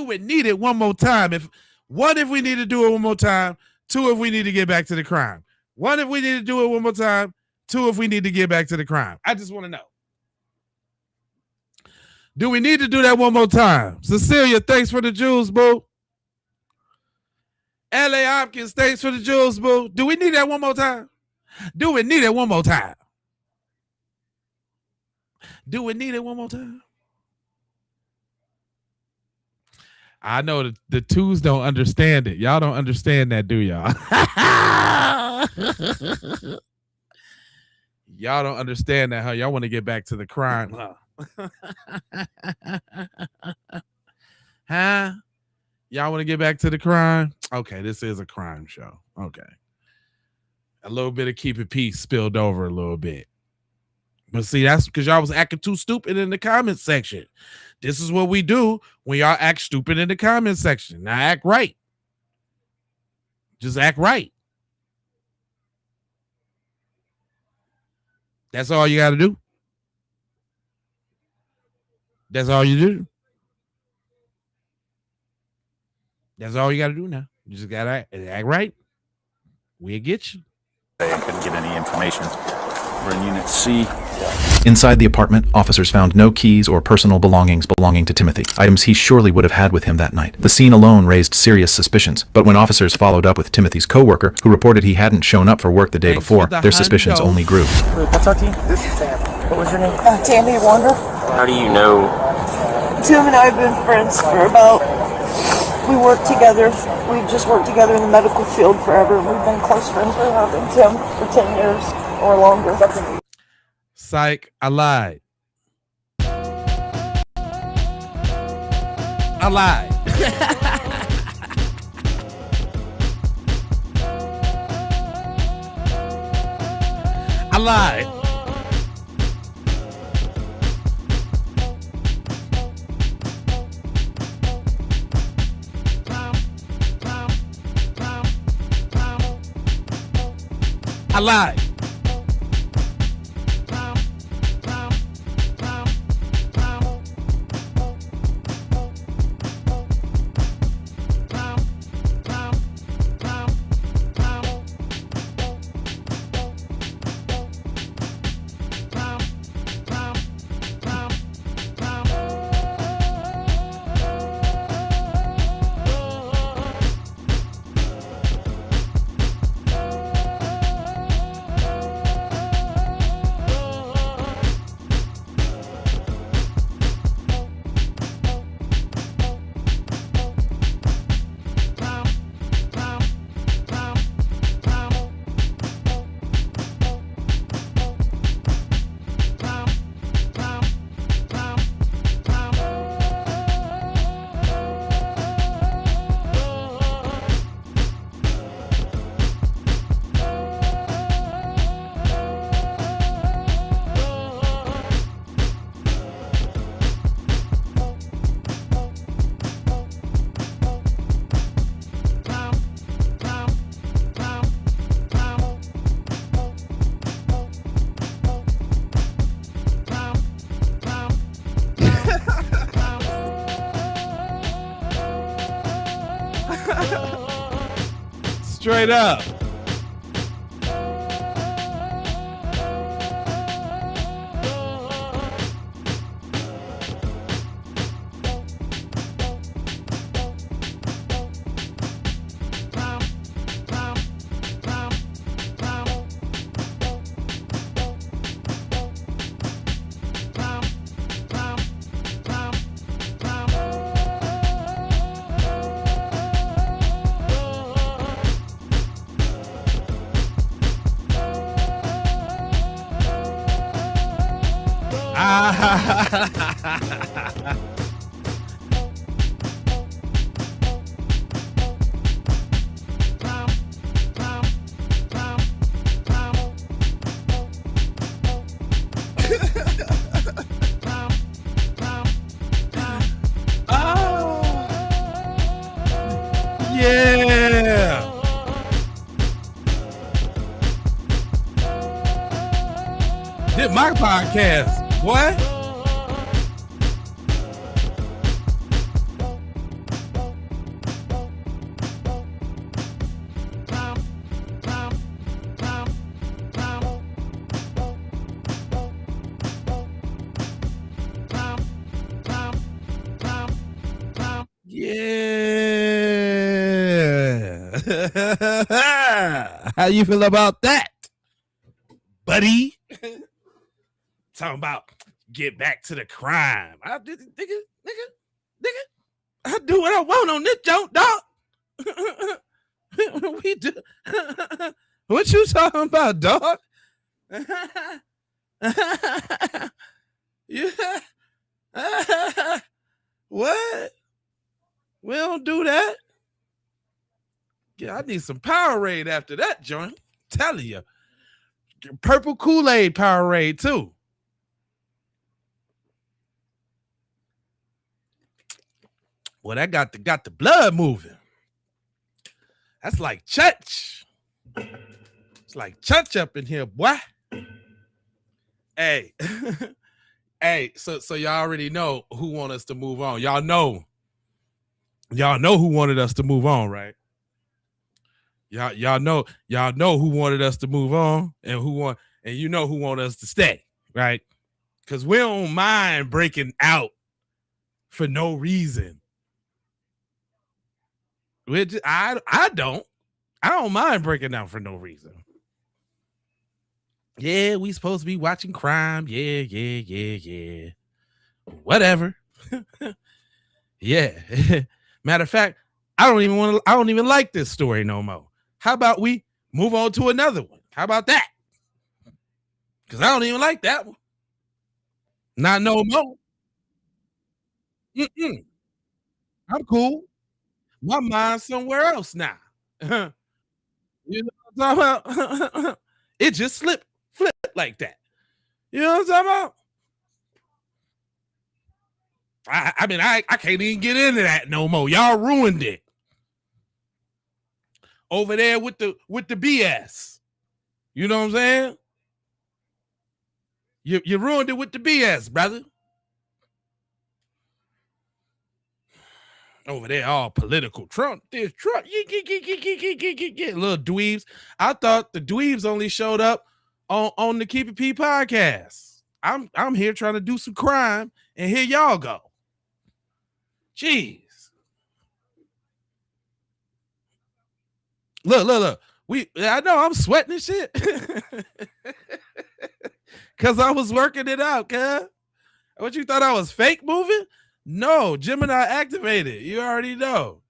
we need it one more time? If we need to do it one more time. 2, if we need to get back to the crime. 1, if we need to do it one more time. 2, if we need to get back to the crime. I just want to know. Do we need to do that one more time? Cecilia, thanks for the jewels, boo. L.A. Hopkins, thanks for the jewels, boo. Do we need that one more time? Do we need it one more time? Do we need it one more time? I know the twos don't understand it. Y'all don't understand that, do y'all? Y'all don't understand that, huh? Y'all want to get back to the crime, huh? Huh? Y'all want to get back to the crime? Okay, this is a crime show. Okay. A little bit of Keep It Peace spilled over a little bit. But see, that's because y'all was acting too stupid in the comments section. This is what we do when y'all act stupid in the comment section. Now act right. Just act right. That's all you got to do. That's all you do. That's all you got to do now. You just got to act right. We'll get you. I couldn't get any information. We're in Unit C. Inside the apartment, officers found no keys or personal belongings belonging to Timothy, items he surely would have had with him that night. The scene alone raised serious suspicions, but when officers followed up with Timothy's co-worker, who reported he hadn't shown up for work the day before, their suspicions only grew. What's up, T? This is Tammy. What was your name? Tammy Wander. How do you know? Tim and I have been friends for we work together. We've just worked together in the medical field forever. We've been close friends with Tim for 10 years. or longer. Psych, I lied. I lied. I lied. I lied. Straight up. Yeah. Did my podcast, boy. How you feel about that, buddy? Talking about get back to the crime. I did, nigga. I do what I want on this joke, dog. We do. What you talking about, dog? Yeah. What? We don't do that. Yeah, I need some Powerade after that joint. I'm telling you. Purple Kool-Aid Powerade too. Well, that got the blood moving. That's like church. It's like church up in here, boy. Hey. Hey, so y'all already know who want us to move on. Y'all know who wanted us to move on, right? Y'all know who wanted us to move on and who want us to stay, right? Because we don't mind breaking out for no reason. I don't mind breaking out for no reason. Yeah, we supposed to be watching crime. Yeah. Whatever. Yeah. Matter of fact, I don't even like this story no more. How about we move on to another one? How about that? Because I don't even like that one. Not no more. I'm cool. My mind's somewhere else now. You know what I'm talking about? It just flipped like that. You know what I'm talking about? I mean, I can't even get into that no more. Y'all ruined it. Over there with the BS. You know what I'm saying? You ruined it with the BS, brother. Over there, all political. Trump, this Trump. Little dweebs. I thought the dweebs only showed up on the Keep It P podcast. I'm here trying to do some crime, and here y'all go. Jeez. Look. I know I'm sweating and shit. Cause I was working it out, cuz. What, you thought I was fake moving? No, Gemini activated. You already know.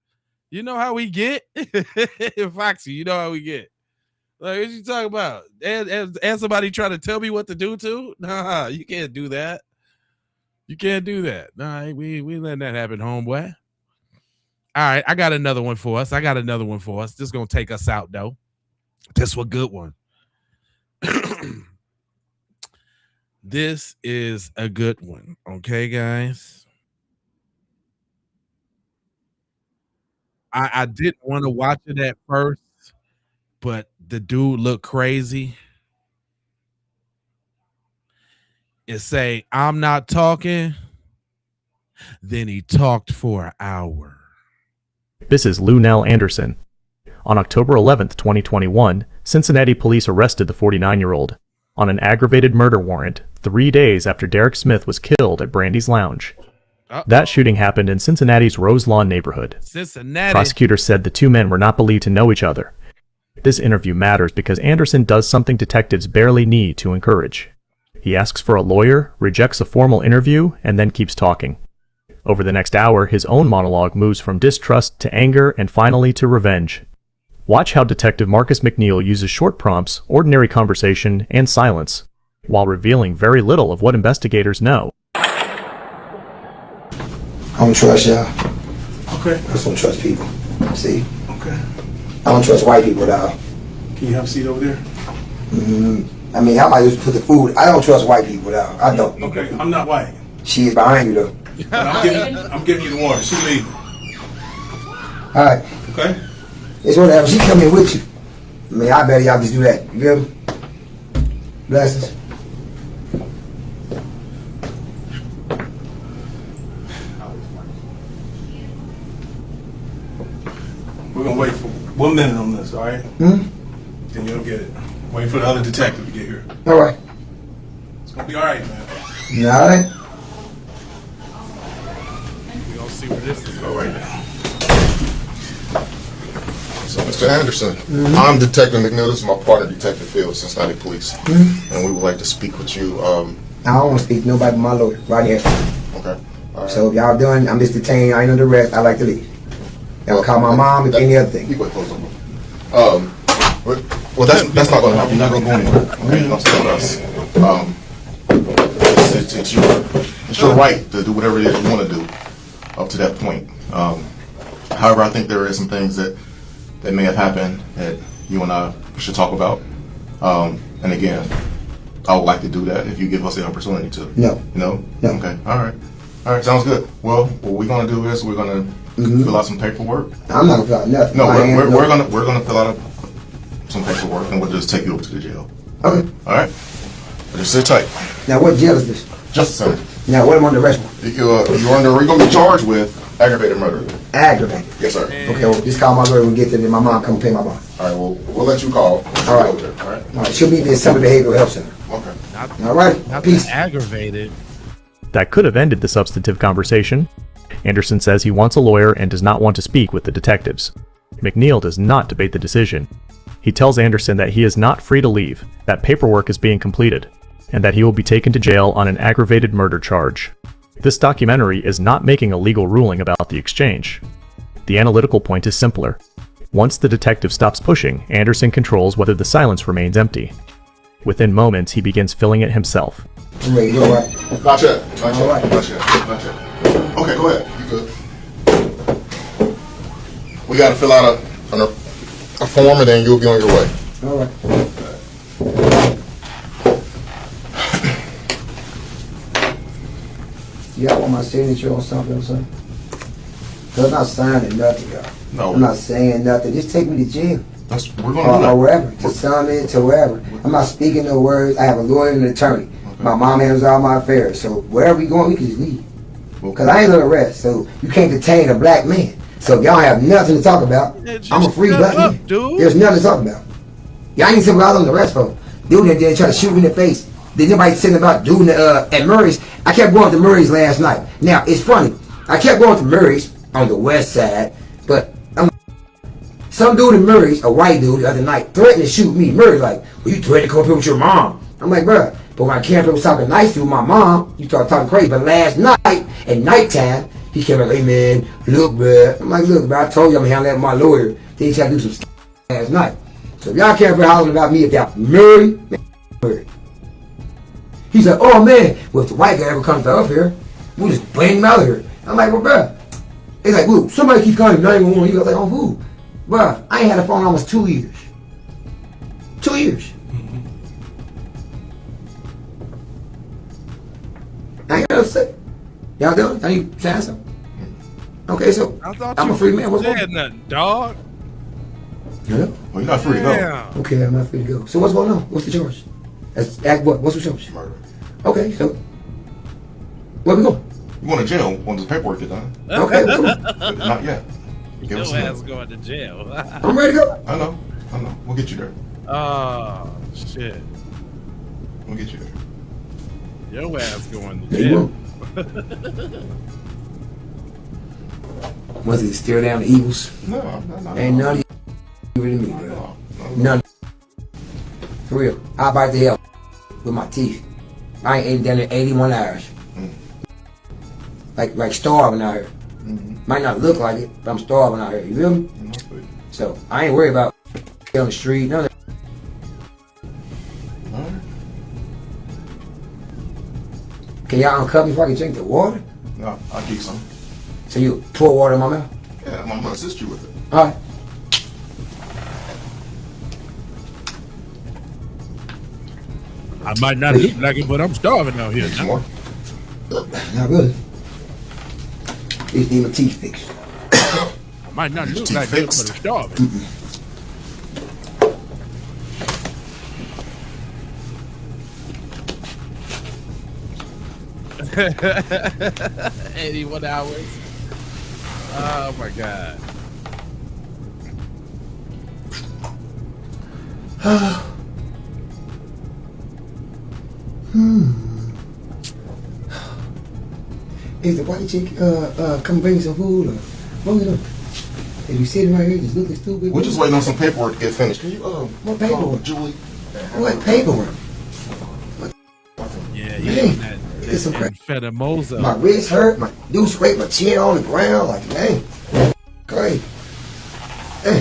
You know how we get. Foxy, you know how we get. Like, what you talking about? And somebody trying to tell me what to do to? Nah, you can't do that. You can't do that. Nah, we letting that happen, homeboy. All right, I got another one for us. This is gonna take us out though. This was a good one. This is a good one. Okay, guys. I didn't want to watch it at first, but the dude looked crazy. It say, I'm not talking. Then he talked for an hour. This is Lunell Anderson. On October 11th, 2021, Cincinnati police arrested the 49-year-old on an aggravated murder warrant 3 days after Derek Smith was killed at Brandy's Lounge. That shooting happened in Cincinnati's Rose Lawn neighborhood. Cincinnati. Prosecutors said the two men were not believed to know each other. This interview matters because Anderson does something detectives barely need to encourage. He asks for a lawyer, rejects a formal interview, and then keeps talking. Over the next hour, his own monologue moves from distrust to anger and finally to revenge. Watch how Detective Marcus McNeil uses short prompts, ordinary conversation, and silence, while revealing very little of what investigators know. I don't trust y'all. Okay. I just don't trust people. See? Okay. I don't trust white people, dog. Can you have a seat over there? I mean, I might just put the food. I don't trust white people, dog. I don't. Okay, I'm not white. She is behind you, though. I'm giving you the water. She leave. All right. Okay. It's whatever. She come in with you. I mean, I bet y'all just do that. You feel me? Blessings. We're gonna wait for 1 minute on this, all right? Then you'll get it. Wait for the other detective to get here. All right. It's gonna be all right, man. All right. We're gonna see where this is going right now. So, Mr. Anderson, I'm Detective McNeil. This is my partner, Detective Fields, Cincinnati Police, and we would like to speak with you. I don't want to speak to nobody but my lawyer right here. Okay. All right. So if y'all done, I'm just detained. I ain't under arrest. I like to leave. Y'all call my mom if any other thing. Well, that's not going to happen. You're not going to go anywhere. Okay, don't stay with us. It's your right to do whatever it is you want to do up to that point. However, I think there are some things that may have happened that you and I should talk about. And again, I would like to do that if you give us the opportunity to. No. No? Okay. All right. Sounds good. Well, what we're going to do is we're going to fill out some paperwork. I'm not going to fill out nothing. No, we're going to fill out some paperwork and we'll just take you over to the jail. Okay. All right. Just sit tight. Now, what jail is this? Justice Center. Now, what am I under arrest for? You're going to be charged with aggravated murder. Aggravated? Yes, sir. Okay, well, just call my lawyer when we get there, then my mom come pay my bond. All right, well, we'll let you call. All right. All right. All right, she'll meet me at Summer Behavioral Health Center. Okay. All right, peace. Aggravated. That could have ended the substantive conversation. Anderson says he wants a lawyer and does not want to speak with the detectives. McNeil does not debate the decision. He tells Anderson that he is not free to leave, that paperwork is being completed, and that he will be taken to jail on an aggravated murder charge. This documentary is not making a legal ruling about the exchange. The analytical point is simpler. Once the detective stops pushing, Anderson controls whether the silence remains empty. Within moments, he begins filling it himself. Not yet. Not yet. Not yet. Okay, go ahead. You good. We got to fill out a form, and then you'll be on your way. All right. Y'all want my signature on something or something? Cause I'm not signing nothing, y'all. No. I'm not saying nothing. Just take me to jail. We're gonna do that. Or wherever. To summit, to wherever. I'm not speaking no words. I have a lawyer and an attorney. Okay. My mom handles all my affairs. So wherever we going, we can just leave. Cause I ain't gonna arrest. So you can't detain a black man. So if y'all have nothing to talk about, I'm a free black man. Dude. There's nothing to talk about. Y'all ain't saying what I was on the arrest for. Dude that did try to shoot me in the face. Did nobody say about dude at Murray's? I kept going to Murray's last night. Now it's funny. I kept going to Murray's on the west side, but some dude in Murray's, a white dude, the other night threatened to shoot me. Murray's like, well, you threatened to come up here with your mom. I'm like, bruh, but when I came up here was talking nice to my mom, you started talking crazy. But last night, at nighttime, he came up like, hey man, look, bruh. I'm like, look, bruh, I told you I'm handling that with my lawyer. Then he tried to do some last night. So if y'all can't be hollering about me about Murray, Murray. He's like, oh man, well if the white guy ever comes up here, we'll just bring him out of here. I'm like, well, bruh. He's like, well, somebody keeps calling 911. He goes like, oh, who? Bruh, I ain't had a phone almost 2 years. 2 years. I ain't gonna say. Y'all done? I need to say something. Okay, so I'm a free man. What's going on? Nothing, dog. Yeah. Well, you're not free to go. Okay, I'm not free to go. So what's going on? What's the charge? What's the charge? Murder. Okay, so where we going? You're going to jail when the paperwork is done. Okay, come on. Not yet. Your ass going to jail. I'm ready to go. I know. We'll get you there. Oh, shit. We'll get you there. Your ass going to jail. Was it stare down the Eagles? No. Ain't none of you really me, bro. None. For real. I bite the hell with my teeth. I ain't ate down there 81 hours. Like starving out here. Might not look like it, but I'm starving out here. You feel me? So I ain't worried about on the street, none of that. Can y'all uncuff me before I can drink the water? No, I'll keep some. So you pour water in my mouth? Yeah, I'm gonna assist you with it. Alright. I might not look like it, but I'm starving out here. Some more? Not really. These need my teeth fixed. I might not look like it, but I'm starving. Mm-mm. 81 hours. Oh my god. Is the white chick come bring some food or what we doing? If you sitting right here just looking stupid. We're just waiting on some paperwork to get finished. Can you what paperwork? Julie? What paperwork? Yeah, man, it's some crap. Fedamosa. My wrist hurt. My dude scraped my chin on the ground. Like, dang, crazy. Hey.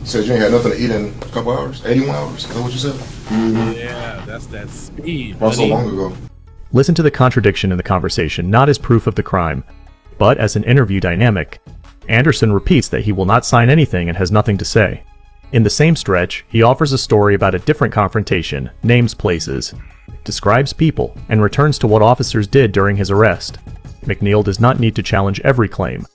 Said you ain't had nothing to eat in a couple hours? 81 hours? Is that what you said? Mm-hmm. Yeah, that's that speed. Not so long ago. Listen to the contradiction in the conversation, not as proof of the crime, but as an interview dynamic. Anderson repeats that he will not sign anything and has nothing to say. In the same stretch, he offers a story about a different confrontation, names places, describes people, and returns to what officers did during his arrest. McNeil does not need to challenge every claim.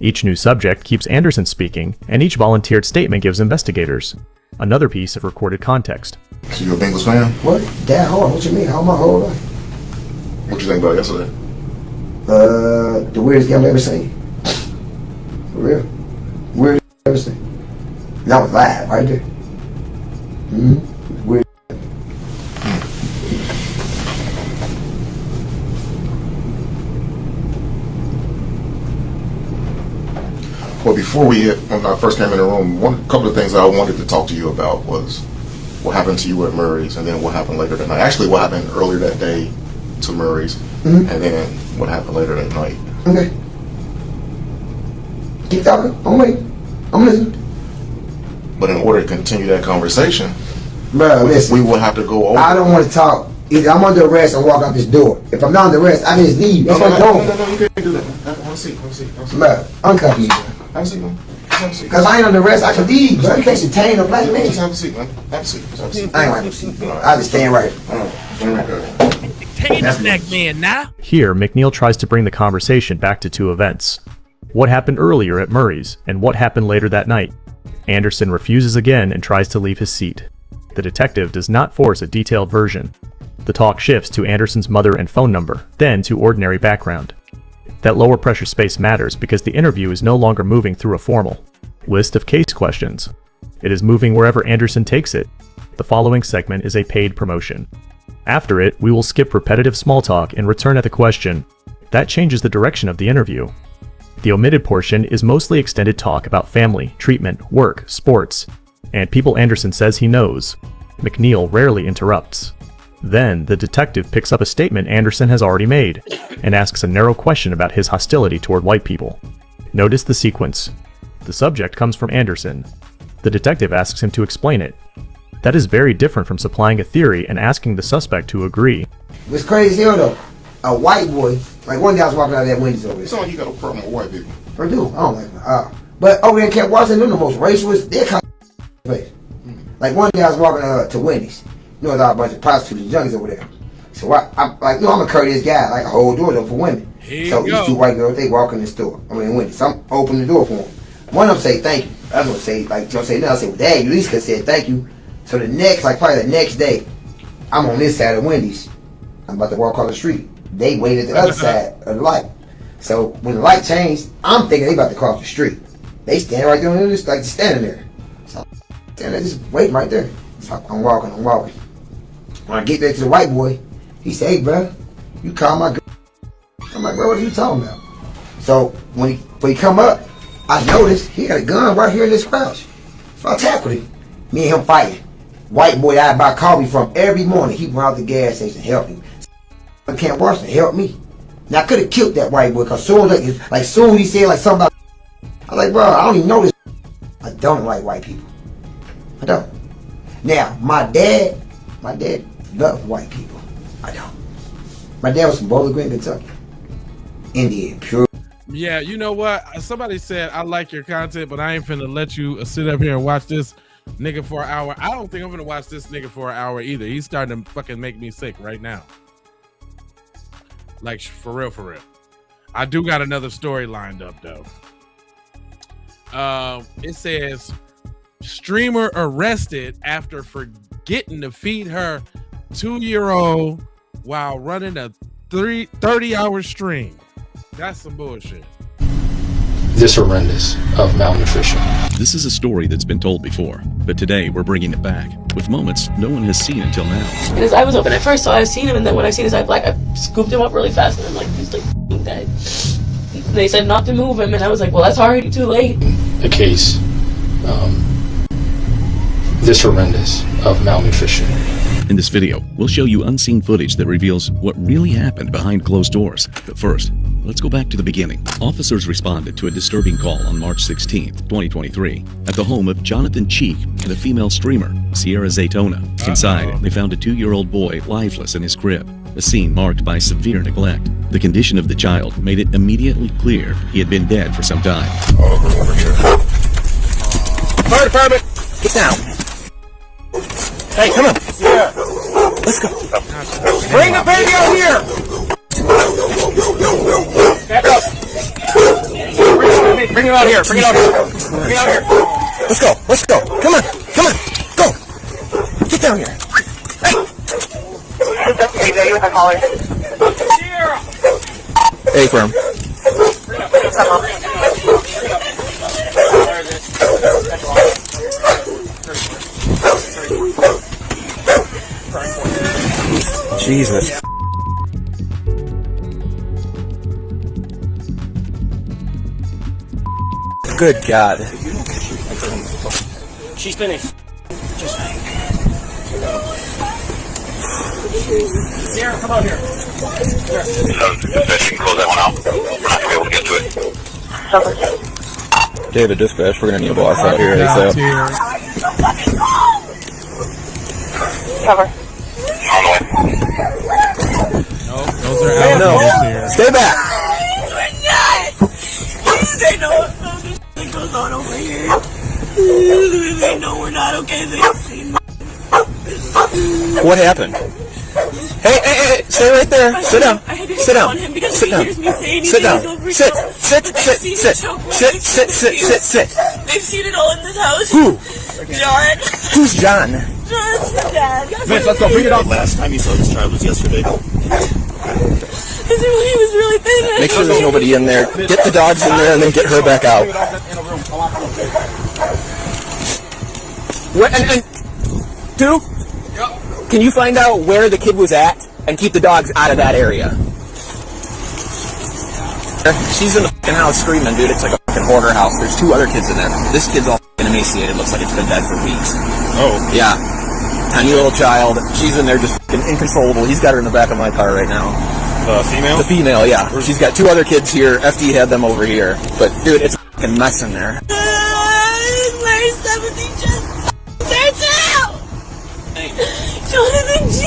Each new subject keeps Anderson speaking, and each volunteered statement gives investigators another piece of recorded context. So you're a Bengals fan? What? That hard? What you mean? How my whole life? What you think about yesterday? The weirdest game I've ever seen. For real. Weirdest I've ever seen. That was live right there. Weird. Well, before when I first came in the room, couple of things I wanted to talk to you about was what happened to you at Murray's, and then what happened later that night. Actually, what happened earlier that day to Murray's, and then what happened later that night. Okay. Keep talking. I'm waiting. I'm listening. But in order to continue that conversation, Bro, listen. we will have to go over. I don't want to talk. Either I'm under arrest and walk out this door. If I'm not under arrest, I can just leave. That's what I'm doing. No, you can't do that. Have a seat. Bro, uncuff me. Have a seat, man. Have a seat. Because I ain't under arrest, I can leave. Bro, you can't detain a black man. Just have a seat, man. Have a seat. Just have a seat. I ain't have a seat. I just stand right. Detain a black man now. Here, McNeil tries to bring the conversation back to two events. What happened earlier at Murray's, and what happened later that night. Anderson refuses again and tries to leave his seat. The detective does not force a detailed version. The talk shifts to Anderson's mother and phone number, then to ordinary background. That lower pressure space matters because the interview is no longer moving through a formal list of case questions. It is moving wherever Anderson takes it. The following segment is a paid promotion. After it, we will skip repetitive small talk and return at the question. That changes the direction of the interview. The omitted portion is mostly extended talk about family, treatment, work, sports, and people Anderson says he knows. McNeil rarely interrupts. Then, the detective picks up a statement Anderson has already made, and asks a narrow question about his hostility toward white people. Notice the sequence. The subject comes from Anderson. The detective asks him to explain it. That is very different from supplying a theory and asking the suspect to agree. What's crazy here though, a white boy, like one day I was walking out of that window over there. It's all you got a problem with white people. I do, I don't like them. But over there in Camp Washington, they're the most racist, they're kind of place. Like one day I was walking to Wendy's. You know, there's a bunch of prostitutes and junkies over there. So I'm like, I'm a courteous guy. Like, I hold doors open for women. So these two white girls, they walk in the store. I mean, Wendy's. So I'm opening the door for them. One of them say thank you. The other one say, like, don't say nothing. I say, well, dang, you at least could have said thank you. So the next, like probably the next day, I'm on this side of Wendy's. I'm about to walk across the street. They waited at the other side of the light. So when the light changed, I'm thinking they about to cross the street. They stand right there and just like standing there. So I'm standing there just waiting right there. So I'm walking. When I get back to the white boy, he say, hey, bro, you call my girl. I'm like, bro, what are you talking about? So when he come up, I noticed he got a gun right here in this crouch. So I tackled him. Me and him fighting. White boy I buy coffee from every morning. He went out the gas station and helped him. I can't watch him, help me. Now I could have killed that white boy because soon he said like something about I was like, bro, I don't even know this. I don't like white people. I don't. Now, my dad loved white people. I don't. My dad was from Bowling Green, Kentucky. Indian, pure. Yeah, you know what? Somebody said, I like your content, but I ain't finna let you sit up here and watch this nigga for an hour. I don't think I'm gonna watch this nigga for an hour either. He's starting to fucking make me sick right now. Like, for real. I do got another story lined up, though. It says, streamer arrested after forgetting to feed her 2-year-old while running a 30-hour stream. That's some bullshit. This horrendous of malnutrition. This is a story that's been told before, but today we're bringing it back with moments no one has seen until now. His eye was open at first, so I've seen him, and then when I seen his eye black, I scooped him up really fast, and I'm like, he's like dead. They said not to move him, and I was like, well, that's already too late. A case this horrendous of malnutrition. In this video, we'll show you unseen footage that reveals what really happened behind closed doors. But first, let's go back to the beginning. Officers responded to a disturbing call on March 16th, 2023, at the home of Jonathan Cheek and a female streamer, Sierra Zaytona. Inside, they found a 2-year-old boy lifeless in his crib, a scene marked by severe neglect. The condition of the child made it immediately clear he had been dead for some time. Fire department, get down. Hey, come on. Yeah. Let's go. Bring the baby out here. Back up. Bring it out here. Bring it out here. Bring it out here. Let's go. Let's go. Come on. Come on. Go. Get down here. Hey, firm. Jesus. Good God. She's spinning. Sarah, come out here. Dispatch, you can close that one out. We're not going to be able to get to it. David, dispatch, we're going to need a boss out here ASAP. Cover. Nope, those are alligators here. Stay back. They know what goes on over here. They know we're not okay. They've seen me. What happened? Hey, stay right there. Sit down. Sit down. Sit down. Sit down. Sit. They've seen it all in this house. Who? John. Who's John? John's the dad. Vince, let's go. Bring it up. Last time you saw this child was yesterday. He was really thin. Make sure there's nobody in there. Get the dogs in there and then get her back out. And two? Can you find out where the kid was at and keep the dogs out of that area? She's in the fucking house screaming, dude. It's like a fucking hoarder house. There's 2 other kids in there. This kid's all fucking emaciated. Looks like it's been dead for weeks. Oh. Yeah. Tiny little child. She's in there just fucking inconsolable. He's got her in the back of my car right now. The female? The female, yeah. She's got 2 other kids here. FD had them over here. But, dude, it's a fucking mess in there. Where's 70 just turns out? Jonathan G.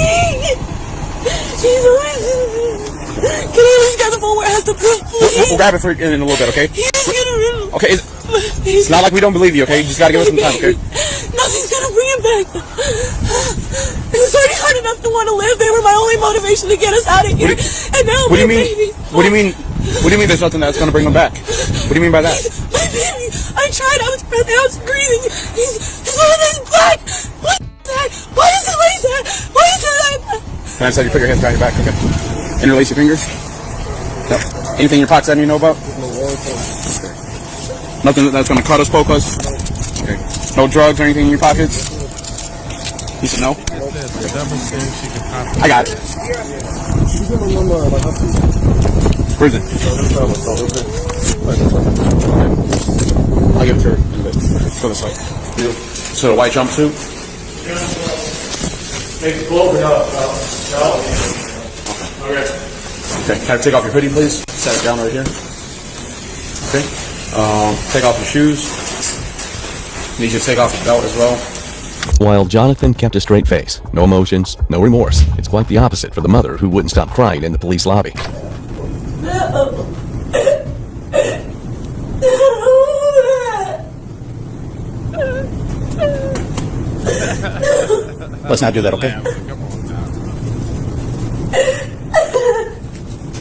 She's always can I at least get the phone where it has the proof, please? We'll grab it for in a little bit, okay? He's gonna Okay, it's not like we don't believe you, okay? You just gotta give us some time, okay? Nothing's gonna bring him back. It was already hard enough to want to live. They were my only motivation to get us out of here. And now What do you my mean? baby's What do you mean? What do you mean there's nothing that's gonna bring him back? What do you mean by that? My baby. I tried. I was breathing. I was breathing. He's one of those black. What is that? Why is it like that? Why is it like that? Can I just have you put your hands behind your back, okay? Interlace your fingers. Yep. Anything in your pockets that you know about? Okay. Nothing that's gonna cut us, poke us? Okay. No drugs or anything in your pockets? You said no? I got it. Where is it? I'll give it to her in a bit. Let's go this way. So the white jumpsuit? Make it open up. Okay. Okay, can I take off your hoodie, please? Set it down right here. Okay. Take off your shoes. Need you to take off your belt as well. While Jonathan kept a straight face, no emotions, no remorse, it's quite the opposite for the mother who wouldn't stop crying in the police lobby. Let's not do that, okay?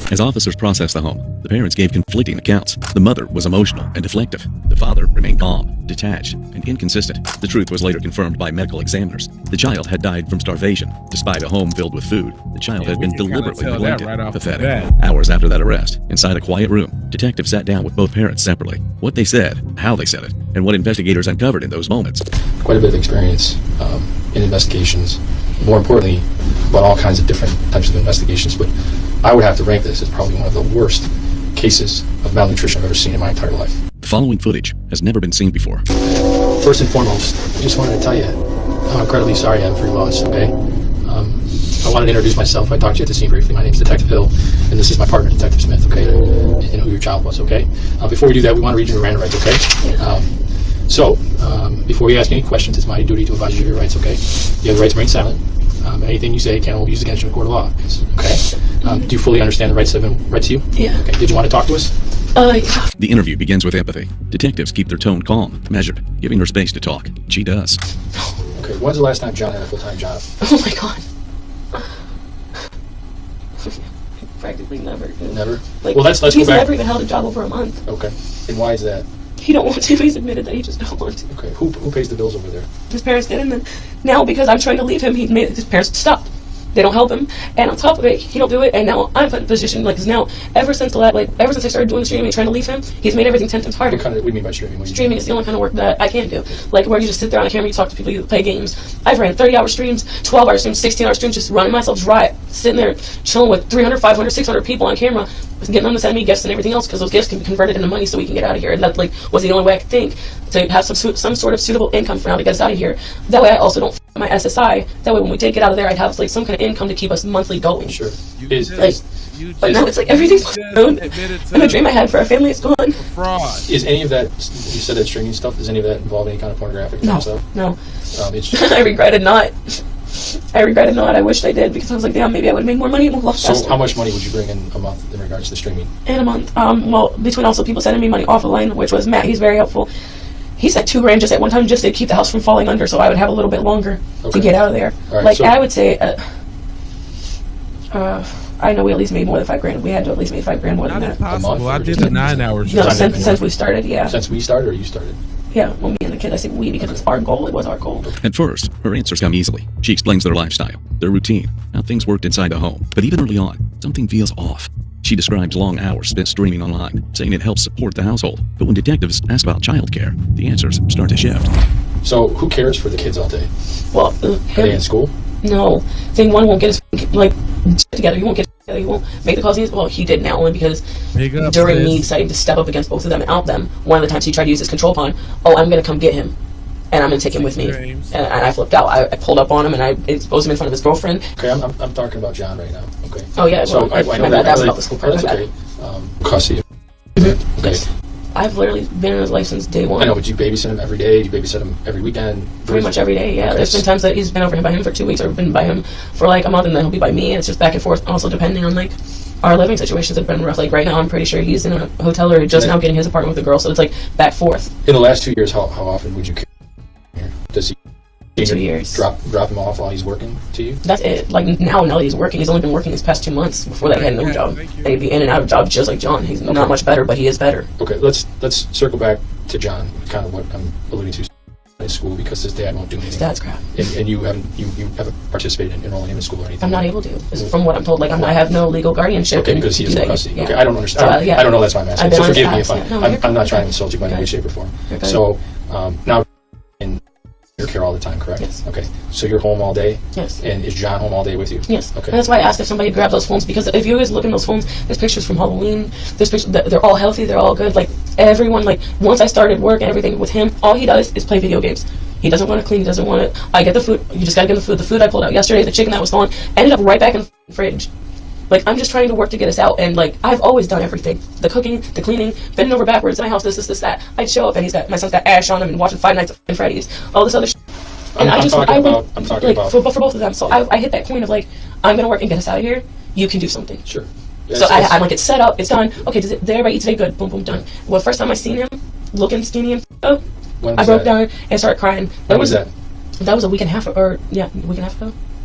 As officers processed the home, the parents gave conflicting accounts. The mother was emotional and deflective. The father remained calm, detached, and inconsistent. The truth was later confirmed by medical examiners. The child had died from starvation. Despite a home filled with food, the child had been deliberately neglected. Pathetic. Hours after that arrest, inside a quiet room, detectives sat down with both parents separately. What they said, how they said it, and what investigators uncovered in those moments. Quite a bit of experience in investigations. More importantly, about all kinds of different types of investigations, but I would have to rank this as probably one of the worst cases of malnutrition I've ever seen in my entire life. The following footage has never been seen before. First and foremost, I just wanted to tell you how incredibly sorry I am for your loss, okay? I wanted to introduce myself. I talked to you at the scene briefly. My name is Detective Hill, and this is my partner, Detective Smith, okay? And you know who your child was, okay? Before we do that, we want to read your Miranda rights, okay? Before you ask any questions, it's my duty to advise you of your rights, okay? You have the right to remain silent. Anything you say can be used against you in a court of law, okay? Do you fully understand the rights to you? Yeah. Okay. Did you want to talk to us? Yeah. The interview begins with empathy. Detectives keep their tone calm, measured, giving her space to talk. She does. Okay, when's the last time John had a full-time job? Oh my god. Practically never. Never? Like, well, let's go he's back. never even held a job over a month. Okay. And why is that? He don't want to. He's admitted that he just don't want to. Okay. Who pays the bills over there? His parents did, and then now because I'm trying to leave him, he made his parents stop. They don't help him, and on top of it, he don't do it. And now I'm put in a position ever since I started doing the streaming, trying to leave him, he's made everything 10 times harder. What do you mean by streaming? Streaming is the only kind of work that I can do. Like where you just sit there on a camera, you talk to people, you play games. I've ran 30-hour streams, 12-hour streams, 16-hour streams, just running myself dry, sitting there chilling with 300, 500, 600 people on camera, getting them to send me gifts and everything else because those gifts can be converted into money so we can get out of here. And that was the only way I could think to have some sort of suitable income for now to get us out of here. That way I also don't my SSI. That way, when we did get out of there, I'd have like some kind of income to keep us monthly going. Sure. But now it's like everything's gone, and the dream I had for our family is gone. Fraud. Is any of that, you said that streaming stuff, does any of that involve any kind of pornographic No, stuff? no. It's I regretted not. I wished I did, because I was like, damn, maybe I would have made more money a lot faster. So how much money would you bring in a month in regards to streaming? In a month. Well, between also people sending me money off the line, which was Matt, he's very helpful. He said $2,000 just at one time, just to keep the house from falling under, so I would have a little bit longer to get out of there. All right, like, so I would say, I know we at least made more than $5,000. We had to at least make $5,000 more than that. Possible. I did the 9 hours. No, since we started, yeah. Since we started, or you started? Yeah, well, me and the kid, I say we because it's our goal. It was our goal. At first, her answers come easily. She explains their lifestyle, their routine, how things worked inside the home. But even early on, something feels off. She describes long hours spent streaming online, saying it helps support the household. But when detectives ask about childcare, the answers start to shift. So who cares for the kids all day? Well, Are they in school? No. Thing one won't get his shit together. He won't get together. He won't make the calls. Well, he did now, only because during me deciding to step up against both of them and out them, one of the times he tried to use his control pawn, I'm going to come get him. And I'm going to take him with me. And I flipped out. I pulled up on him and I exposed him in front of his girlfriend. Okay, I'm talking about John right now. Okay. Oh, yeah. So well, I know that was about the school part. That's okay. Custody. Okay. I've literally been in his life since day one. I know, but you babysit him every day? You babysit him every weekend? Pretty much every day, yeah. Okay. There's been times that he's been over by him for 2 weeks, or been by him for like a month, and then he'll be by me, and it's just back and forth, also depending on like our living situations have been rough. Like right now, I'm pretty sure he's in a hotel or just now getting his apartment with a girl, so it's like back forth. In the last 2 years, how often would you care? Does he 2 years. Drop him off while he's working to you? That's it. Like now that he's working, he's only been working these past 2 months. Before that, he had no job. And he'd be in and out of jobs just like John. He's not much better, but he is better. Okay, let's circle back to John, kind of what I'm alluding to in school, because his dad won't do anything. His dad's crap. And you haven't participated in enrolling him in school or anything? I'm not able to. From what I'm told, like I have no legal guardianship. Okay, because he has no custody. Yeah. Okay, I don't understand. I don't know, that's why I'm asking. So forgive me if I'm not trying to insult you by any way, shape, or form. So now in your care all the time, correct? Yes. Okay, so you're home all day? Yes. And is John home all day with you? Yes. Okay. And that's why I asked if somebody grabbed those phones, because if you guys look in those phones, there's pictures from Halloween. There's pictures. They're all healthy. They're all good. Like everyone. Like once I started work and everything with him, all he does is play video games. He doesn't want to clean. He doesn't want to. I get the food. You just gotta get the food. The food I pulled out yesterday, the chicken that was thawing, ended up right back in the fridge. Like, I'm just trying to work to get us out, and, like, I've always done everything. The cooking, the cleaning, bending over backwards in my house, this, that. I'd show up, and my son's got ash on him and watching Five Nights at Freddy's, all this other shit. And I'm talking about for both of them. So I hit that point of, like, I'm going to work and get us out of here. You can do something. Sure. So I'm like, it's set up, it's done. Okay, did everybody eat today? Good. Boom, boom, done. Well, first time I seen him, looking skinny and I broke down and started crying. When was that? That was a week and a half ago.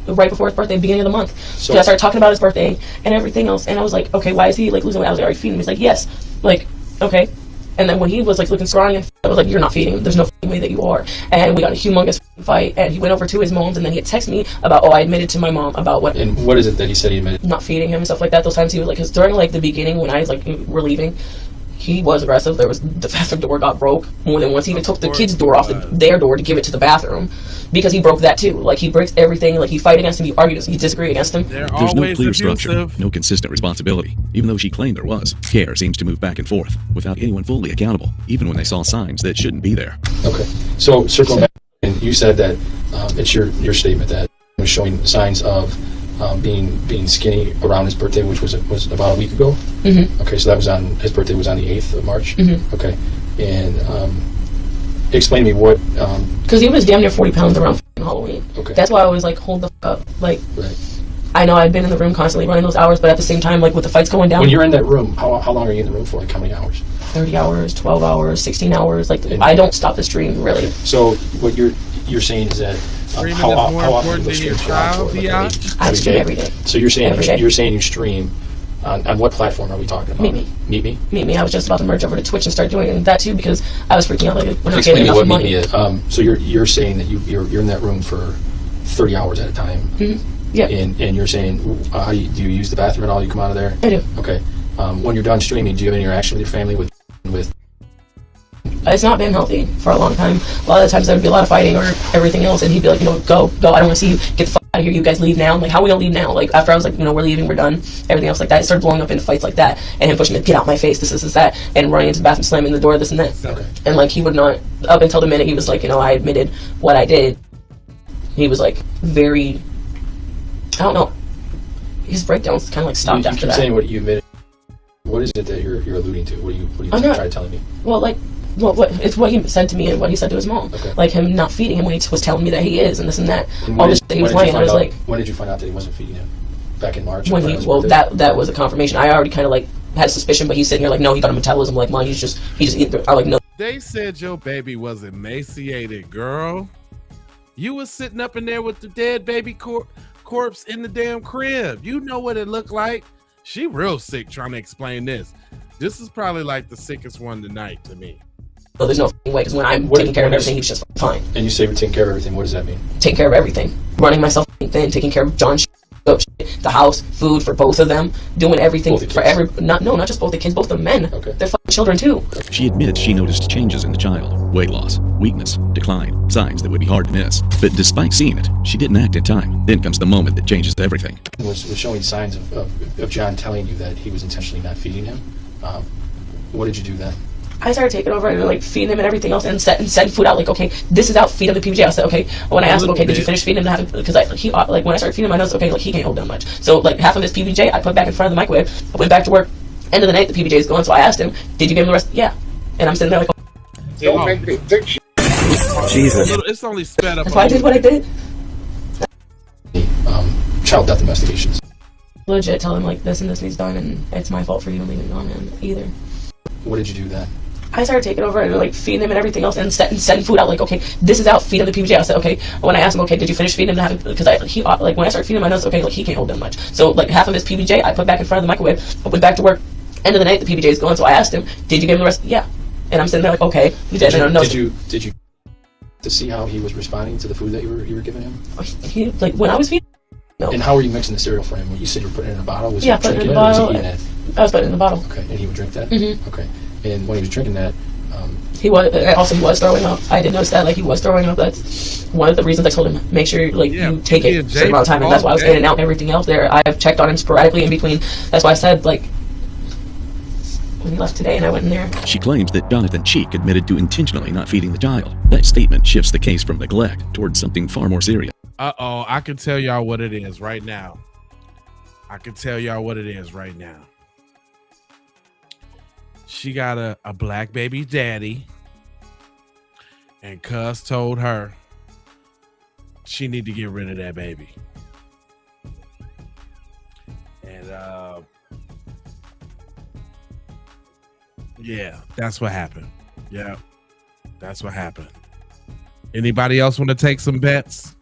Right before his birthday, beginning of the month. So I started talking about his birthday and everything else, and I was like, okay, why is he like losing weight? I was like, are you feeding him? He's like, yes. Like, okay. And then when he was like looking scrawny, and I was like, you're not feeding him. There's no way that you are. And we got a humongous fight, and he went over to his mom's, and then he had texted me about, I admitted to my mom about what. And what is it that he said he admitted? Not feeding him and stuff like that. Those times he was like, because during like the beginning when I was like, we're leaving, he was aggressive. There was the bathroom door got broke more than once. He even took the kids' door off their door to give it to the bathroom because he broke that too. Like he breaks everything. Like he fight against him, he argues, he disagree against him. There's no clear structure, no consistent responsibility, even though she claimed there was. Care seems to move back and forth without anyone fully accountable, even when they saw signs that shouldn't be there. Okay, so circling back, and you said that it's your statement that he was showing signs of being skinny around his birthday, which was about a week ago. Mm-hmm. Okay, so that was his birthday was on the 8th of March. Mm-hmm. Okay, and explain to me what. Because he was damn near 40 pounds around Halloween. Okay. That's why I was like, hold the fuck up. Like, right. I know I'd been in the room constantly running those hours, but at the same time, like with the fights going down. When you're in that room, how long are you in the room for? Like how many hours? 30 hours, 12 hours, 16 hours. Like I don't stop the stream really. So what you're saying is that how often do you stream for? I stream every day. So you're saying you stream on what platform are we talking about? Meet Me. I was just about to merge over to Twitch and start doing that too because I was freaking out like we're not Explain getting enough what money. Meet Me is. So you're saying that you're in that room for 30 hours at a time. Mm-hmm. Yeah. And you're saying do you use the bathroom at all? You come out of there? I do. Okay. When you're done streaming, do you have any interaction with your family with? It's not been healthy for a long time. A lot of the times there would be a lot of fighting or everything else, and he'd be like, go. I don't want to see you. Get the fuck out of here. You guys leave now. I'm like, how are we gonna leave now? Like after I was like, we're leaving, we're done. Everything else like that. It started blowing up into fights like that, and him pushing me, get out my face, this, that, and running into the bathroom, slamming the door, this and that. Okay. And like he would not, up until the minute he was like, I admitted what I did. he was like very, I don't know, his breakdowns kind of like stopped you after keep that. saying what you admitted. What is it that you're alluding to? What are you trying to tell me? Well, it's what he said to me and what he said to his mom. Okay. Like him not feeding him when he was telling me that he is and this and that. And All this that he was lying. I was like, when did you find out that he wasn't feeding him? Back in March? when he, well, that was a confirmation. I already kind of like had a suspicion, but he's sitting here like, no, he got a metabolism like mine. He just eats. I like, no. They said your baby was emaciated, girl. You was sitting up in there with the dead baby corpse in the damn crib. You know what it looked like. She real sick trying to explain this. This is probably like the sickest one tonight to me. So there's no fucking way, because when I'm taking care of everything, he's just fine. And you say you're taking care of everything. What does that mean? Taking care of everything. Running myself thin, taking care of John's the house, food for both of them, doing everything for not just both the kids, both the men. Okay. They're fucking children too. She admits she noticed changes in the child: weight loss, weakness, decline, signs that would be hard to miss. But despite seeing it, she didn't act in time. Then comes the moment that changes everything. Was showing signs of John telling you that he was intentionally not feeding him. What did you do then? I started taking over and like feeding him and everything else, and send food out. Like, okay, this is out. Feed him the PBJ. I said, okay. When I asked him, okay, did you finish feeding him? Because like when I started feeding him, I noticed, okay, like he can't hold that much. So like half of his PBJ, I put back in front of the microwave. I went back to work. End of the night, the PBJ is gone. So I asked him, did you give him the rest? Yeah. And I'm sitting there like, don't make me think. Jesus. It's only sped up. That's why I did what I did. Child death investigations. Legit, tell him like this and this needs done, and it's my fault for you to leave it on him either. What did you do then? I started taking over and like feeding him and everything else, and sending food out. Like, okay, this is out. Feed him the PBJ. I said, okay. When I asked him, okay, did you finish feeding him? Because like when I started feeding him, I noticed, okay, like he can't hold that much. So like half of his PBJ, I put back in front of the microwave. I went back to work. End of the night, the PBJ is gone. So I asked him, did you give him the rest? Yeah. And I'm sitting there like, okay. Did you to see how he was responding to the food that you were giving him? He, like when I was feeding. No. And how were you mixing the cereal for him? You said you were putting it in a bottle. Was yeah, he putting it in drinking the bottle. Or was he eating it? I was putting it in the bottle. Okay, and he would drink that. Mm-hmm. Okay, and when he was drinking that, he was throwing up. I did notice that, like he was throwing up. That's one of the reasons I told him, make sure like you take it a certain amount of time, and that's why I was in and out and everything else there. I've checked on him sporadically in between. That's why I said like when he left today and I went in there. She claims that Jonathan Cheek admitted to intentionally not feeding the child. That statement shifts the case from neglect towards something far more serious. Uh-oh, I can tell y'all what it is right now. She got a black baby daddy, and cuz told her she need to get rid of that baby. And yeah, that's what happened. Yeah, that's what happened. Anybody else want to take some bets?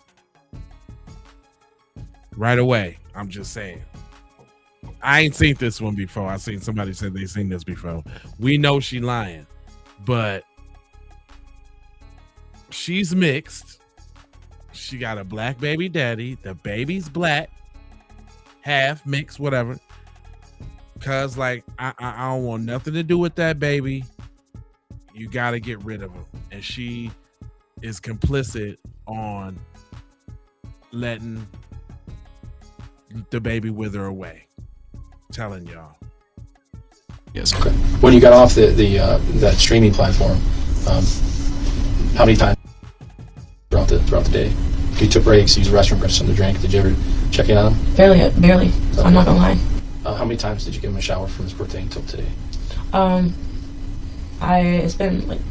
Right away. I'm just saying. I ain't seen this one before. I seen somebody said they seen this before. We know she lying, but she's mixed. She got a black baby daddy. The baby's black, half mixed, whatever. Cause like I don't want nothing to do with that baby. You got to get rid of him, and she is complicit on letting the baby wither away. Telling y'all. Yes. Okay. When you got off the that streaming platform, how many times throughout the day? You took breaks, used the restroom, got something to drink. Did you ever check in on him? Barely. Okay. I'm not gonna lie. How many times did you give him a shower from his birthday until today? It's been like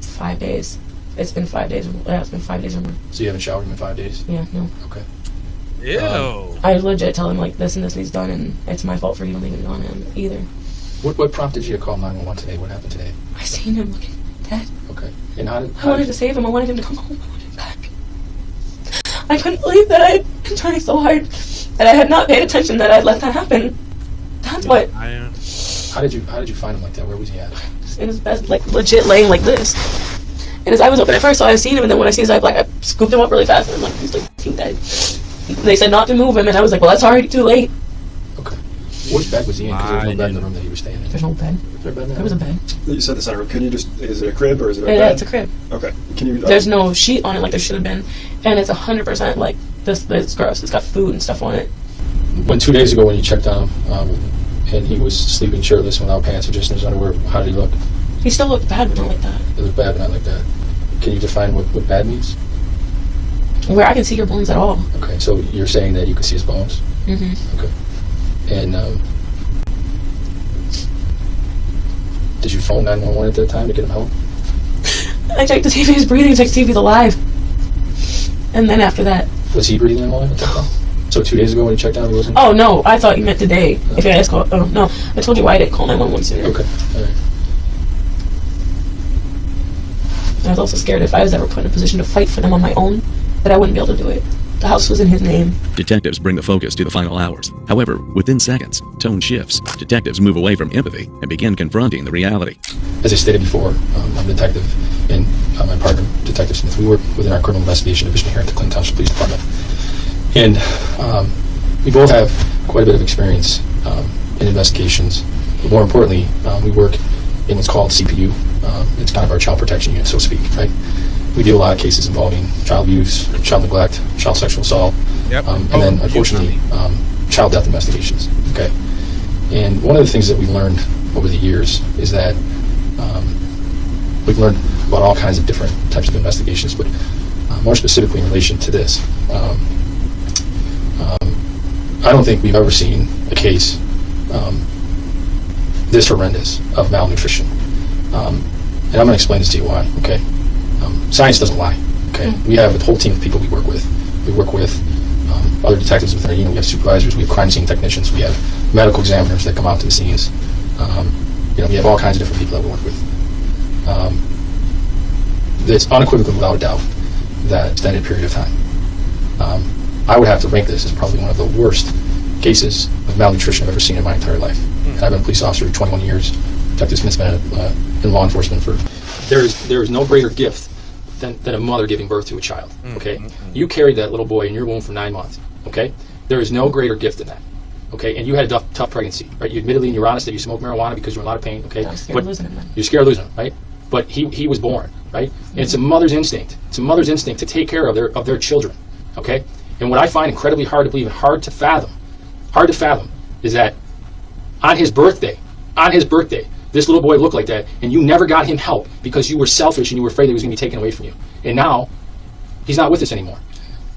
5 days. It's been 5 days. Yeah, it's been 5 days or more. So you haven't showered him in 5 days? Yeah, no. Okay. Ew. I legit tell him like this and this needs done, and it's my fault for you to leave it on him either. What prompted you to call 911 today? What happened today? I seen him looking dead. Okay. And how I wanted to save him. I wanted him to come home. I wanted him back. I couldn't believe that I had been trying so hard, and I had not paid attention that I'd let that happen. That's what. How did you find him like that? Where was he at? In his bed, like legit laying like this. And his eye was open at first, so I seen him, and then when I see his eye, like I scooped him up really fast, and I'm like, he's like fucking dead. They said not to move him, and I was like, well, that's already too late. Okay. Which bed was he in? Because there was no bed in the room that he was staying in. There's no bed. Is there a bed? There was a bed. You said this on a room. Can you just? Is it a crib or is it a bed? Yeah, it's a crib. Okay. Can you? There's no sheet on it like there should have been, and it's 100% like this. It's gross. It's got food and stuff on it. When 2 days ago, when you checked on him, and he was sleeping shirtless without pants or just in his underwear, how did he look? He still looked bad, but not like that. It looked bad, but not like that. Can you define what bad means? Where I can see your bones at all. Okay, so you're saying that you can see his bones? Mm-hmm. Okay. And did you phone 911 at that time to get him help? I checked to see if he was breathing, checked to see if he's alive. And then after that... Was he breathing alive at that time? So 2 days ago when you checked out, he wasn't? Oh, no, I thought you meant today. If you guys call... Oh, no, I told you why I didn't call 911 sooner. Okay, alright. I was also scared if I was ever put in a position to fight for them on my own, that I wouldn't be able to do it. The house was in his name. Detectives bring the focus to the final hours. However, within seconds, tone shifts. Detectives move away from empathy and begin confronting the reality. As I stated before, I'm a detective, and my partner, Detective Smith, we work within our criminal investigation division here at the Clinton Township Police Department. And we both have quite a bit of experience in investigations. But more importantly, we work in what's called CPU. It's kind of our child protection unit, so to speak, right? We deal a lot of cases involving child abuse, child neglect, child sexual assault, and then, unfortunately, child death investigations, okay? And one of the things that we've learned over the years is that we've learned about all kinds of different types of investigations, but more specifically in relation to this, I don't think we've ever seen a case this horrendous of malnutrition. And I'm going to explain this to you why, okay? Science doesn't lie, okay? We have a whole team of people we work with. We work with other detectives within our unit. We have supervisors, we have crime scene technicians, we have medical examiners that come out to the scenes. We have all kinds of different people that we work with. It's unequivocally, without a doubt, that extended period of time. I would have to rank this as probably one of the worst cases of malnutrition I've ever seen in my entire life. And I've been a police officer for 21 years. Detective Smith's been in law enforcement for... There is no greater gift than a mother giving birth to a child, okay? You carried that little boy in your womb for 9 months, okay? There is no greater gift than that, okay? And you had a tough pregnancy, right? You admittedly, and you're honest that you smoked marijuana because you were in a lot of pain, okay? I was scared of losing him, man. You're scared of losing him, right? But he was born, right? And it's a mother's instinct. It's a mother's instinct to take care of their children, okay? And what I find incredibly hard to believe and hard to fathom, is that on his birthday, this little boy looked like that, and you never got him help because you were selfish and you were afraid that he was going to be taken away from you. And now, he's not with us anymore,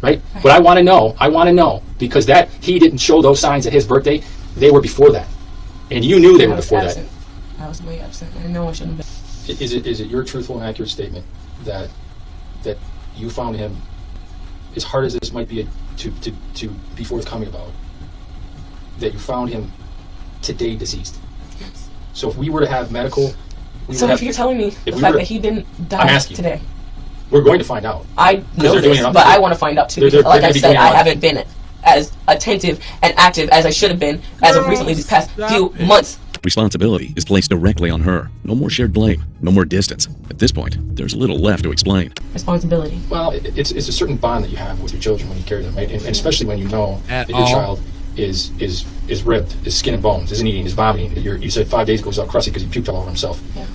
right? But I want to know, because that he didn't show those signs at his birthday, they were before that. And you knew they were before that. I was way absent. I know I shouldn't have been. Is it your truthful and accurate statement that you found him, as hard as this might be to be forthcoming about, that you found him today deceased? Yes. So if we were to have medical... So if you're telling me the fact that he didn't die today... We're going to find out. I know this, but I want to find out too. Because like I said, I haven't been as attentive and active as I should have been as of recently these past few months. Responsibility is placed directly on her. No more shared blame, no more distance. At this point, there's little left to explain. Responsibility. Well, it's a certain bond that you have with your children when you carry them, right? And especially when you know that your child is ripped, is skin and bones, isn't eating, is vomiting. You said 5 days ago he was out crusty because he puked all over himself. Yeah.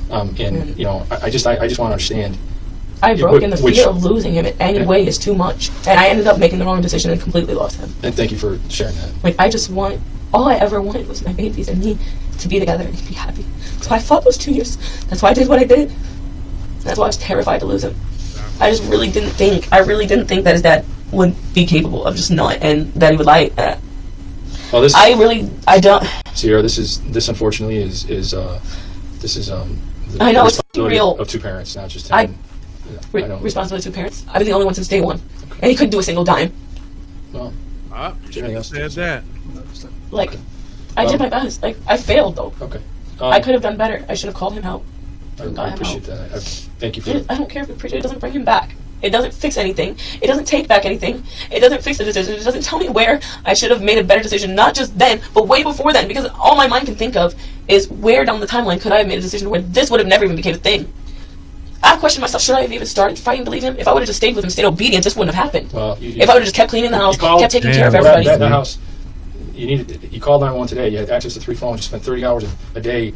I just want to understand. I broke in the fear of losing him in any way is too much. And I ended up making the wrong decision and completely lost him. And thank you for sharing that. Like, I just want, all I ever wanted was my babies and me to be together and be happy. So I fought those 2 years. That's why I did what I did. That's why I was terrified to lose him. I really didn't think that his dad would be capable of just not, and that he would lie. Well, I don't. Sierra, this unfortunately is I know it's real of two parents, not just him. Responsibility to parents. I've been the only one since day one, and he couldn't do a single dime. Well, you said that. Like, I did my best. Like, I failed though. Okay. I could have done better. I should have called him out. I appreciate that. Thank you for I don't care if we appreciate it. It doesn't bring him back. It doesn't fix anything. It doesn't take back anything. It doesn't fix the decision. It doesn't tell me where I should have made a better decision, not just then, but way before then, because all my mind can think of is where down the timeline could I have made a decision where this would have never even became a thing. I've questioned myself, should I have even started fighting to leave him? If I would have just stayed with him, stayed obedient, this wouldn't have happened. Well, if I would have just kept cleaning the house, kept taking care of everybody. That house, you called 911 today. You had access to 3 phones. You spent 30 hours a day,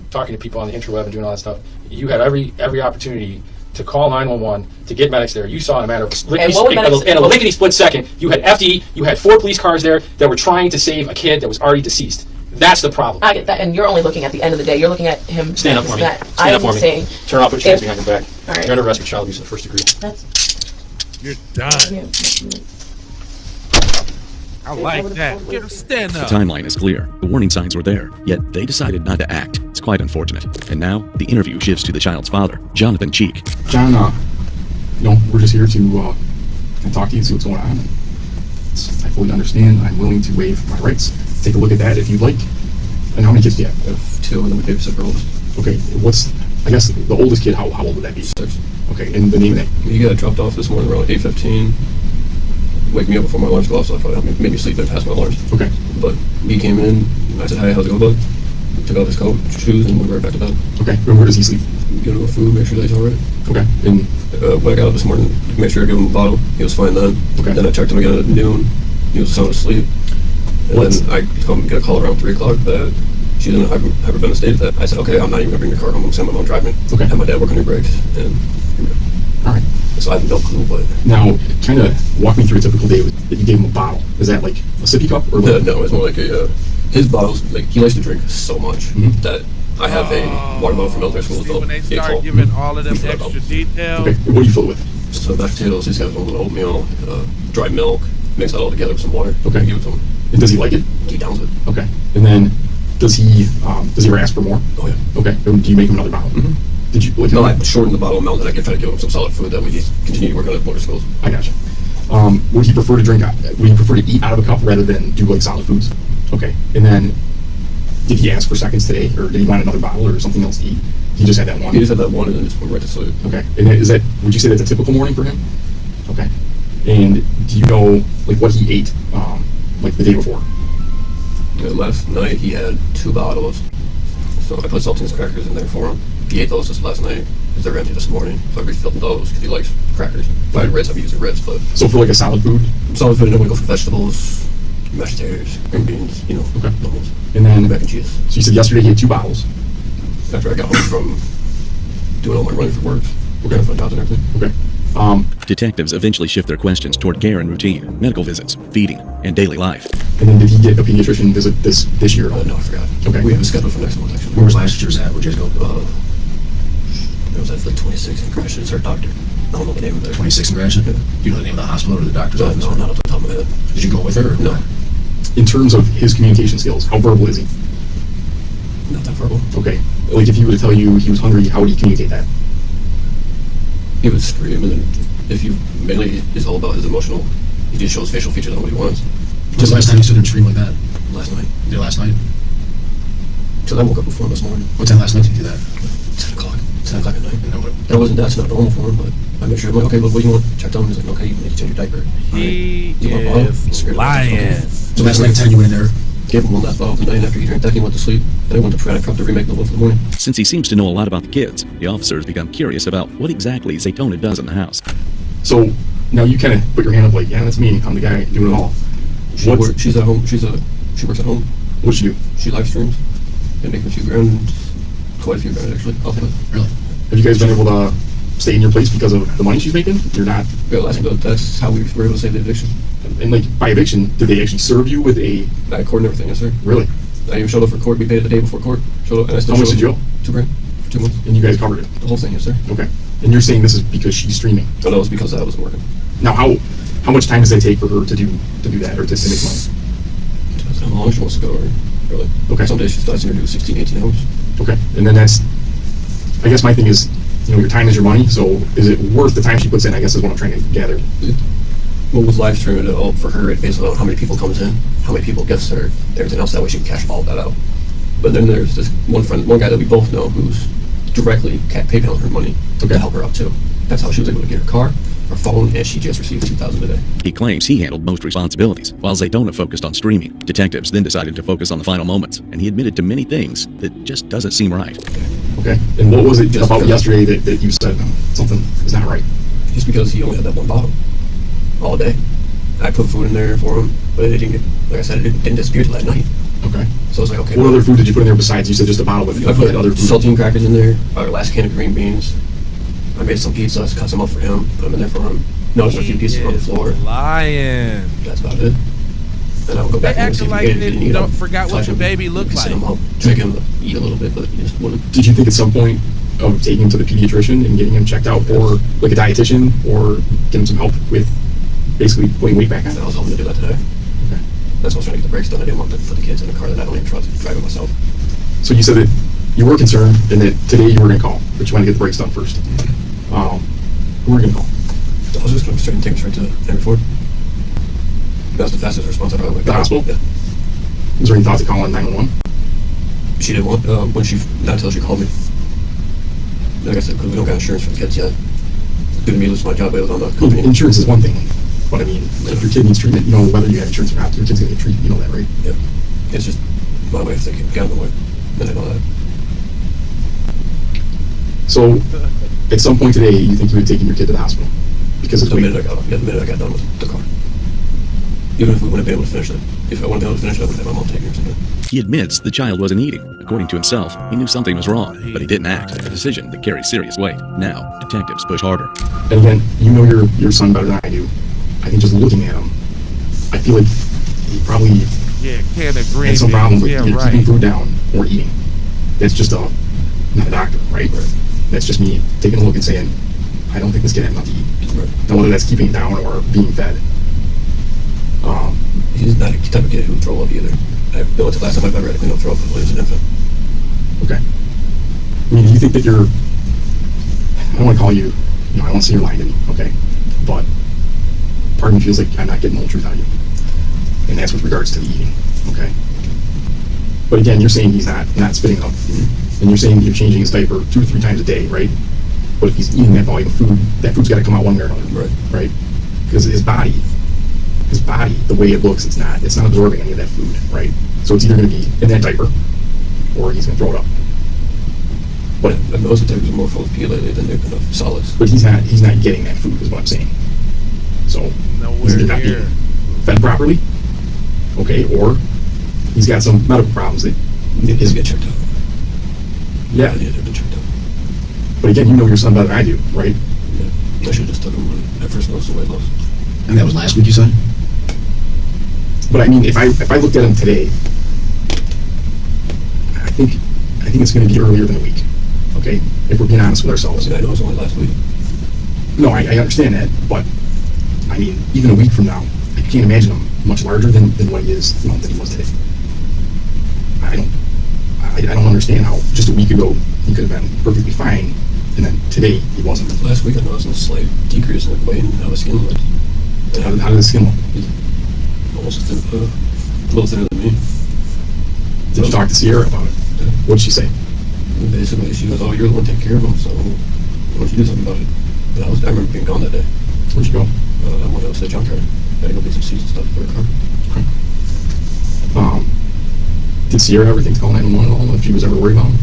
talking to people on the interweb and doing all that stuff. You had every opportunity to call 911 to get medics there. You saw in a matter of a lickety-split second. You had FD. You had 4 police cars there that were trying to save a kid that was already deceased. That's the problem. I get that, and you're only looking at the end of the day. You're looking at him. Stand up for me. Stand up for me. Turn off, put your hands behind your back. All right. You're under arrest for child abuse in the 1st degree. You're done. I like that. Get him stand The up. timeline is clear. The warning signs were there, yet they decided not to act. It's quite unfortunate. And now, the interview shifts to the child's father, Jonathan Cheek. John, we're just here to talk to you and see what's going on. I fully understand. I'm willing to waive my rights. Take a look at that if you'd like. And how many kids do you have? I have 2 and then my babysitter oldest. Okay, I guess the oldest kid, how old would that be? 6. Okay, and the name of that? He got dropped off this morning around 8:15. Wake me up before my alarms go off, so I thought made me sleep there past my alarms. Okay. But he came in, and I said, "Hi, how's it going, bud?" He took off his coat, shoes, and went right back to bed. Okay, and where does he sleep? Give him food, make sure that he's alright. Okay, and when I got up this morning, make sure I give him a bottle. He was fine then. Okay. Then I checked him again at noon. He was sound asleep. And then I get a call around 3 o'clock that she's in a hyperventilated state. I said, "Okay, I'm not even gonna bring your car home. I'm gonna send my mom drive me." Okay. And my dad working your brakes, and all right. So I have no clue, but now kind of walk me through a typical day that you gave him a bottle. Is that like a sippy cup or like? No, it's more like a his bottles. Like he likes to drink so much that I have a water bottle from elementary school. See, when they start giving all of them extra details. Okay, what do you fill it with? So mashed potatoes. He's got a little oatmeal, dry milk. Mix that all together with some water. Okay. Give it to him. And does he like it? He downs it. Okay. And then does he ever ask for more? Oh yeah. Okay. And do you make him another bottle? Did you? Like, no, I shortened the bottle amount that I can try to give him some solid food that we can continue to work on at motor schools. I gotcha. Would he prefer to drink? Would he prefer to eat out of a cup rather than do like solid foods? Okay. And then, did he ask for seconds today, or did he want another bottle or something else to eat? He just had that one. He just had that one, and then just went right to sleep. Okay. And is that? Would you say that's a typical morning for him? Okay. And do you know like what he ate, like the day before? Last night he had 2 bottles. So I put saltines crackers in there for him. He ate those just last night because they were empty this morning. So I refilled those because he likes crackers. If I had Ritz, I'd be using Ritz. But so for like a solid food? Solid food, and then we go for vegetables, mashed potatoes, green beans, Okay. Normals. And then mac and cheese. So you said yesterday he had 2 bottles. After I got home from doing all my running for work. Okay. For jobs and everything. Okay. Detectives eventually shift their questions toward care and routine, medical visits, feeding, and daily life. And then did he get a pediatrician visit this year? No, I forgot. Okay. We have a schedule for next month, actually. Where was last year's at? Where'd you guys go? It was at like 26 in Gratiot. It's our doctor. I don't know the name of it. 26 in Gratiot? Do you know the name of the hospital or the doctor's office? No, not off the top of my head. Did you go with her? Or no. In terms of his communication skills, how verbal is he? Not that verbal. Okay. Like if he were to tell you he was hungry, how would he communicate that? He would scream, and then if you mainly is all about his emotional, he just shows facial features on what he wants. When's the last time you stood there and screamed like that? Last night. You did last night? Till I woke up before him this morning. What time last night did you do that? 10 o'clock. 10 o'clock at night. That's not normal for him, but I made sure I'm like, okay, look, what do you want? Checked on him. He's like, okay, you need to change your diaper. He Do you want a bottle? is lying. So last night at 10 you went in there? Gave him one last bottle tonight. After he drank that, he went to sleep. Then I went to Frantic Cup to remake the one for the morning. Since he seems to know a lot about the kids, the officers become curious about what exactly Zaytona does in the house. So now you kind of put your hand up like, yeah, that's me. I'm the guy doing it all. She's at home. She works at home. What'd she do? She live streams. They make a few grand, quite a few grand actually. Off of it. Really? Have you guys been able to stay in your place because of the money she's making? You're not. Yeah, that's how we were able to save the eviction. And like by eviction, did they actually serve you with a? I court and everything, yes sir. Really? I even showed up for court. We paid it the day before court. Showed up, and I still. How much did you owe? $2 grand for 2 months. And you guys covered it? The whole thing, yes sir. Okay. And you're saying this is because she's streaming? No, that was because I wasn't working. Now how much time does it take for her to do that or to make money? Depends on how long she wants to go. Really. Okay. Some days she starts to do 16, 18 hours. Okay. And then that's. I guess my thing is, your time is your money. So is it worth the time she puts in? I guess is what I'm trying to gather. Well, with live streaming it all for her, it based on how many people comes in, how many people gets her, everything else. That way she can cash all that out. But then there's this one guy that we both know who's directly PayPal her money to help her out too. That's how she was able to get her car, her phone, and she just received $2,000 a day. He claims he handled most responsibilities, while Zaytona focused on streaming. Detectives then decided to focus on the final moments, and he admitted to many things that just doesn't seem right. Okay. And what was it about yesterday that you said something is not right? Just because he only had that one bottle all day. I put food in there for him, but it didn't get, like I said, it didn't disappear till that night. Okay. So I was like, okay. What other food did you put in there besides, you said just a bottle with I put other food? saltine crackers in there, our last can of green beans. I made some pizzas, cut some up for him, put them in there for him. Noticed a few pieces on the floor. Lying. That's about it. And I would go back They and see acting if like he ate they it. Didn't eat don't him. forgot what Touch your him. baby looked Sit like. him up, drink him, eat a little bit, but he just wouldn't. Did you think at some point of taking him to the pediatrician and getting him checked out, or like a dietitian, or getting him some help with basically putting weight back on? I was hoping to do that today. Okay. That's why I was trying to get the brakes done. I didn't want to put the kids in a car that I don't even trust driving myself. So you said that you were concerned and that today you were going to call, but you wanted to get the brakes done first. Who were you going to call? I was just going to take him straight to Henry Ford. That was the fastest response I've ever got. The hospital? Yeah. Was there any thought to calling 911? She didn't want, not until she called me. Like I said, because we don't got insurance for the kids yet. It's going to be losing my job, but it was on the company. Insurance is one thing, but I mean, if your kid needs treatment, you know, whether you have insurance or not, your kid's going to get treated, you know that, right? Yeah. It's just my way of thinking. Get out of the way. And I know that. So, at some point today, you think you would have taken your kid to the hospital? Because the minute I got done with the car. Even if we wouldn't be able to finish it. If I wouldn't be able to finish it, I would have my mom take me or something. He admits the child wasn't eating. According to himself, he knew something was wrong, but he didn't act. A decision that carries serious weight. Now, detectives push harder. And again, you know your son better than I do. I think just looking at him, I feel like he probably had some problem with either keeping food down or eating. That's just not a doctor, right? That's just me taking a look and saying, I don't think this kid had enough to eat. Now, whether that's keeping it down or being fed. He's not a type of kid who would throw up either. I know it's the last time I've ever had a clean up throw up when he was an infant. Okay. I mean, do you think that you're, I don't want to call you, I don't want to say you're lying to me, okay? But part of me feels like I'm not getting the whole truth out of you. And that's with regards to the eating, okay? But again, you're saying he's not spitting up. And you're saying you're changing his diaper 2 to 3 times a day, right? But if he's eating that volume of food, that food's got to come out one way or another, right? Because his body, the way it looks, it's not absorbing any of that food, right? So it's either going to be in that diaper, or he's going to throw it up. But most of the diapers are more full of pea lately than they're enough solids. But he's not getting that food, is what I'm saying. So he's either not being fed properly, okay, or he's got some medical problems that is get checked out. Yeah, they've been checked out. But again, you know your son better than I do, right? Yeah. I should have just took him when I first noticed the weight loss. And that was last week, you said? But I mean, if I looked at him today, I think it's going to be earlier than a week. Okay, if we're being honest with ourselves. I know it's only last week. No, I understand that, but I mean, even a week from now, I can't imagine him much larger than what he is, than he was today. I don't understand how just a week ago he could have been perfectly fine, and then today he wasn't. Last week I noticed a slight decrease in weight and how his skin looked. How did his skin look? Almost thin, a little thinner than me. Did you talk to Sierra about it? What did she say? Basically, she goes, "Oh, you're the one taking care of him, so why don't you do something about it?" But I remember being gone that day. Where'd you go? I went out to the junkyard. I had to go get some seeds and stuff for a car. Okay. Did Sierra ever think to call 911 at all? If she was ever worried about him?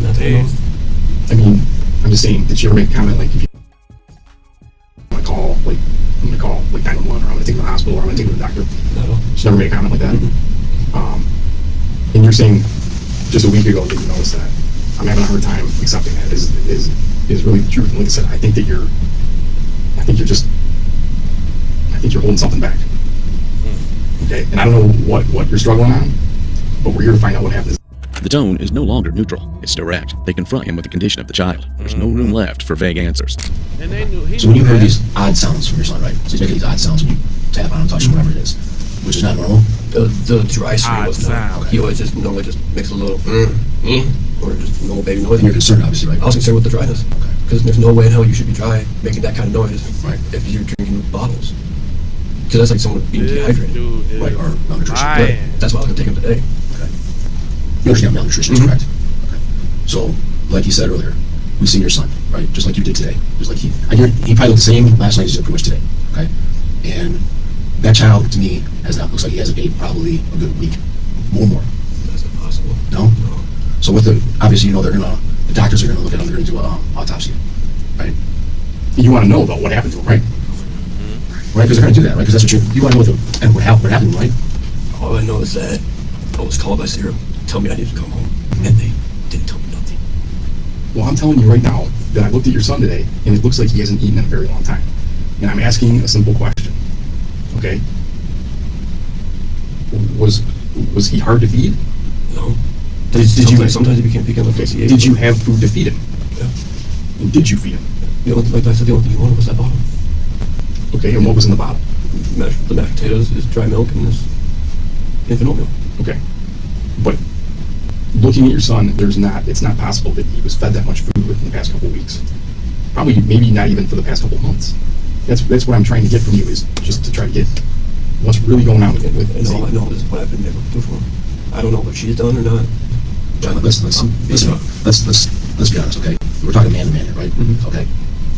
Nothing. I mean, I'm just saying, did she ever make a comment like, if you I'm gonna call 911, or I'm gonna take him to the hospital, or I'm gonna take him to the doctor? No. She never made a comment like that. And you're saying just a week ago that you noticed that. I'm having a hard time accepting that is really the truth. And like I said, I think you're holding something back. Okay, and I don't know what you're struggling on, but we're here to find out what happens. The tone is no longer neutral. It's direct. They confront him with the condition of the child. There's no room left for vague answers. And they knew So when you heard these odd sounds from your son, right? So he's making these odd sounds when you tap on him, touch him, whatever it is, which is not normal. The dry scream was not. Okay. He always just normally just makes a little or just normal baby noise. And you're concerned, obviously, right? I was concerned with the dryness. Okay. Because there's no way in hell you should be dry making that kind of noise, right? If you're drinking bottles. Because that's like someone being dehydrated, right? Or malnutrition. Right. That's why I was gonna take him today. Okay. You understand malnutrition is correct. Okay. So, like you said earlier, we've seen your son, right? Just like you did today. Just like he probably looked the same last night as he did pretty much today. Okay. And that child, to me, looks like he hasn't ate probably a good week, more. That's impossible. No. So obviously, the doctors are gonna look at him. They're gonna do an autopsy, right? You want to know though what happened to him, right? Right, because they're going to do that, right? Because that's what you want to know what happened, right? All I know is that I was called by Sierra to tell me I needed to come home, and they didn't tell me nothing. Well, I'm telling you right now that I looked at your son today, and it looks like he hasn't eaten in a very long time. And I'm asking a simple question, okay? Was he hard to feed? No. Did you? Sometimes he became picky on the face. Did you have food to feed him? Yeah. And did you feed him? Like I said, the only thing he wanted was that bottle. Okay, and what was in the bottle? The mashed potatoes, his dry milk, and this infant oatmeal. Okay. But looking at your son, it's not possible that he was fed that much food within the past couple of weeks. Probably, maybe not even for the past couple of months. That's what I'm trying to get from you, is just to try to get what's really going on with And all I know is what I've been able to do for him. I don't know what she's done or not. John, let's be honest, okay? We're talking man to man here, right? Mm-hmm. Okay.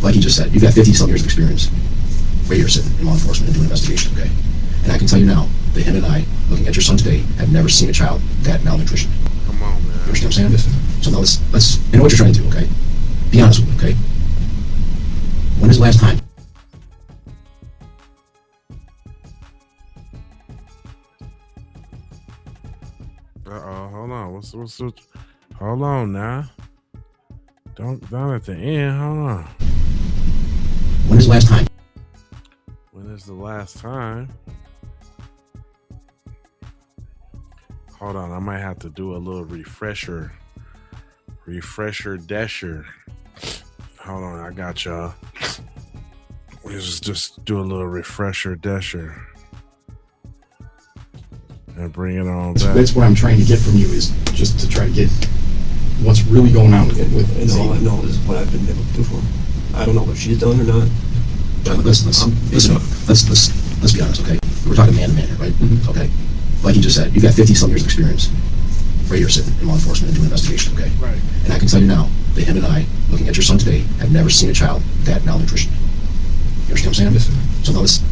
Like you just said, you've got 50-some years of experience right here sitting in law enforcement and doing investigation, okay? And I can tell you now that him and I, looking at your son today, have never seen a child that malnutrition. Come on, man. You understand what I'm saying? So now let's I know what you're trying to do, okay? Be honest with me, okay? When is the last time? Hold on. What's hold on now. Don't at the end. Hold on. When is the last time? When is the last time? Hold on, I might have to do a little refresher dasher. Hold on, I got y'all. Just do a little refresher dasher and bring it on back. That's what I'm trying to get from you, is just to try to get what's really going on with And all I know is what I've been able to do for him. I don't know what she's done or not. John, let's be honest, okay? We're talking man to man here, right? Mm-hmm. Okay. Like you just said, you've got 50-some years of experience right here sitting in law enforcement and doing investigation, okay? Right. And I can tell you now that him and I, looking at your son today, have never seen a child that malnutrition. You understand what I'm saying? So now let's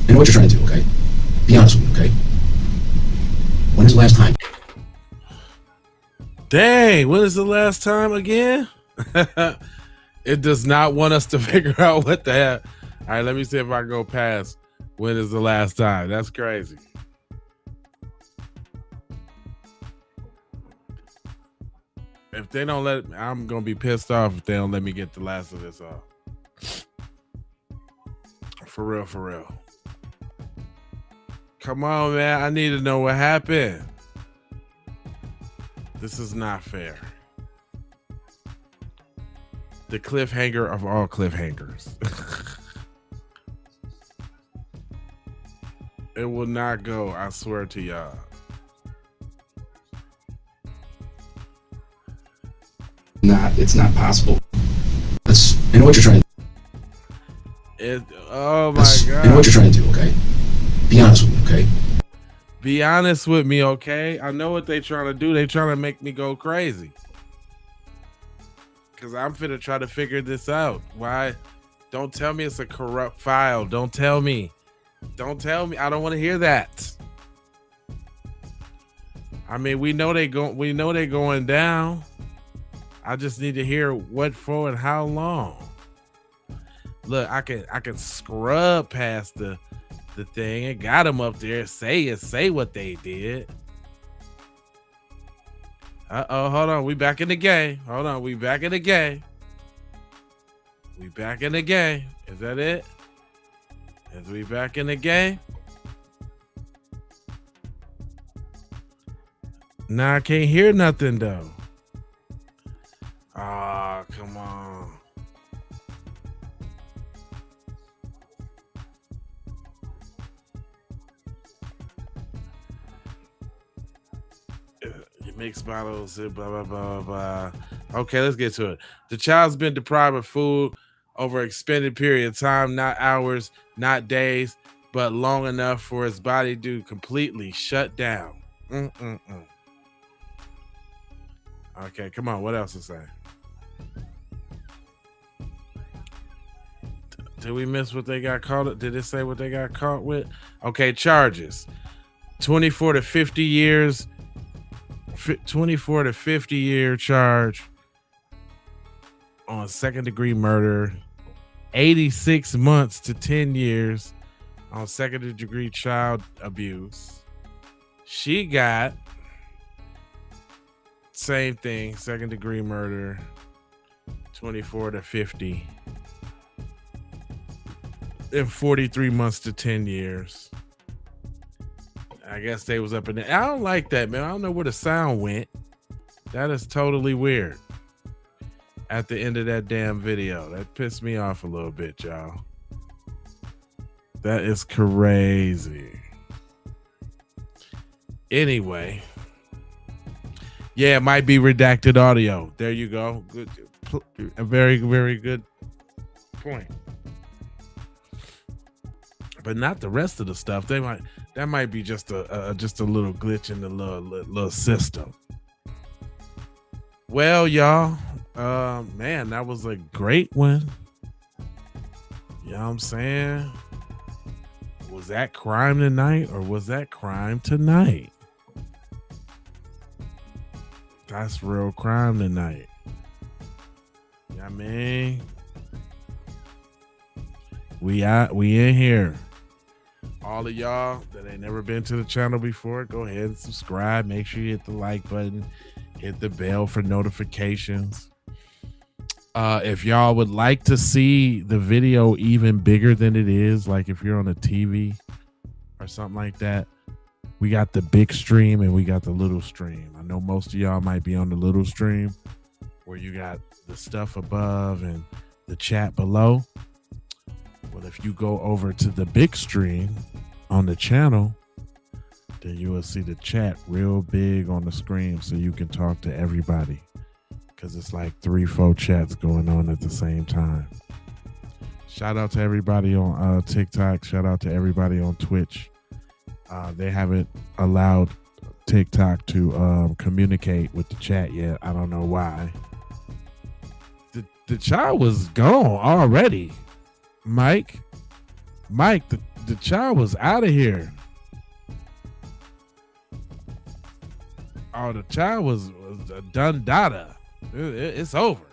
I know what you're trying to do, okay? Be honest with me, okay? When is the last time? Dang, when is the last time again? It does not want us to figure out what the hell. All right, let me see if I go past when is the last time. That's crazy. If they don't let me, I'm going to be pissed off if they don't let me get the last of this off. For real. Come on, man. I need to know what happened. This is not fair. The cliffhanger of all cliffhangers. It will not go, I swear to y'all. It's not possible. I know what you're trying to do. Oh my God. I know what you're trying to do, okay? Be honest with me, okay? Be honest with me, okay? I know what they trying to do. They trying to make me go crazy. Because I'm finna try to figure this out. Why? Don't tell me it's a corrupt file. Don't tell me. Don't tell me. I don't want to hear that. I mean, we know they going down. I just need to hear what for and how long. Look, I can scrub past the thing. It got them up there. Say what they did. Uh-oh, hold on. We back in the game. Hold on. We back in the game. We back in the game. Is that it? Is we back in the game? Nah, I can't hear nothing though. Ah, come on. Mixed bottles, blah, blah, blah, blah. Okay, let's get to it. The child's been deprived of food over an extended period of time, not hours, not days, but long enough for his body to completely shut down. Okay, come on. What else to say? Did we miss what they got caught? Did it say what they got caught with? Okay, charges. 24 to 50 years. 24 to 50 year charge on second degree murder. 86 months to 10 years on second degree child abuse. She got same thing, second degree murder, 24 to 50 and 43 months to 10 years. I guess they was up in there. I don't like that, man. I don't know where the sound went. That is totally weird. at the end of that damn video. That pissed me off a little bit, y'all. That is crazy. Anyway. Yeah, it might be redacted audio. There you go. Good. A very, very good point. But not the rest of the stuff. That might be just a little glitch in the little system. Well, y'all, man, that was a great one. You know what I'm saying? Was that crime tonight or was that crime tonight? That's real crime tonight. You know what I mean? We in here. All of y'all that ain't never been to the channel before, go ahead and subscribe. Make sure you hit the like button. Hit the bell for notifications. If y'all would like to see the video even bigger than it is, like if you're on a TV or something like that, we got the big stream and we got the little stream. I know most of y'all might be on the little stream where you got the stuff above and the chat below. Well, if you go over to the big stream on the channel, then you will see the chat real big on the screen so you can talk to everybody, because it's like 3-4 chats going on at the same time. Shout out to everybody on TikTok. Shout out to everybody on Twitch. They haven't allowed TikTok to communicate with the chat yet. I don't know why. The child was gone already. Mike, the child was out of here. Oh, the child was a done data. It's over.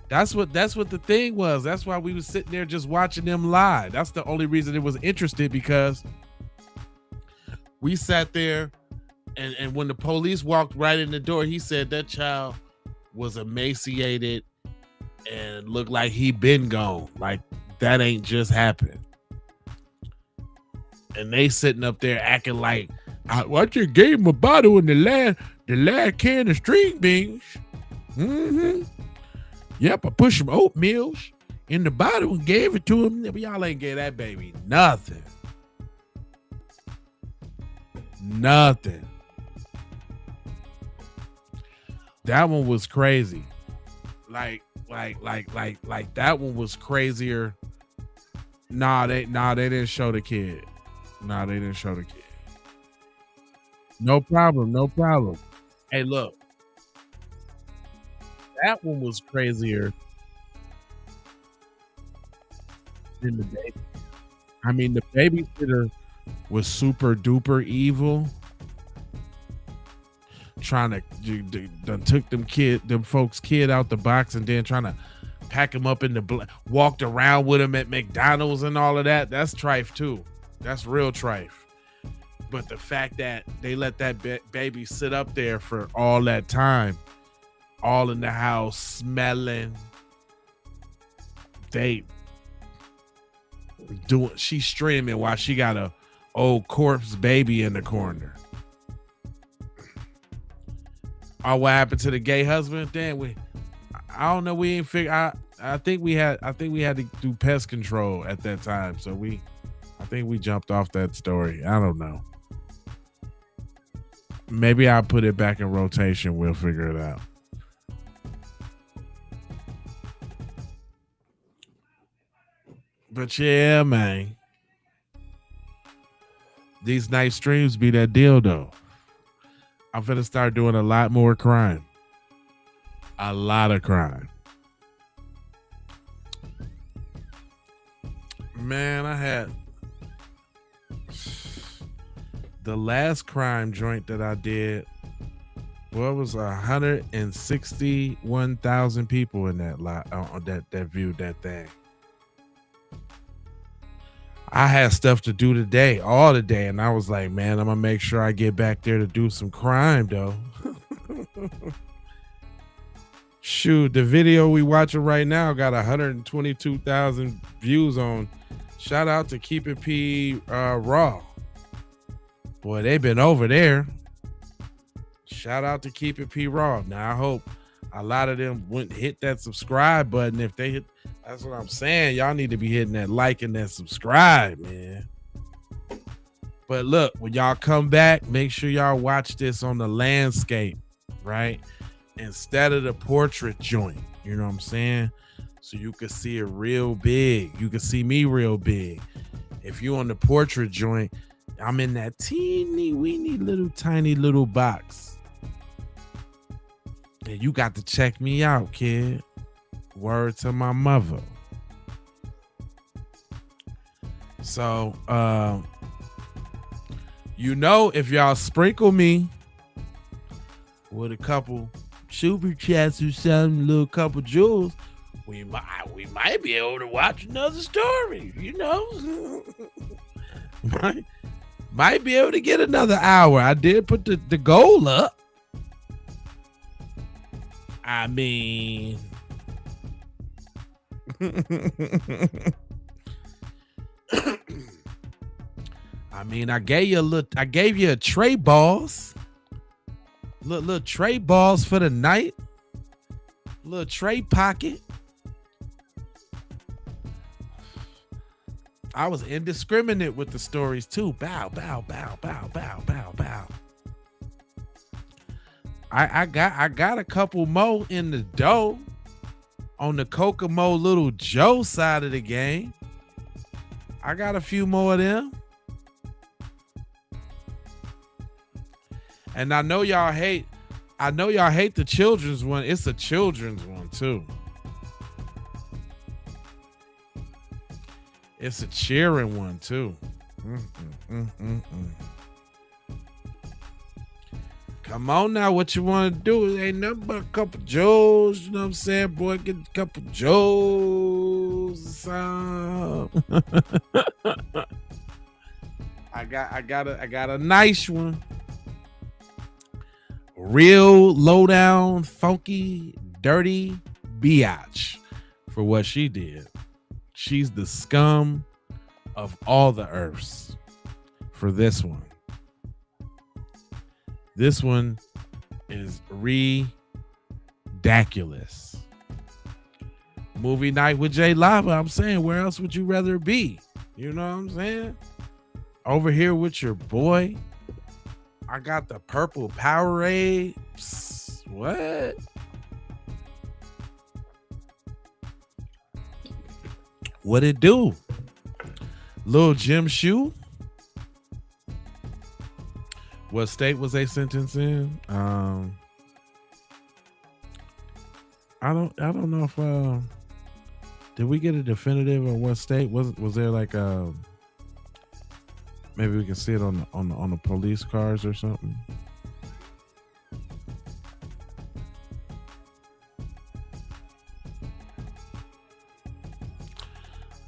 That's what the thing was. That's why we was sitting there just watching them live. That's the only reason it was interested, because we sat there and when the police walked right in the door, he said that child was emaciated and looked like he been gone. Like that ain't just happened. And they sitting up there acting like, I just gave him a bottle in the last can of string beans. Yep, I pushed some oatmeal in the bottle and gave it to him. But y'all ain't gave that baby nothing. Nothing. That one was crazy. Like that one was crazier. Nah, they didn't show the kid. Nah, they didn't show the kid. No problem. Hey, look. That one was crazier than the baby. I mean, the babysitter was super duper evil. Trying to took them folks' kid out the box and then trying to pack him up in the walked around with him at McDonald's and all of that. That's trife too. That's real trife. But the fact that they let that baby sit up there for all that time, all in the house smelling, she's streaming while she got a old corpse baby in the corner. Oh, what happened to the gay husband? Damn, I don't know. We ain't figure. I think we had to do pest control at that time, so I think we jumped off that story. I don't know. Maybe I'll put it back in rotation. We'll figure it out. But yeah, man, these night streams be that deal though. I'm finna start doing a lot more crime. A lot of crime. Man, I had the last crime joint that I did. Well, it was 161,000 people in that lot that viewed that thing. I had stuff to do today, all today, and I was like, man, I'm gonna make sure I get back there to do some crime though. Shoot, the video we watching right now got 122,000 views on. Shout out to Keep It P Raw. Boy, they been over there. Shout out to Keep It P Raw. Now A lot of them wouldn't hit that subscribe button. If they hit, that's what I'm saying. Y'all need to be hitting that like and that subscribe, man. But look, when y'all come back, make sure y'all watch this on the landscape, right? Instead of the portrait joint. You know what I'm saying? So you can see it real big. You can see me real big. If you on the portrait joint, I'm in that teeny weeny little tiny little box. And you got to check me out, kid. Word to my mother. So, you know, if y'all sprinkle me with a couple super chats or something, a little couple jewels, we might be able to watch another story, you know. might be able to get another hour. I did put the goal up. I mean, I gave you a tray balls, little tray balls for the night, little tray pocket. I was indiscriminate with the stories too. Bow, bow, bow, bow, bow, bow, bow. I got a couple more in the dough on the Kokomo Little Joe side of the game. I got a few more of them. And I know y'all hate the children's one. It's a children's one too. It's a cheering one too. Come on now, what you want to do? It ain't nothing but a couple Joes, you know what I'm saying? Boy, get a couple Joes or something. I got a nice one. Real low down, funky, dirty biatch for what she did. She's the scum of all the earths for this one. This one is ridiculous. Movie night with Jay Lava. I'm saying, where else would you rather be? You know what I'm saying? Over here with your boy. I got the purple Powerade. Psst, what? What it do? Lil Jim Shoe. What state was they sentenced in? I don't know if did we get a definitive on what state? Was there like maybe we can see it on the police cars or something?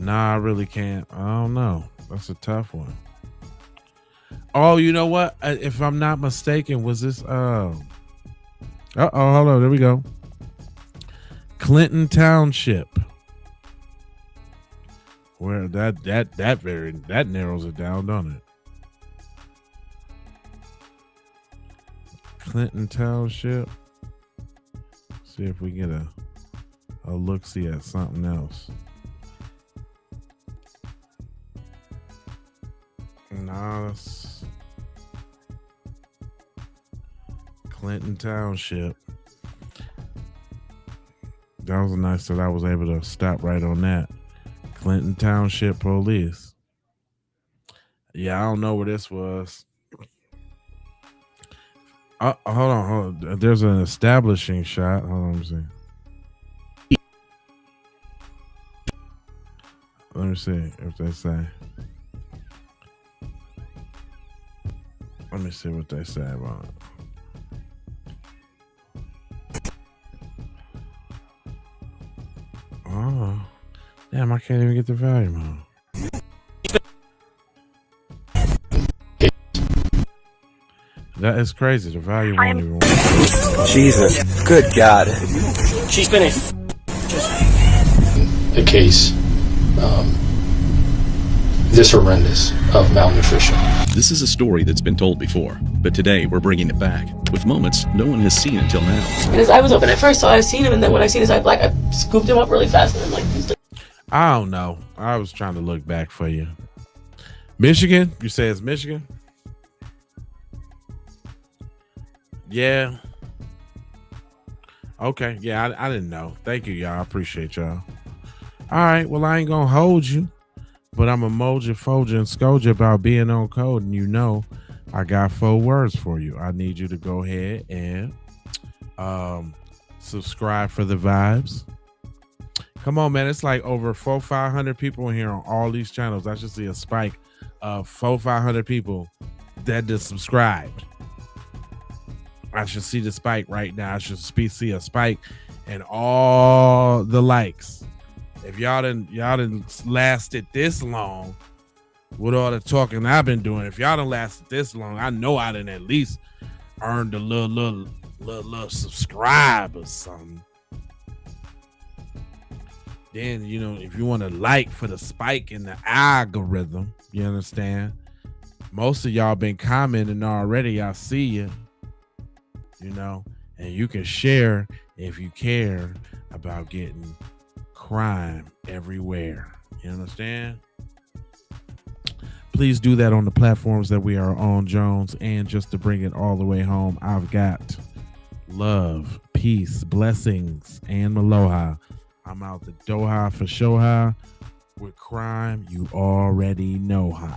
Nah, I really can't. I don't know. That's a tough one. Oh, you know what? If I'm not mistaken, was this hold on, there we go. Clinton Township. Where that narrows it down, don't it? Clinton Township. See if we get a look-see at something else. Nah, that's Clinton Township. That was nice that I was able to stop right on that. Clinton Township Police. Yeah, I don't know where this was. Hold on. There's an establishing shot. Hold on, let me see if they say. Let me see what they say about it. Oh, damn! I can't even get the volume on. That is crazy. The volume won't even work. Jesus, good God! She's finished. The case. this horrendous of malnutrition. This is a story that's been told before, but today we're bringing it back with moments no one has seen until now. And his eye was open at first, so I seen him, and then when I seen his eye black, I scooped him up really fast, and I'm like, I don't know. I was trying to look back for you. Michigan? You say it's Michigan? Yeah. Okay. Yeah, I didn't know. Thank you, y'all. I appreciate y'all. All right. Well, I ain't going to hold you, but I'm a moja, foja, and scoja about being on code. And you know, I got 4 words for you. I need you to go ahead and subscribe for the vibes. Come on, man. It's like over 400-500 people in here on all these channels. I should see a spike of 400-500 people that just subscribed. I should see the spike right now. I should see a spike and all the likes. If y'all didn't lasted this long with all the talking I've been doing, if y'all done lasted this long, I know I done at least earned a little subscribe or something. Then, you know, if you want to like for the spike in the algorithm, you understand? Most of y'all been commenting already. I see you, you know, and you can share if you care about getting crime everywhere. You understand? Please do that on the platforms that we are on, Jones. And just to bring it all the way home, I've got love, peace, blessings, and aloha. I'm out the Doha for Shoha. With crime, you already know how.